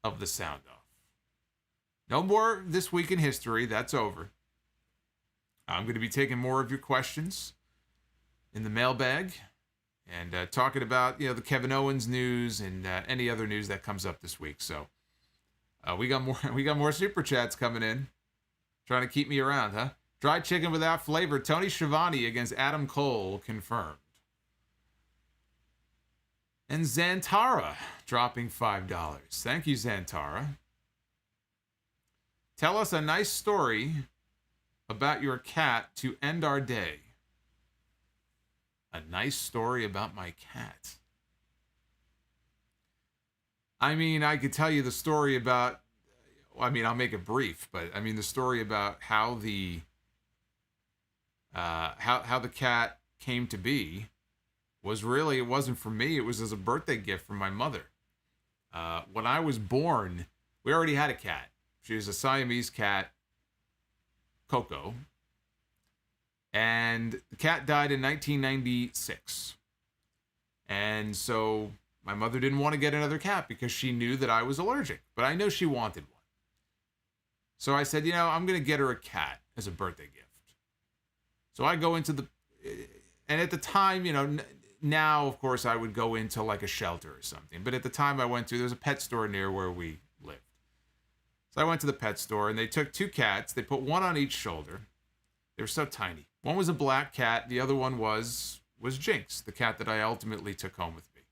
of the Sound Off. No more This Week in History. That's over. I'm going to be taking more of your questions in the mailbag and talking about, the Kevin Owens news and any other news that comes up this week. So we got more super chats coming in, trying to keep me around, huh? Dried chicken without flavor. Tony Schiavone against Adam Cole confirmed. And Xantara dropping $5. Thank you, Xantara. Tell us a nice story about your cat to end our day. A nice story about my cat. I mean, I could tell you the story about, I'll make it brief, but the story about how the cat came to be was really, it wasn't for me. It was as a birthday gift from my mother. When I was born, we already had a cat. She was a Siamese cat, Coco. And the cat died in 1996. And so my mother didn't want to get another cat because she knew that I was allergic. But I know she wanted one. So I said, I'm going to get her a cat as a birthday gift. So I go into and at the time, now, of course, I would go into like a shelter or something. But at the time I went to, there's a pet store near where we lived. So I went to the pet store and they took two cats. They put one on each shoulder. They were so tiny. One was a black cat. The other one was Jinx, the cat that I ultimately took home with me.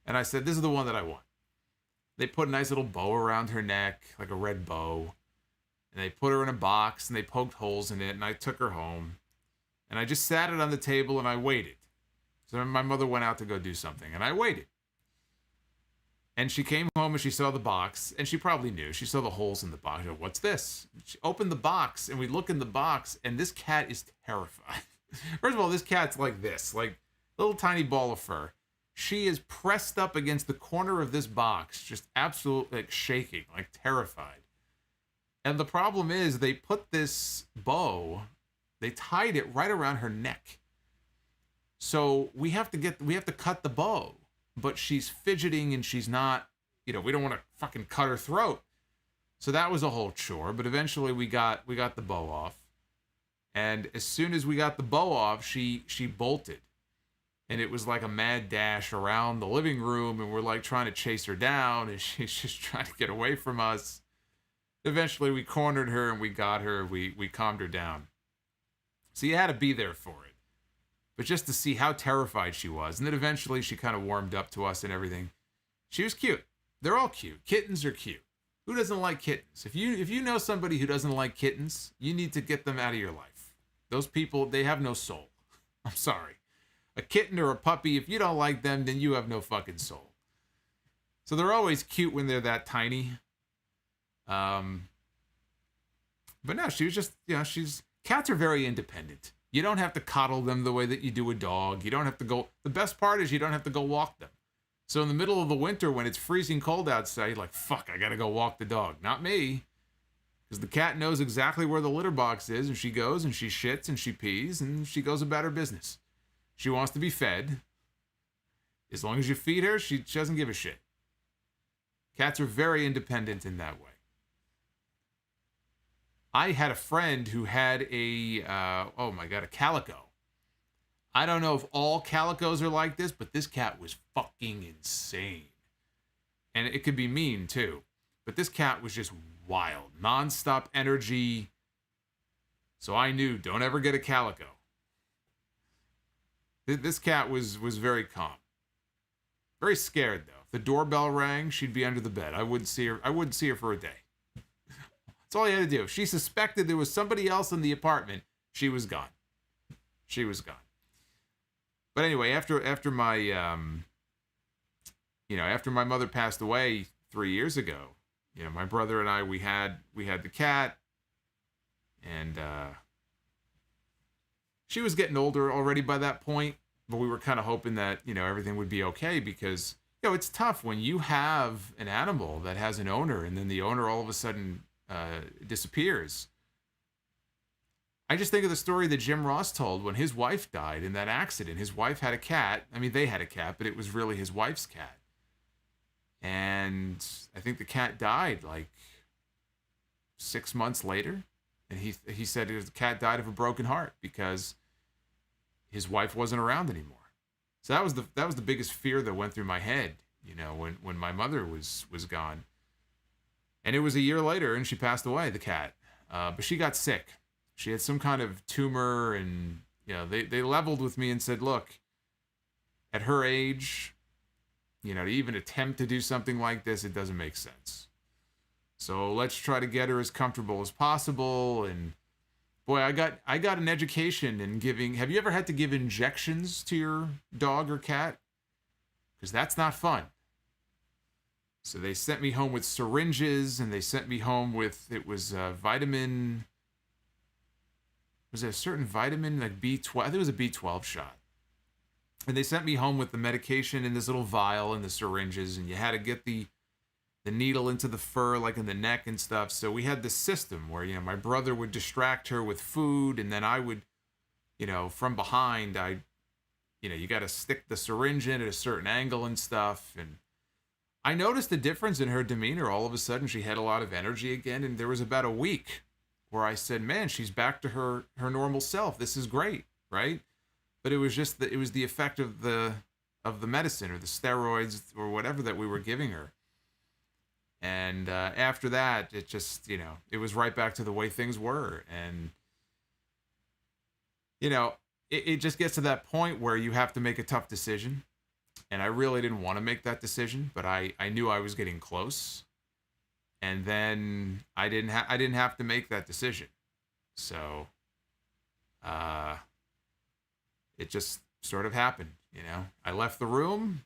And I said, this is the one that I want. They put a nice little bow around her neck, like a red bow. And they put her in a box and they poked holes in it. And I took her home. And I just sat it on the table and I waited. So my mother went out to go do something and I waited. And she came home and she saw the box and she probably knew. She saw the holes in the box. She said, what's this? She opened the box and we look in the box and this cat is terrified. First of all, this cat's like this, like a little tiny ball of fur. She is pressed up against the corner of this box, just absolutely shaking, like terrified. And the problem is they put this bow, they tied it right around her neck. So we have to cut the bow, but she's fidgeting and she's not, we don't want to fucking cut her throat. So that was a whole chore, but eventually we got the bow off. And as soon as we got the bow off, she bolted. And it was like a mad dash around the living room and we're like trying to chase her down and she's just trying to get away from us. Eventually we cornered her and we got her, we calmed her down. So you had to be there for it. But just to see how terrified she was. And then eventually she kind of warmed up to us and everything. She was cute. They're all cute. Kittens are cute. Who doesn't like kittens? If you know somebody who doesn't like kittens, you need to get them out of your life. Those people, they have no soul. I'm sorry. A kitten or a puppy, if you don't like them, then you have no fucking soul. So they're always cute when they're that tiny. But no, she was just, cats are very independent. You don't have to coddle them the way that you do a dog. You don't have to go, the best part is you don't have to go walk them. So in the middle of the winter when it's freezing cold outside, you're like, fuck, I gotta go walk the dog. Not me. Because the cat knows exactly where the litter box is and she goes and she shits and she pees and she goes about her business. She wants to be fed. As long as you feed her, she doesn't give a shit. Cats are very independent in that way. I had a friend who had a calico. I don't know if all calicos are like this, but this cat was fucking insane. And it could be mean too. But this cat was just wild. Non-stop energy. So I knew, don't ever get a calico. This cat was very calm. Very scared though. If the doorbell rang, she'd be under the bed. I wouldn't see her for a day. That's all you had to do. If she suspected there was somebody else in the apartment, she was gone. She was gone. But anyway, after my after my mother passed away 3 years ago, my brother and I we had the cat, and she was getting older already by that point, but we were kind of hoping that everything would be okay because it's tough when you have an animal that has an owner and then the owner all of a sudden disappears. I just think of the story that Jim Ross told when his wife died in that accident. His wife had a cat. I mean, they had a cat, but it was really his wife's cat. And I think the cat died like 6 months later. And he said the cat died of a broken heart because his wife wasn't around anymore. So that was the biggest fear that went through my head, you know, when my mother was gone. And it was a year later, and she passed away, the cat. But she got sick. She had some kind of tumor, and you know, they leveled with me and said, look, at her age, you know, to even attempt to do something like this, it doesn't make sense. So let's try to get her as comfortable as possible. And boy, I got an education in giving. Have you ever had to give injections to your dog or cat? Because that's not fun. So they sent me home with syringes, and they sent me home with, it was vitamin, was it a certain vitamin, like B12? I think it was a B12 shot. And they sent me home with the medication in this little vial and the syringes, and you had to get the needle into the fur, like in the neck and stuff. So we had this system where, you know, my brother would distract her with food, and then I would, you know, from behind, you know, you got to stick the syringe in at a certain angle and stuff. And I noticed the difference in her demeanor. All of a sudden, she had a lot of energy again, and there was about a week where I said, man, she's back to her normal self. This is great, right? But it was just it was the effect of the medicine or the steroids or whatever that we were giving her. And after that, it just, you know, it was right back to the way things were. And, you know, it just gets to that point where you have to make a tough decision. And I really didn't want to make that decision, but I knew I was getting close. And then I didn't have to make that decision. So it just sort of happened, you know. I left the room,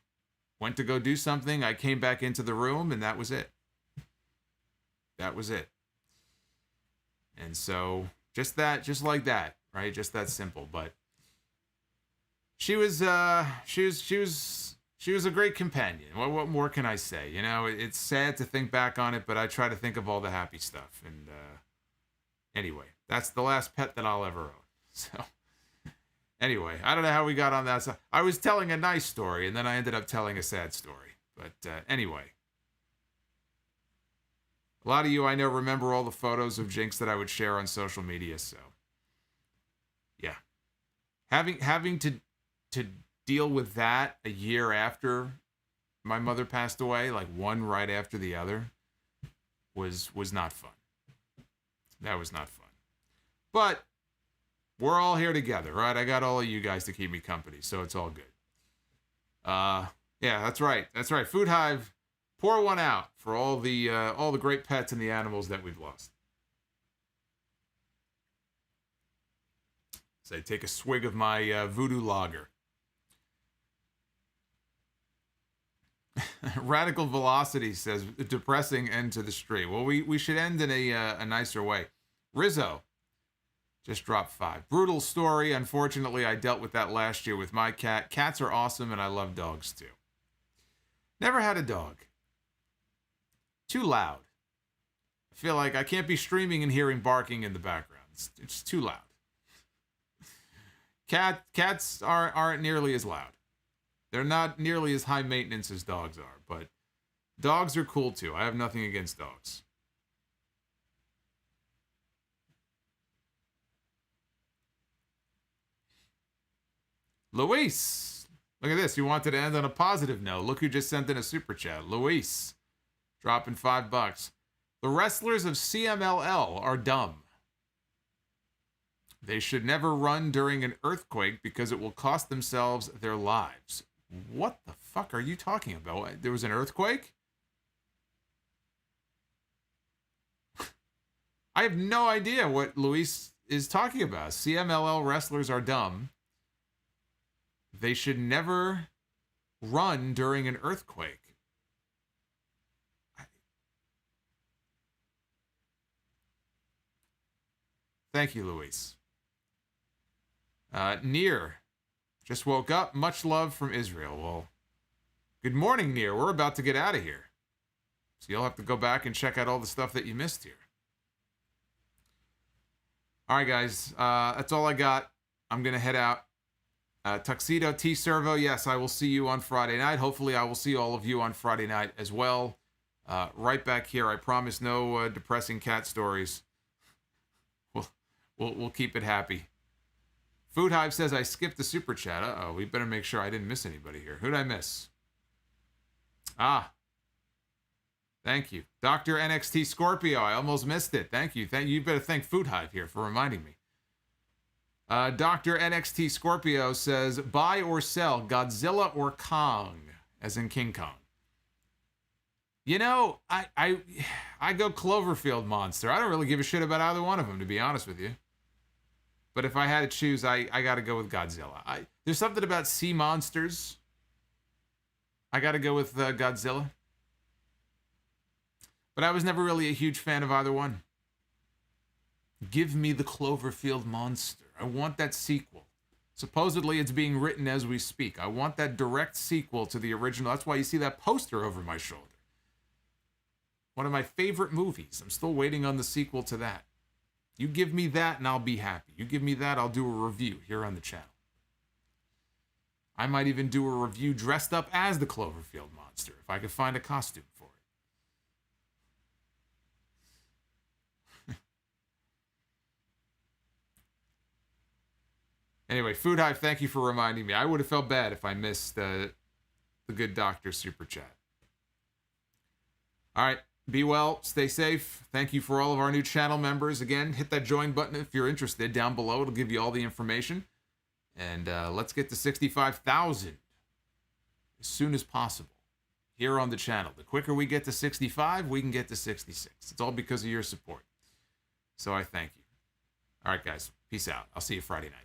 went to go do something. I came back into the room, and that was it. That was it. And so just like that, right? Just that simple. But she was a great companion. What more can I say? You know, it's sad to think back on it, but I try to think of all the happy stuff. And anyway, that's the last pet that I'll ever own. So anyway, I don't know how we got on that. So I was telling a nice story, and then I ended up telling a sad story. But anyway. A lot of you I know remember all the photos of Jinx that I would share on social media, so yeah. Having to deal with that a year after my mother passed away, like one right after the other, was not fun. That was not fun. But we're all here together, right? I got all of you guys to keep me company, so it's all good. Yeah, that's right. That's right. Food Hive, pour one out for all the great pets and the animals that we've lost. So I take a swig of my voodoo lager. Radical Velocity says, depressing end to the stream. Well, we should end in a nicer way. Rizzo just dropped 5. Brutal story. Unfortunately, I dealt with that last year with my cat. Cats are awesome, and I love dogs too. Never had a dog. Too loud. I feel like I can't be streaming and hearing barking in the background. It's too loud. Cats aren't nearly as loud. They're not nearly as high maintenance as dogs are, but dogs are cool too. I have nothing against dogs. Luis, look at this. You wanted to end on a positive note. Look who just sent in a super chat. Luis, dropping $5. The wrestlers of CMLL are dumb. They should never run during an earthquake because it will cost themselves their lives. What the fuck are you talking about? There was an earthquake? I have no idea what Luis is talking about. CMLL wrestlers are dumb. They should never run during an earthquake. Thank you, Luis. Near. Just woke up. Much love from Israel. Well, good morning, Near. We're about to get out of here. So you'll have to go back and check out all the stuff that you missed here. All right, guys. That's all I got. I'm going to head out. Tuxedo T Servo, yes, I will see you on Friday night. Hopefully, I will see all of you on Friday night as well. Right back here. I promise no depressing cat stories. We'll keep it happy. Food Hive says I skipped the super chat. Uh-oh, we better make sure I didn't miss anybody here. Who'd I miss? Thank you. Dr. NXT Scorpio, I almost missed it. Thank you. You better thank Food Hive here for reminding me. Dr. NXT Scorpio says, buy or sell Godzilla or Kong, as in King Kong. You know, I go Cloverfield Monster. I don't really give a shit about either one of them, to be honest with you. But if I had to choose, I got to go with Godzilla. There's something about sea monsters. I got to go with Godzilla. But I was never really a huge fan of either one. Give me the Cloverfield Monster. I want that sequel. Supposedly it's being written as we speak. I want that direct sequel to the original. That's why you see that poster over my shoulder. One of my favorite movies. I'm still waiting on the sequel to that. You give me that and I'll be happy. You give me that, I'll do a review here on the channel. I might even do a review dressed up as the Cloverfield Monster if I could find a costume for it. Anyway, Food Hive, thank you for reminding me. I would have felt bad if I missed the good doctor super chat. All right, be well, stay safe. Thank you for all of our new channel members. Again, hit that join button if you're interested down below. It'll give you all the information. And let's get to 65,000 as soon as possible here on the channel. The quicker we get to 65, we can get to 66. It's all because of your support. So I thank you. All right, guys. Peace out. I'll see you Friday night.